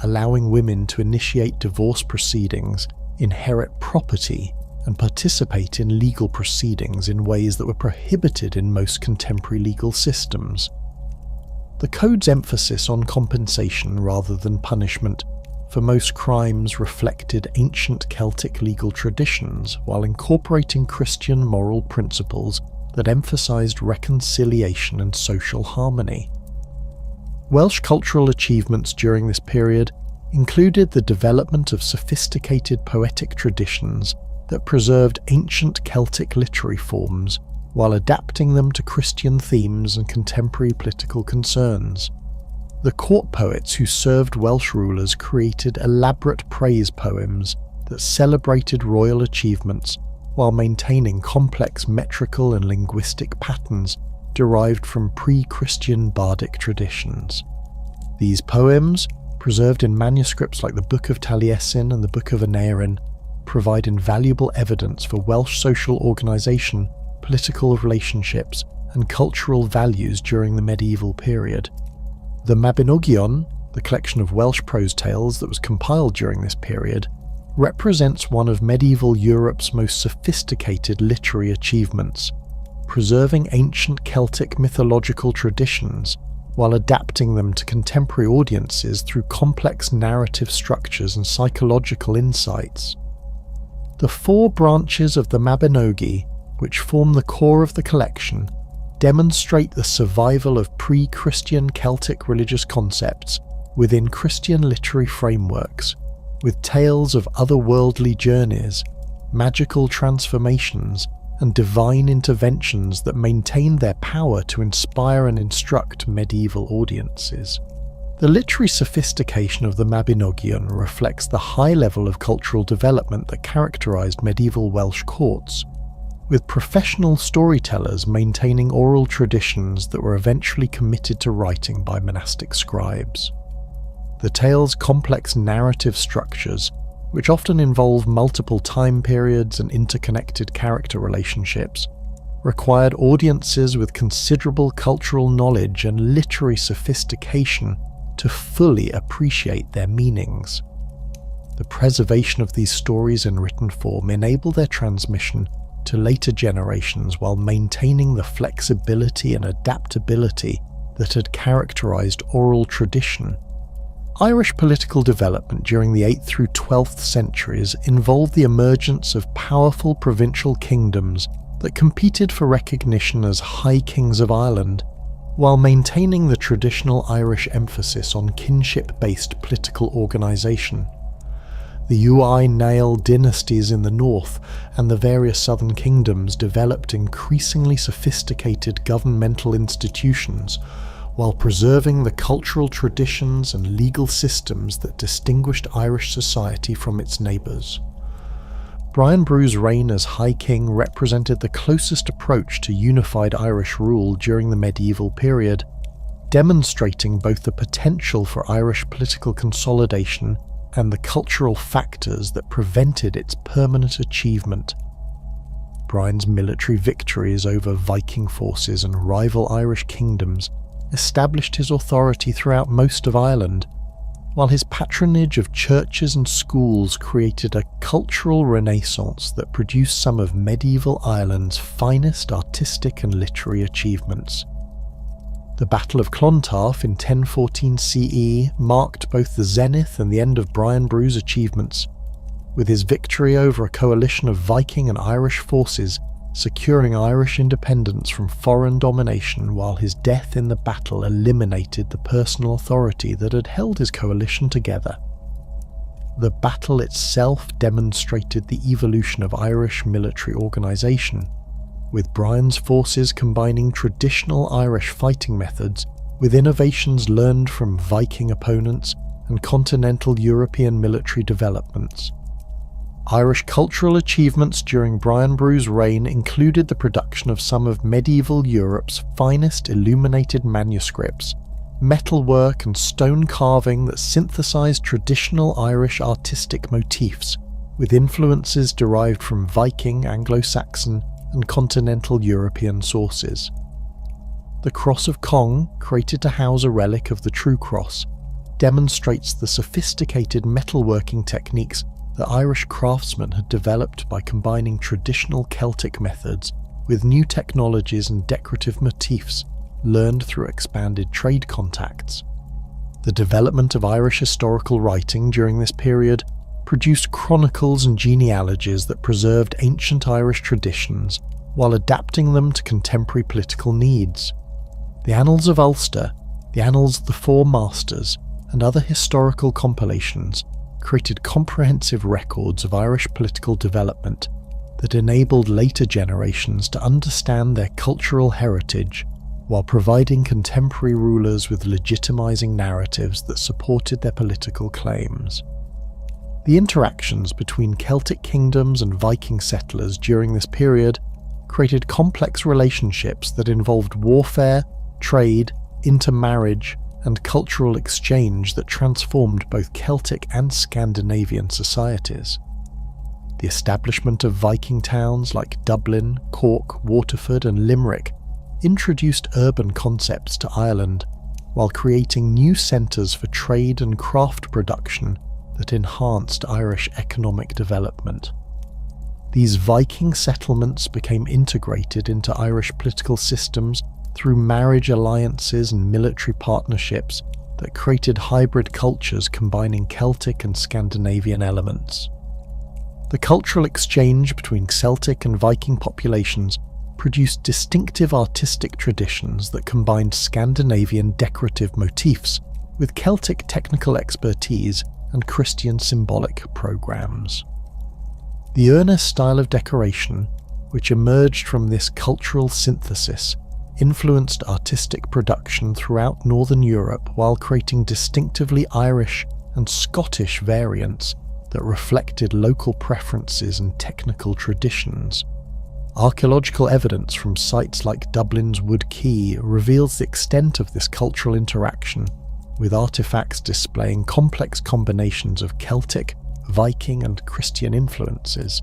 allowing women to initiate divorce proceedings, inherit property, and participate in legal proceedings in ways that were prohibited in most contemporary legal systems. The code's emphasis on compensation rather than punishment for most crimes reflected ancient Celtic legal traditions while incorporating Christian moral principles that emphasised reconciliation and social harmony. Welsh cultural achievements during this period included the development of sophisticated poetic traditions that preserved ancient Celtic literary forms while adapting them to Christian themes and contemporary political concerns. The court poets who served Welsh rulers created elaborate praise poems that celebrated royal achievements while maintaining complex metrical and linguistic patterns derived from pre-Christian bardic traditions. These poems, preserved in manuscripts like the Book of Taliesin and the Book of Aneurin, provide invaluable evidence for Welsh social organisation, political relationships, and cultural values during the medieval period. The Mabinogion, the collection of Welsh prose tales that was compiled during this period, represents one of medieval Europe's most sophisticated literary achievements, preserving ancient Celtic mythological traditions while adapting them to contemporary audiences through complex narrative structures and psychological insights. The 4 branches of the Mabinogi, which form the core of the collection, demonstrate the survival of pre-Christian Celtic religious concepts within Christian literary frameworks, with tales of otherworldly journeys, magical transformations, and divine interventions that maintain their power to inspire and instruct medieval audiences. The literary sophistication of the Mabinogion reflects the high level of cultural development that characterised medieval Welsh courts, with professional storytellers maintaining oral traditions that were eventually committed to writing by monastic scribes. The tale's complex narrative structures, which often involve multiple time periods and interconnected character relationships, required audiences with considerable cultural knowledge and literary sophistication to fully appreciate their meanings. The preservation of these stories in written form enabled their transmission to later generations while maintaining the flexibility and adaptability that had characterised oral tradition. Irish political development during the 8th through 12th centuries involved the emergence of powerful provincial kingdoms that competed for recognition as High Kings of Ireland, while maintaining the traditional Irish emphasis on kinship-based political organisation. The Uí-Néill dynasties in the north and the various southern kingdoms developed increasingly sophisticated governmental institutions, while preserving the cultural traditions and legal systems that distinguished Irish society from its neighbours. Brian Bru's reign as High King represented the closest approach to unified Irish rule during the medieval period, demonstrating both the potential for Irish political consolidation and the cultural factors that prevented its permanent achievement. Brian's military victories over Viking forces and rival Irish kingdoms established his authority throughout most of Ireland, while his patronage of churches and schools created a cultural renaissance that produced some of medieval Ireland's finest artistic and literary achievements. The Battle of Clontarf in 1014 CE marked both the zenith and the end of Brian Bru's achievements, with his victory over a coalition of Viking and Irish forces securing Irish independence from foreign domination, while his death in the battle eliminated the personal authority that had held his coalition together. The battle itself demonstrated the evolution of Irish military organisation, with Brian's forces combining traditional Irish fighting methods with innovations learned from Viking opponents and continental European military developments. Irish cultural achievements during Brian Bru's reign included the production of some of medieval Europe's finest illuminated manuscripts, metalwork and stone carving that synthesized traditional Irish artistic motifs with influences derived from Viking, Anglo-Saxon, and continental European sources. The Cross of Cong, created to house a relic of the True Cross, demonstrates the sophisticated metalworking techniques that Irish craftsmen had developed by combining traditional Celtic methods with new technologies and decorative motifs learned through expanded trade contacts. The development of Irish historical writing during this period produced chronicles and genealogies that preserved ancient Irish traditions while adapting them to contemporary political needs. The Annals of Ulster, the Annals of the Four Masters, and other historical compilations created comprehensive records of Irish political development that enabled later generations to understand their cultural heritage while providing contemporary rulers with legitimizing narratives that supported their political claims. The interactions between Celtic kingdoms and Viking settlers during this period created complex relationships that involved warfare, trade, intermarriage, and cultural exchange that transformed both Celtic and Scandinavian societies. The establishment of Viking towns like Dublin, Cork, Waterford, and Limerick introduced urban concepts to Ireland, while creating new centres for trade and craft production that enhanced Irish economic development. These Viking settlements became integrated into Irish political systems through marriage alliances and military partnerships that created hybrid cultures combining Celtic and Scandinavian elements. The cultural exchange between Celtic and Viking populations produced distinctive artistic traditions that combined Scandinavian decorative motifs with Celtic technical expertise and Christian symbolic programs. The earnest style of decoration, which emerged from this cultural synthesis, influenced artistic production throughout Northern Europe while creating distinctively Irish and Scottish variants that reflected local preferences and technical traditions. Archaeological evidence from sites like Dublin's Wood Quay reveals the extent of this cultural interaction, with artifacts displaying complex combinations of Celtic, Viking, and Christian influences.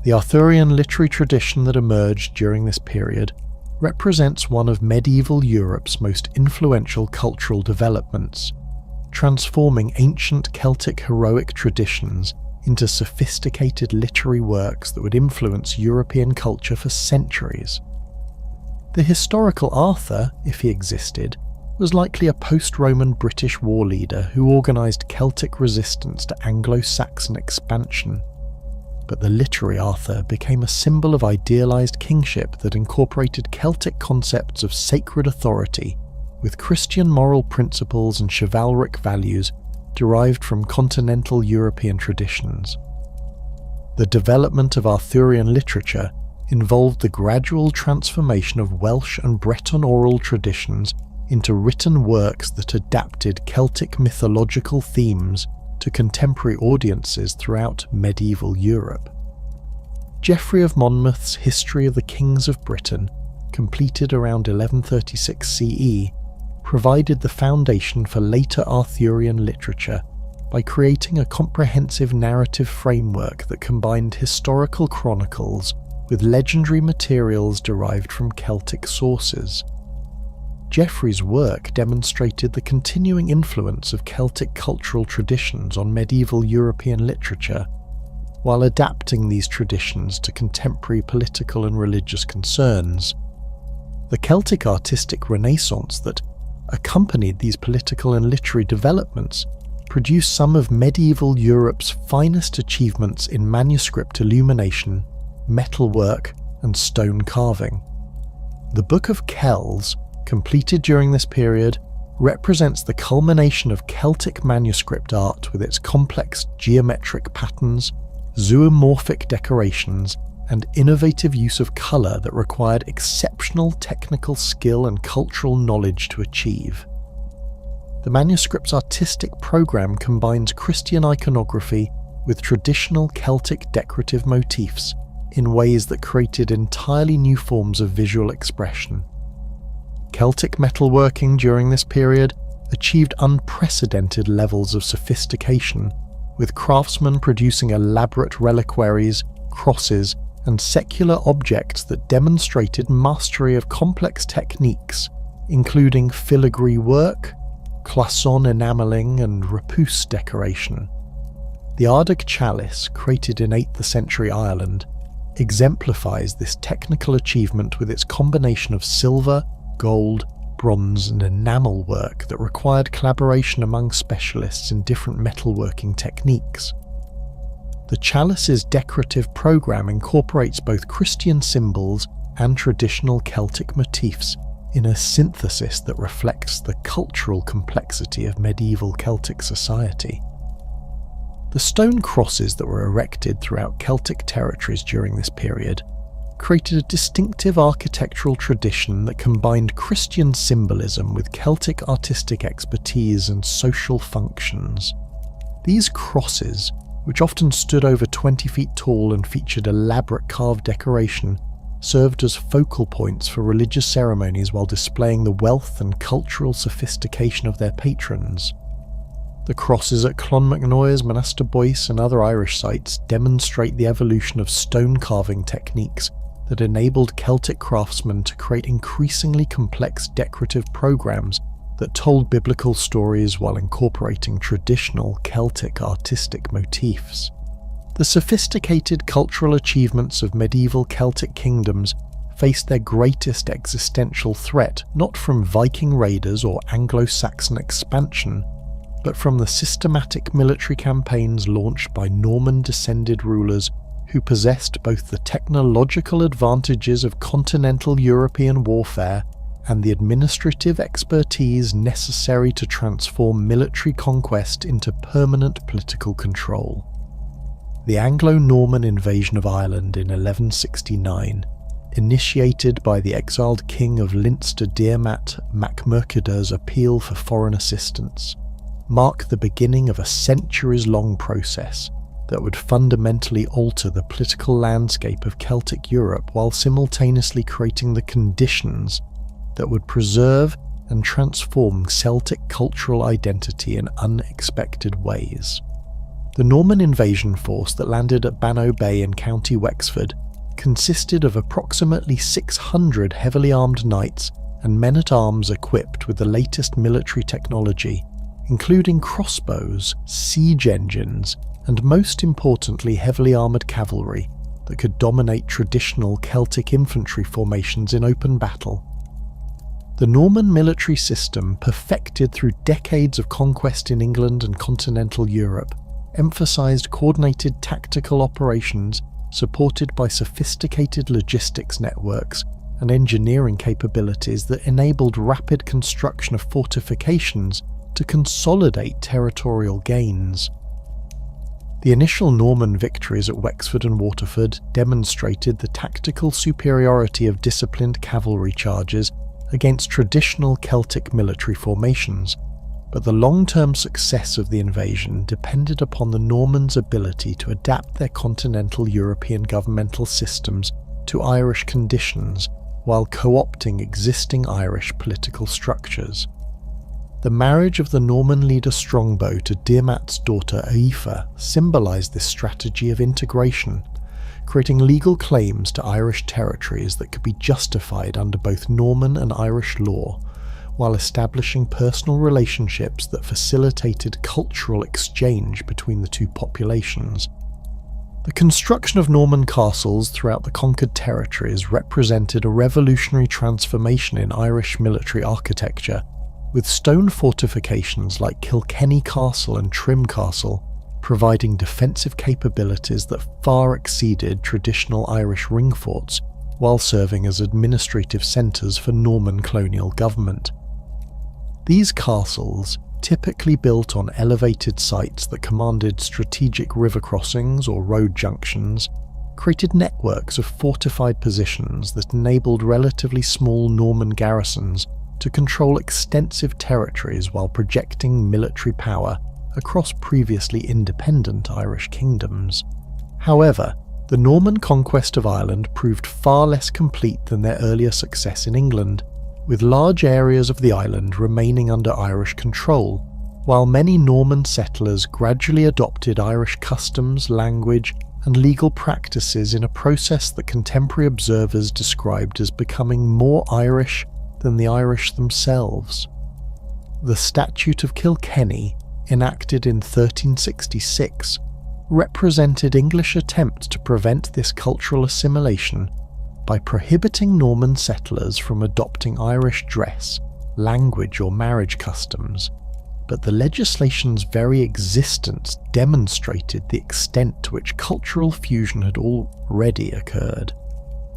The Arthurian literary tradition that emerged during this period represents one of medieval Europe's most influential cultural developments, transforming ancient Celtic heroic traditions into sophisticated literary works that would influence European culture for centuries. The historical Arthur, if he existed, was likely a post-Roman British war leader who organised Celtic resistance to Anglo-Saxon expansion. But the literary Arthur became a symbol of idealised kingship that incorporated Celtic concepts of sacred authority with Christian moral principles and chivalric values derived from continental European traditions. The development of Arthurian literature involved the gradual transformation of Welsh and Breton oral traditions into written works that adapted Celtic mythological themes to contemporary audiences throughout medieval Europe. Geoffrey of Monmouth's History of the Kings of Britain, completed around 1136 CE, provided the foundation for later Arthurian literature by creating a comprehensive narrative framework that combined historical chronicles with legendary materials derived from Celtic sources. Geoffrey's work demonstrated the continuing influence of Celtic cultural traditions on medieval European literature, while adapting these traditions to contemporary political and religious concerns. The Celtic artistic renaissance that accompanied these political and literary developments produced some of medieval Europe's finest achievements in manuscript illumination, metalwork, and stone carving. The Book of Kells, completed during this period, represents the culmination of Celtic manuscript art with its complex geometric patterns, zoomorphic decorations, and innovative use of colour that required exceptional technical skill and cultural knowledge to achieve. The manuscript's artistic program combines Christian iconography with traditional Celtic decorative motifs in ways that created entirely new forms of visual expression. Celtic metalworking during this period achieved unprecedented levels of sophistication, with craftsmen producing elaborate reliquaries, crosses, and secular objects that demonstrated mastery of complex techniques, including filigree work, cloisonne enamelling, and repousse decoration. The Ardagh chalice, created in 8th century Ireland, exemplifies this technical achievement with its combination of silver, gold, bronze, and enamel work that required collaboration among specialists in different metalworking techniques. The chalice's decorative program incorporates both Christian symbols and traditional Celtic motifs in a synthesis that reflects the cultural complexity of medieval Celtic society. The stone crosses that were erected throughout Celtic territories during this period created a distinctive architectural tradition that combined Christian symbolism with Celtic artistic expertise and social functions. These crosses, which often stood over 20 feet tall and featured elaborate carved decoration, served as focal points for religious ceremonies while displaying the wealth and cultural sophistication of their patrons. The crosses at Clonmacnoise, Monasterboice, and other Irish sites demonstrate the evolution of stone carving techniques that enabled Celtic craftsmen to create increasingly complex decorative programs that told biblical stories while incorporating traditional Celtic artistic motifs. The sophisticated cultural achievements of medieval Celtic kingdoms faced their greatest existential threat not from Viking raiders or Anglo-Saxon expansion, but from the systematic military campaigns launched by Norman-descended rulers who possessed both the technological advantages of continental European warfare and the administrative expertise necessary to transform military conquest into permanent political control. The Anglo-Norman invasion of Ireland in 1169, initiated by the exiled king of Leinster Diarmait MacMurchada's appeal for foreign assistance, marked the beginning of a centuries-long process that would fundamentally alter the political landscape of Celtic Europe while simultaneously creating the conditions that would preserve and transform Celtic cultural identity in unexpected ways. The Norman invasion force that landed at Bannow Bay in County Wexford consisted of approximately 600 heavily armed knights and men-at-arms equipped with the latest military technology, including crossbows, siege engines, and most importantly heavily armoured cavalry that could dominate traditional Celtic infantry formations in open battle. The Norman military system, perfected through decades of conquest in England and continental Europe, emphasised coordinated tactical operations supported by sophisticated logistics networks and engineering capabilities that enabled rapid construction of fortifications to consolidate territorial gains. The initial Norman victories at Wexford and Waterford demonstrated the tactical superiority of disciplined cavalry charges against traditional Celtic military formations, but the long-term success of the invasion depended upon the Normans' ability to adapt their continental European governmental systems to Irish conditions while co-opting existing Irish political structures. The marriage of the Norman leader Strongbow to Diarmait's daughter Aoife symbolised this strategy of integration, creating legal claims to Irish territories that could be justified under both Norman and Irish law, while establishing personal relationships that facilitated cultural exchange between the two populations. The construction of Norman castles throughout the conquered territories represented a revolutionary transformation in Irish military architecture, with stone fortifications like Kilkenny Castle and Trim Castle providing defensive capabilities that far exceeded traditional Irish ring forts, while serving as administrative centres for Norman colonial government. These castles, typically built on elevated sites that commanded strategic river crossings or road junctions, created networks of fortified positions that enabled relatively small Norman garrisons to control extensive territories while projecting military power across previously independent Irish kingdoms. However, the Norman conquest of Ireland proved far less complete than their earlier success in England, with large areas of the island remaining under Irish control, while many Norman settlers gradually adopted Irish customs, language, and legal practices in a process that contemporary observers described as becoming more Irish than the Irish themselves. The Statute of Kilkenny, enacted in 1366, represented English attempt to prevent this cultural assimilation by prohibiting Norman settlers from adopting Irish dress, language, or marriage customs, but the legislation's very existence demonstrated the extent to which cultural fusion had already occurred.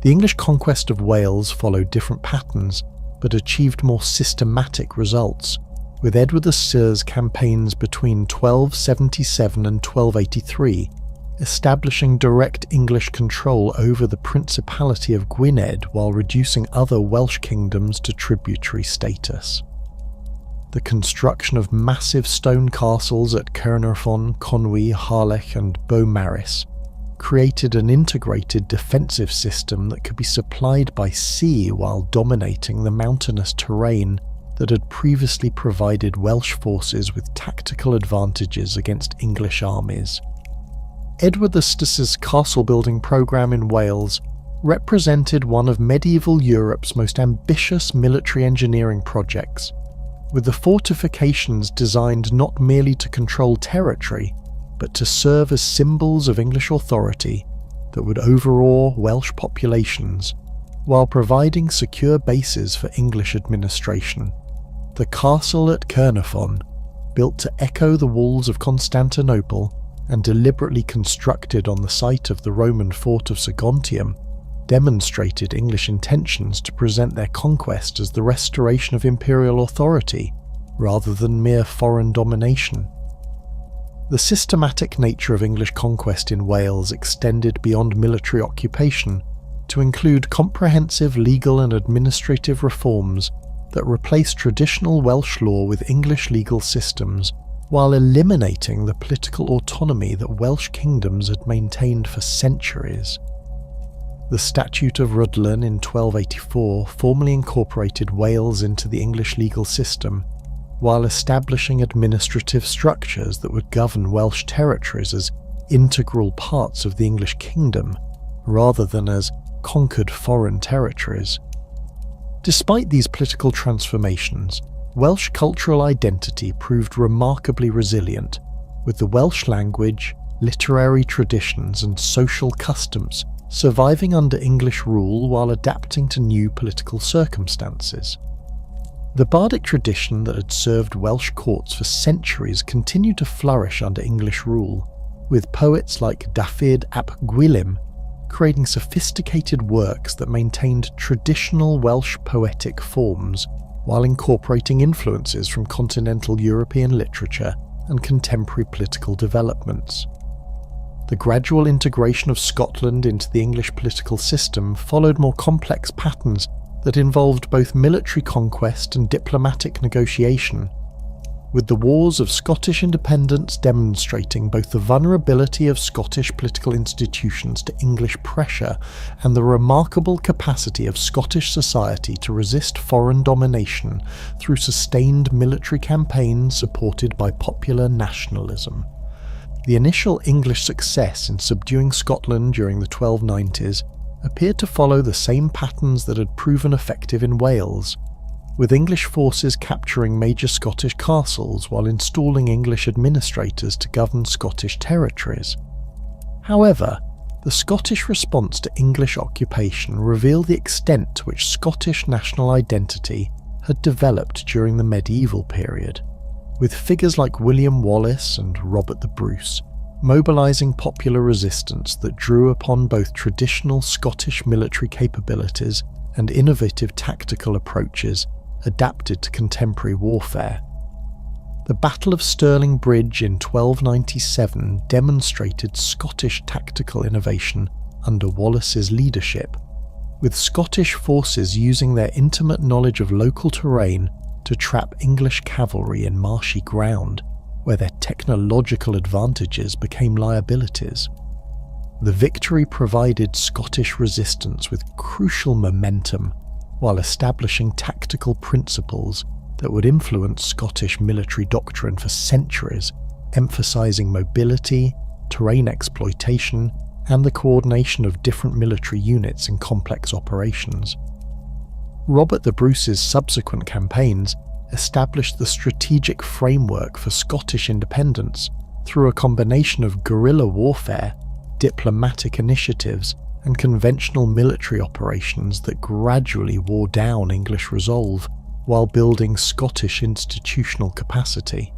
The English conquest of Wales followed different patterns, but achieved more systematic results, with Edward VI's campaigns between 1277 and 1283 establishing direct English control over the Principality of Gwynedd while reducing other Welsh kingdoms to tributary status. The construction of massive stone castles at Caernarfon, Conwy, Harlech and Beaumaris created an integrated defensive system that could be supplied by sea while dominating the mountainous terrain that had previously provided Welsh forces with tactical advantages against English armies. Edward VI's castle-building programme in Wales represented one of medieval Europe's most ambitious military engineering projects, with the fortifications designed not merely to control territory, but to serve as symbols of English authority that would overawe Welsh populations, while providing secure bases for English administration. The castle at Caernarfon, built to echo the walls of Constantinople and deliberately constructed on the site of the Roman fort of Saguntium, demonstrated English intentions to present their conquest as the restoration of imperial authority, rather than mere foreign domination. The systematic nature of English conquest in Wales extended beyond military occupation to include comprehensive legal and administrative reforms that replaced traditional Welsh law with English legal systems, while eliminating the political autonomy that Welsh kingdoms had maintained for centuries. The Statute of Rhuddlan in 1284 formally incorporated Wales into the English legal system, while establishing administrative structures that would govern Welsh territories as integral parts of the English kingdom, rather than as conquered foreign territories. Despite these political transformations, Welsh cultural identity proved remarkably resilient, with the Welsh language, literary traditions and social customs surviving under English rule while adapting to new political circumstances. The bardic tradition that had served Welsh courts for centuries continued to flourish under English rule, with poets like Dafydd ap Gwilym creating sophisticated works that maintained traditional Welsh poetic forms while incorporating influences from continental European literature and contemporary political developments. The gradual integration of Scotland into the English political system followed more complex patterns that involved both military conquest and diplomatic negotiation, with the wars of Scottish independence demonstrating both the vulnerability of Scottish political institutions to English pressure and the remarkable capacity of Scottish society to resist foreign domination through sustained military campaigns supported by popular nationalism. The initial English success in subduing Scotland during the 1290s appeared to follow the same patterns that had proven effective in Wales, with English forces capturing major Scottish castles while installing English administrators to govern Scottish territories. However, the Scottish response to English occupation revealed the extent to which Scottish national identity had developed during the medieval period, with figures like William Wallace and Robert the Bruce mobilising popular resistance that drew upon both traditional Scottish military capabilities and innovative tactical approaches adapted to contemporary warfare. The Battle of Stirling Bridge in 1297 demonstrated Scottish tactical innovation under Wallace's leadership, with Scottish forces using their intimate knowledge of local terrain to trap English cavalry in marshy ground, where their technological advantages became liabilities. The victory provided Scottish resistance with crucial momentum, while establishing tactical principles that would influence Scottish military doctrine for centuries, emphasizing mobility, terrain exploitation, and the coordination of different military units in complex operations. Robert the Bruce's subsequent campaigns established the strategic framework for Scottish independence through a combination of guerrilla warfare, diplomatic initiatives, and conventional military operations that gradually wore down English resolve while building Scottish institutional capacity.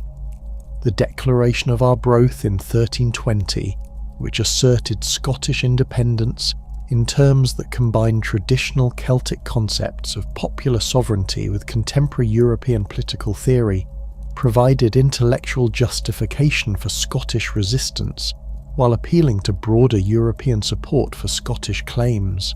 The Declaration of Arbroath in 1320, which asserted Scottish independence in terms that combined traditional Celtic concepts of popular sovereignty with contemporary European political theory, provided intellectual justification for Scottish resistance while appealing to broader European support for Scottish claims.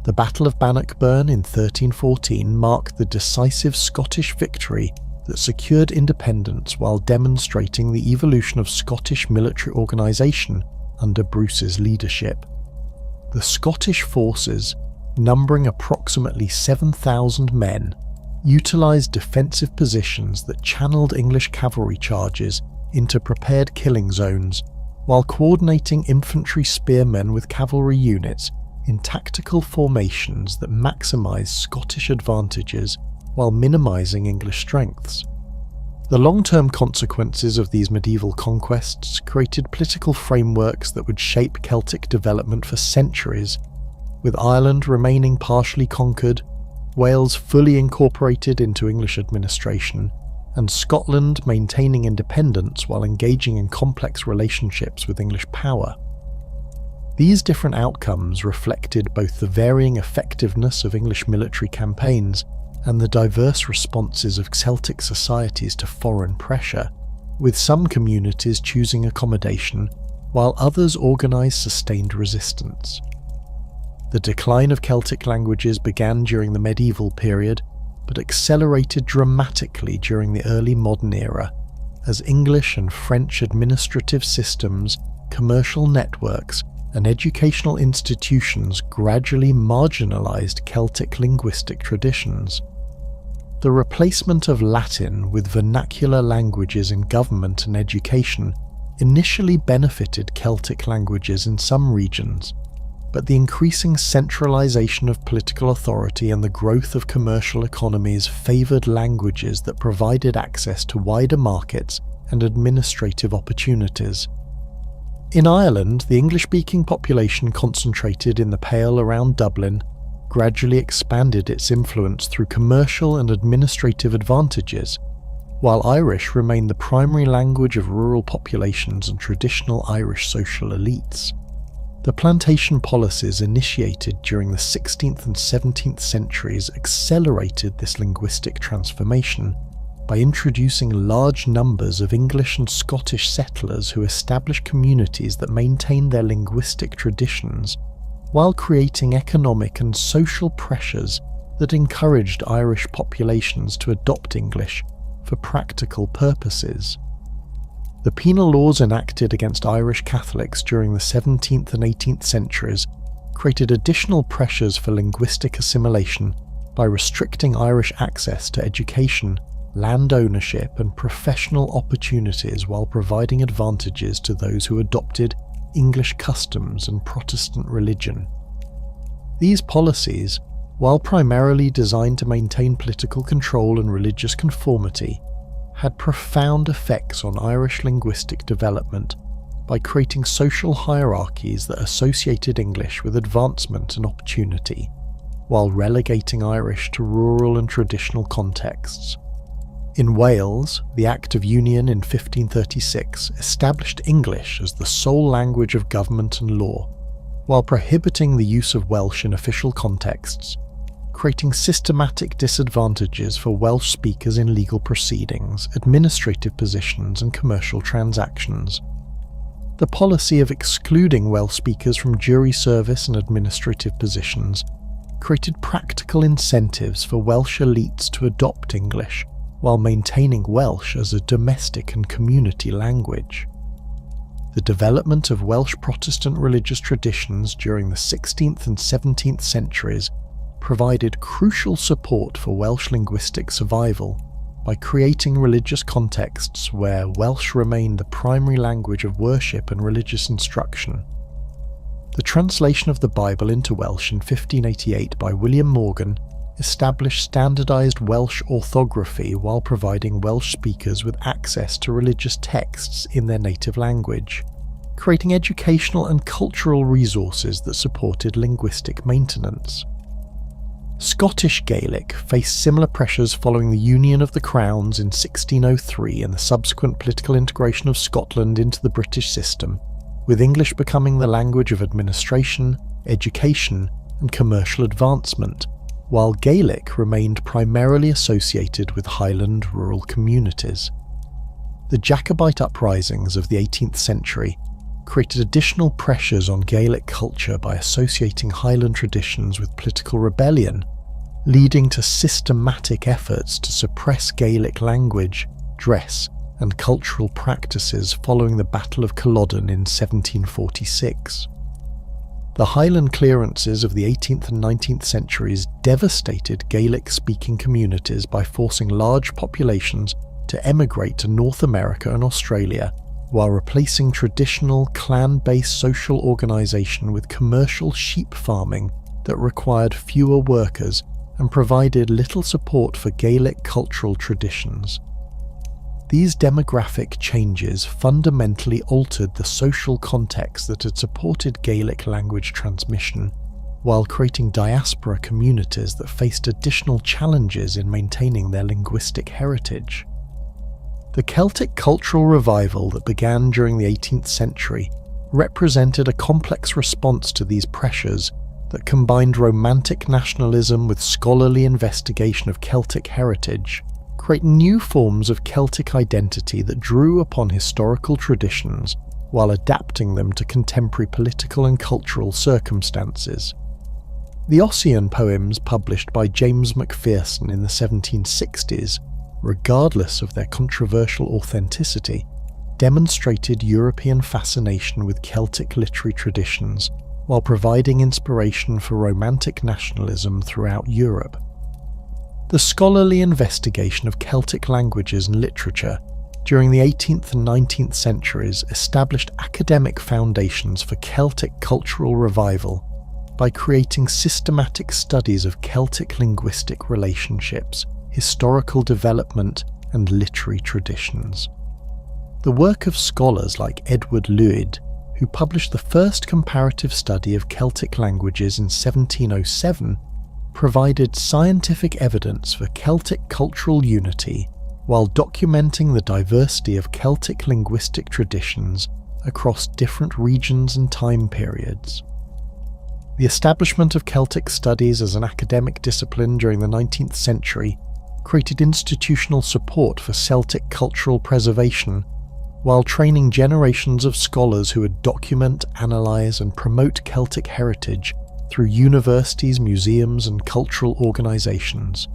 The Battle of Bannockburn in 1314 marked the decisive Scottish victory that secured independence while demonstrating the evolution of Scottish military organisation under Bruce's leadership. The Scottish forces, numbering approximately 7,000 men, utilised defensive positions that channeled English cavalry charges into prepared killing zones, while coordinating infantry spearmen with cavalry units in tactical formations that maximised Scottish advantages while minimising English strengths. The long-term consequences of these medieval conquests created political frameworks that would shape Celtic development for centuries, with Ireland remaining partially conquered, Wales fully incorporated into English administration, and Scotland maintaining independence while engaging in complex relationships with English power. These different outcomes reflected both the varying effectiveness of English military campaigns and the diverse responses of Celtic societies to foreign pressure, with some communities choosing accommodation while others organised sustained resistance. The decline of Celtic languages began during the medieval period, but accelerated dramatically during the early modern era, as English and French administrative systems, commercial networks, and educational institutions gradually marginalised Celtic linguistic traditions. The replacement of Latin with vernacular languages in government and education initially benefited Celtic languages in some regions, but the increasing centralisation of political authority and the growth of commercial economies favoured languages that provided access to wider markets and administrative opportunities. In Ireland, the English-speaking population concentrated in the Pale around Dublin gradually expanded its influence through commercial and administrative advantages, while Irish remained the primary language of rural populations and traditional Irish social elites. The plantation policies initiated during the 16th and 17th centuries accelerated this linguistic transformation by introducing large numbers of English and Scottish settlers who established communities that maintained their linguistic traditions, while creating economic and social pressures that encouraged Irish populations to adopt English for practical purposes. The penal laws enacted against Irish Catholics during the 17th and 18th centuries created additional pressures for linguistic assimilation by restricting Irish access to education, land ownership, and professional opportunities while providing advantages to those who adopted English customs and Protestant religion. These policies, while primarily designed to maintain political control and religious conformity, had profound effects on Irish linguistic development by creating social hierarchies that associated English with advancement and opportunity, while relegating Irish to rural and traditional contexts. In Wales, the Act of Union in 1536 established English as the sole language of government and law, while prohibiting the use of Welsh in official contexts, creating systematic disadvantages for Welsh speakers in legal proceedings, administrative positions, and commercial transactions. The policy of excluding Welsh speakers from jury service and administrative positions created practical incentives for Welsh elites to adopt English, while maintaining Welsh as a domestic and community language. The development of Welsh Protestant religious traditions during the 16th and 17th centuries provided crucial support for Welsh linguistic survival by creating religious contexts where Welsh remained the primary language of worship and religious instruction. The translation of the Bible into Welsh in 1588 by William Morgan established standardised Welsh orthography while providing Welsh speakers with access to religious texts in their native language, creating educational and cultural resources that supported linguistic maintenance. Scottish Gaelic faced similar pressures following the union of the crowns in 1603 and the subsequent political integration of Scotland into the British system, with English becoming the language of administration, education, and commercial advancement, while Gaelic remained primarily associated with Highland rural communities. The Jacobite uprisings of the 18th century created additional pressures on Gaelic culture by associating Highland traditions with political rebellion, leading to systematic efforts to suppress Gaelic language, dress, and cultural practices following the Battle of Culloden in 1746. The Highland clearances of the 18th and 19th centuries devastated Gaelic-speaking communities by forcing large populations to emigrate to North America and Australia, while replacing traditional clan-based social organisation with commercial sheep farming that required fewer workers and provided little support for Gaelic cultural traditions. These demographic changes fundamentally altered the social context that had supported Gaelic language transmission, while creating diaspora communities that faced additional challenges in maintaining their linguistic heritage. The Celtic cultural revival that began during the 18th century represented a complex response to these pressures that combined romantic nationalism with scholarly investigation of Celtic heritage, creating new forms of Celtic identity that drew upon historical traditions while adapting them to contemporary political and cultural circumstances. The Ossian poems published by James Macpherson in the 1760s, regardless of their controversial authenticity, demonstrated European fascination with Celtic literary traditions while providing inspiration for Romantic nationalism throughout Europe. The scholarly investigation of Celtic languages and literature during the 18th and 19th centuries established academic foundations for Celtic cultural revival by creating systematic studies of Celtic linguistic relationships, historical development, and literary traditions. The work of scholars like Edward Llwyd, who published the first comparative study of Celtic languages in 1707, provided scientific evidence for Celtic cultural unity while documenting the diversity of Celtic linguistic traditions across different regions and time periods. The establishment of Celtic studies as an academic discipline during the 19th century created institutional support for Celtic cultural preservation, while training generations of scholars who would document, analyse and promote Celtic heritage through universities, museums and cultural organisations.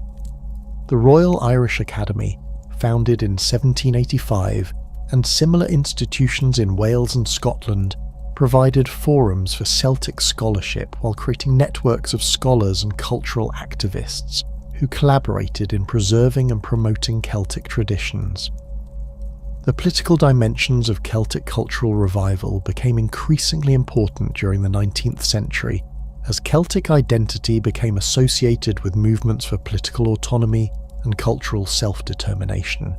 The Royal Irish Academy, founded in 1785, and similar institutions in Wales and Scotland provided forums for Celtic scholarship while creating networks of scholars and cultural activists who collaborated in preserving and promoting Celtic traditions. The political dimensions of Celtic cultural revival became increasingly important during the 19th century as Celtic identity became associated with movements for political autonomy and cultural self-determination.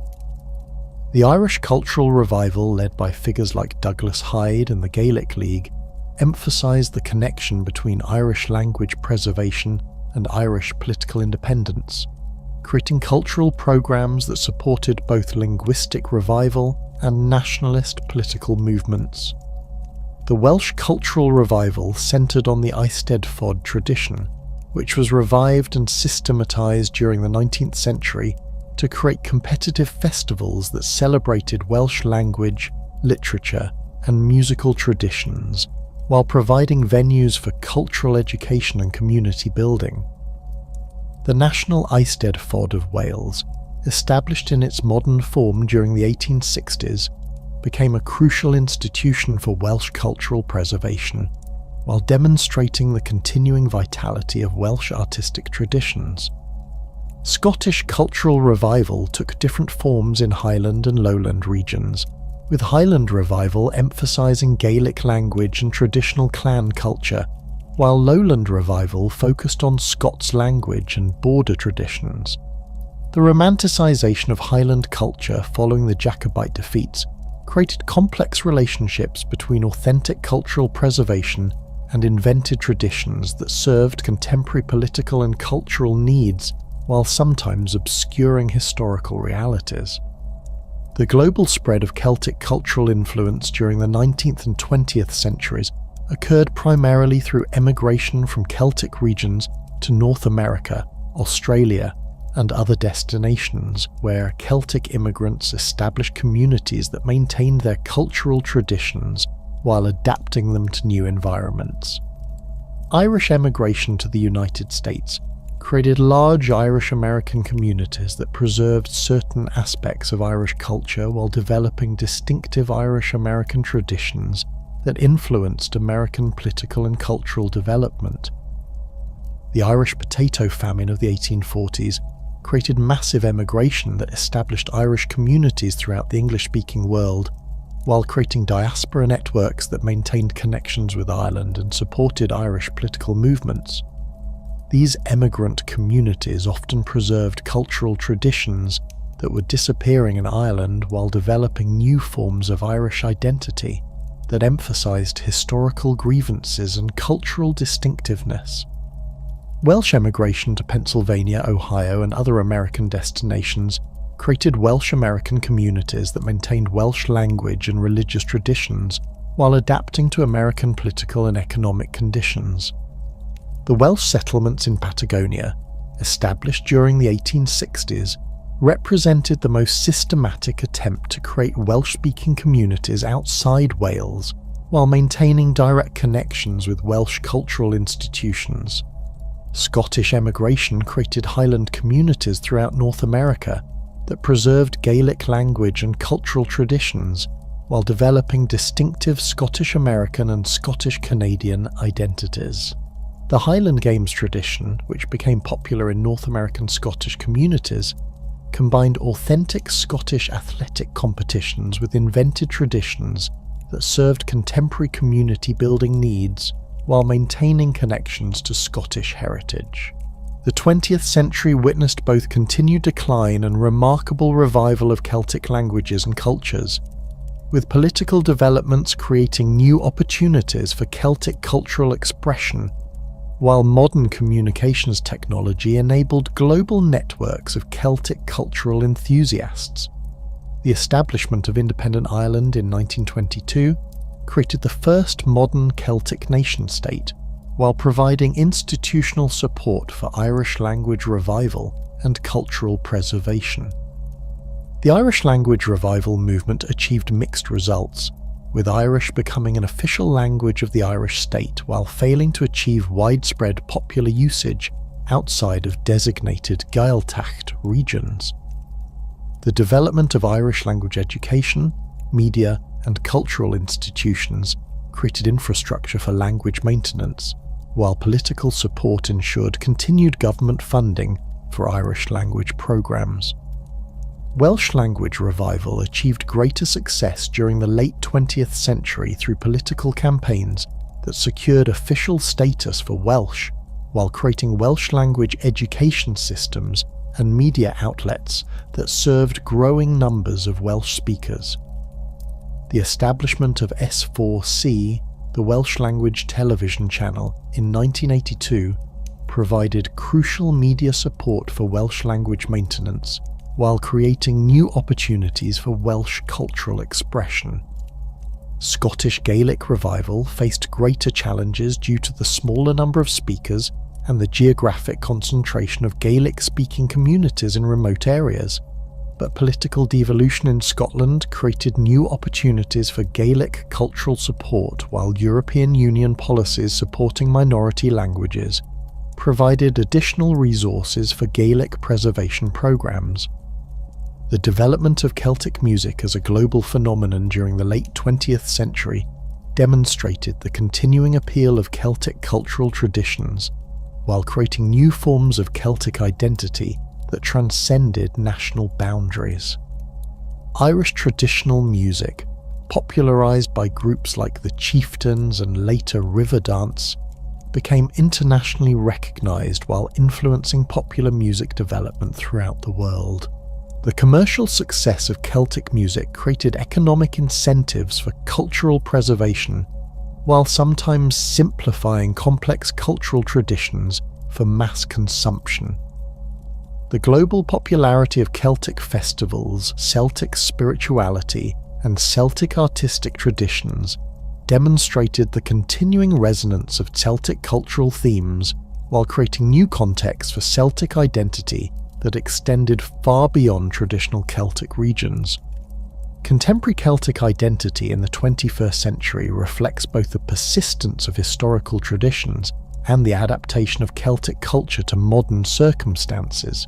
The Irish cultural revival, led by figures like Douglas Hyde and the Gaelic League, emphasised the connection between Irish language preservation and Irish political independence, creating cultural programmes that supported both linguistic revival and nationalist political movements. The Welsh cultural revival centred on the Eisteddfod tradition, which was revived and systematised during the 19th century to create competitive festivals that celebrated Welsh language, literature and musical traditions, while providing venues for cultural education and community building. The National Eisteddfod of Wales, established in its modern form during the 1860s, became a crucial institution for Welsh cultural preservation, while demonstrating the continuing vitality of Welsh artistic traditions. Scottish cultural revival took different forms in Highland and Lowland regions, with Highland revival emphasising Gaelic language and traditional clan culture, while Lowland revival focused on Scots language and border traditions. The romanticisation of Highland culture following the Jacobite defeats created complex relationships between authentic cultural preservation and invented traditions that served contemporary political and cultural needs while sometimes obscuring historical realities. The global spread of Celtic cultural influence during the 19th and 20th centuries occurred primarily through emigration from Celtic regions to North America, Australia, and other destinations where Celtic immigrants established communities that maintained their cultural traditions while adapting them to new environments. Irish emigration to the United States created large Irish-American communities that preserved certain aspects of Irish culture while developing distinctive Irish-American traditions that influenced American political and cultural development. The Irish potato famine of the 1840s created massive emigration that established Irish communities throughout the English-speaking world, while creating diaspora networks that maintained connections with Ireland and supported Irish political movements. These emigrant communities often preserved cultural traditions that were disappearing in Ireland while developing new forms of Irish identity that emphasised historical grievances and cultural distinctiveness. Welsh emigration to Pennsylvania, Ohio, and other American destinations created Welsh-American communities that maintained Welsh language and religious traditions while adapting to American political and economic conditions. The Welsh settlements in Patagonia, established during the 1860s, represented the most systematic attempt to create Welsh-speaking communities outside Wales while maintaining direct connections with Welsh cultural institutions. Scottish emigration created Highland communities throughout North America that preserved Gaelic language and cultural traditions while developing distinctive Scottish-American and Scottish-Canadian identities. The Highland Games tradition, which became popular in North American Scottish communities, combined authentic Scottish athletic competitions with invented traditions that served contemporary community-building needs while maintaining connections to Scottish heritage. The 20th century witnessed both continued decline and remarkable revival of Celtic languages and cultures, with political developments creating new opportunities for Celtic cultural expression, while modern communications technology enabled global networks of Celtic cultural enthusiasts. The establishment of independent Ireland in 1922 created the first modern Celtic nation-state, while providing institutional support for Irish language revival and cultural preservation. The Irish language revival movement achieved mixed results, with Irish becoming an official language of the Irish state while failing to achieve widespread popular usage outside of designated Gaeltacht regions. The development of Irish language education, media, and cultural institutions created infrastructure for language maintenance, while political support ensured continued government funding for Irish language programs. Welsh language revival achieved greater success during the late 20th century through political campaigns that secured official status for Welsh, while creating Welsh language education systems and media outlets that served growing numbers of Welsh speakers. The establishment of S4C, the Welsh language television channel, in 1982 provided crucial media support for Welsh language maintenance, while creating new opportunities for Welsh cultural expression. Scottish Gaelic revival faced greater challenges due to the smaller number of speakers and the geographic concentration of Gaelic-speaking communities in remote areas, but political devolution in Scotland created new opportunities for Gaelic cultural support, while European Union policies supporting minority languages provided additional resources for Gaelic preservation programs. The development of Celtic music as a global phenomenon during the late 20th century demonstrated the continuing appeal of Celtic cultural traditions while creating new forms of Celtic identity that transcended national boundaries. Irish traditional music, popularised by groups like the Chieftains and later Riverdance, became internationally recognised while influencing popular music development throughout the world. The commercial success of Celtic music created economic incentives for cultural preservation, while sometimes simplifying complex cultural traditions for mass consumption. The global popularity of Celtic festivals, Celtic spirituality, and Celtic artistic traditions demonstrated the continuing resonance of Celtic cultural themes while creating new contexts for Celtic identity that extended far beyond traditional Celtic regions. Contemporary Celtic identity in the 21st century reflects both the persistence of historical traditions and the adaptation of Celtic culture to modern circumstances,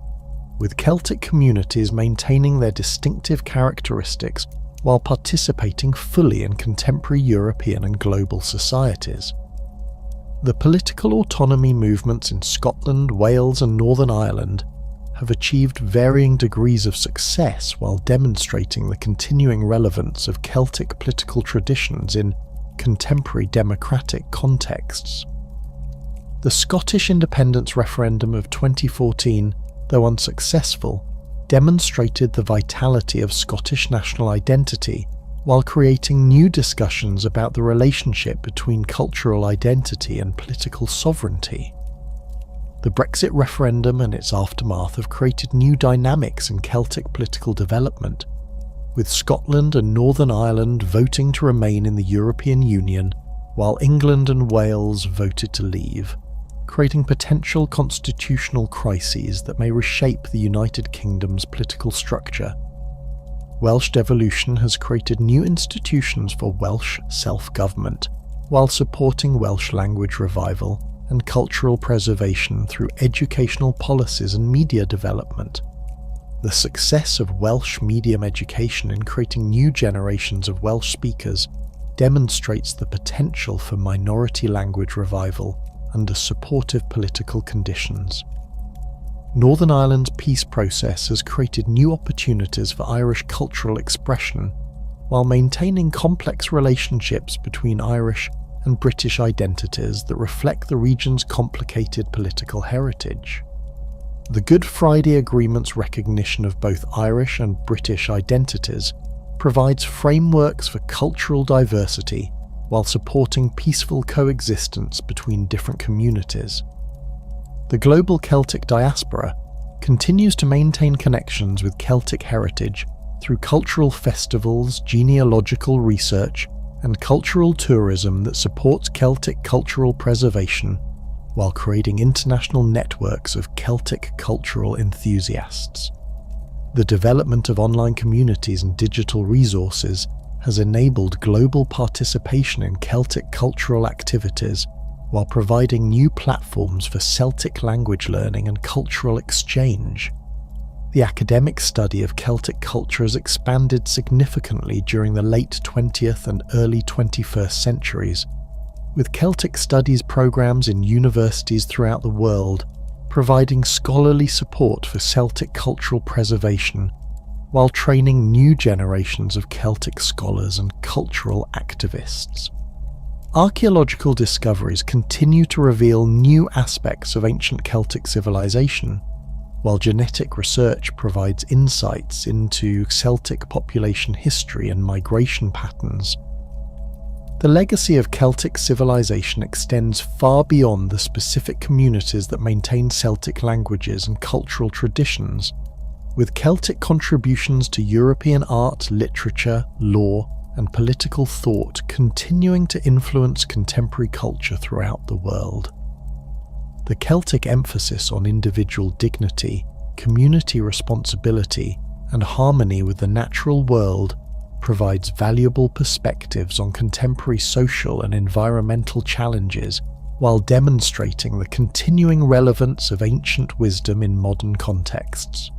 with Celtic communities maintaining their distinctive characteristics while participating fully in contemporary European and global societies. The political autonomy movements in Scotland, Wales, and Northern Ireland have achieved varying degrees of success while demonstrating the continuing relevance of Celtic political traditions in contemporary democratic contexts. The Scottish independence referendum of 2014, though unsuccessful, demonstrated the vitality of Scottish national identity while creating new discussions about the relationship between cultural identity and political sovereignty. The Brexit referendum and its aftermath have created new dynamics in Celtic political development, with Scotland and Northern Ireland voting to remain in the European Union while England and Wales voted to leave, creating potential constitutional crises that may reshape the United Kingdom's political structure. Welsh devolution has created new institutions for Welsh self-government, while supporting Welsh language revival and cultural preservation through educational policies and media development. The success of Welsh medium education in creating new generations of Welsh speakers demonstrates the potential for minority language revival under supportive political conditions. Northern Ireland's peace process has created new opportunities for Irish cultural expression, while maintaining complex relationships between Irish and British identities that reflect the region's complicated political heritage. The Good Friday Agreement's recognition of both Irish and British identities provides frameworks for cultural diversity while supporting peaceful coexistence between different communities. The global Celtic diaspora continues to maintain connections with Celtic heritage through cultural festivals, genealogical research, and cultural tourism that supports Celtic cultural preservation while creating international networks of Celtic cultural enthusiasts. The development of online communities and digital resources has enabled global participation in Celtic cultural activities while providing new platforms for Celtic language learning and cultural exchange. The academic study of Celtic culture has expanded significantly during the late 20th and early 21st centuries, with Celtic studies programs in universities throughout the world providing scholarly support for Celtic cultural preservation while training new generations of Celtic scholars and cultural activists. Archaeological discoveries continue to reveal new aspects of ancient Celtic civilization, while genetic research provides insights into Celtic population history and migration patterns. The legacy of Celtic civilization extends far beyond the specific communities that maintain Celtic languages and cultural traditions, with Celtic contributions to European art, literature, law, and political thought continuing to influence contemporary culture throughout the world. The Celtic emphasis on individual dignity, community responsibility, and harmony with the natural world provides valuable perspectives on contemporary social and environmental challenges while demonstrating the continuing relevance of ancient wisdom in modern contexts.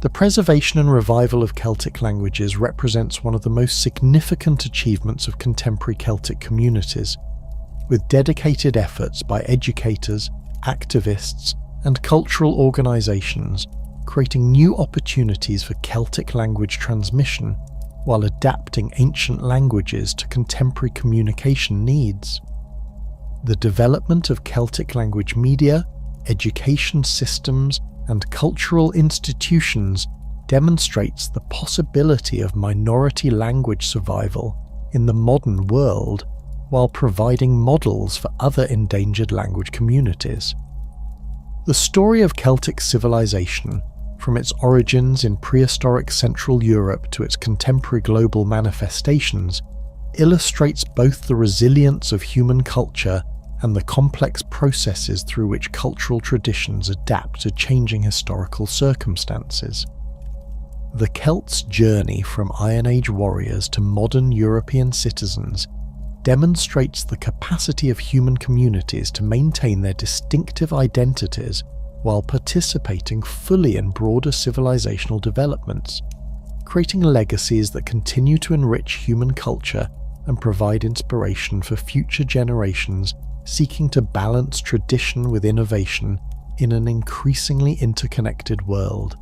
The preservation and revival of Celtic languages represents one of the most significant achievements of contemporary Celtic communities, with dedicated efforts by educators, activists, and cultural organisations creating new opportunities for Celtic language transmission while adapting ancient languages to contemporary communication needs. The development of Celtic language media, education systems, and cultural institutions demonstrates the possibility of minority language survival in the modern world while providing models for other endangered language communities. The story of Celtic civilization, from its origins in prehistoric Central Europe to its contemporary global manifestations, illustrates both the resilience of human culture and the complex processes through which cultural traditions adapt to changing historical circumstances. The Celts' journey from Iron Age warriors to modern European citizens demonstrates the capacity of human communities to maintain their distinctive identities while participating fully in broader civilizational developments, creating legacies that continue to enrich human culture and provide inspiration for future generations seeking to balance tradition with innovation in an increasingly interconnected world.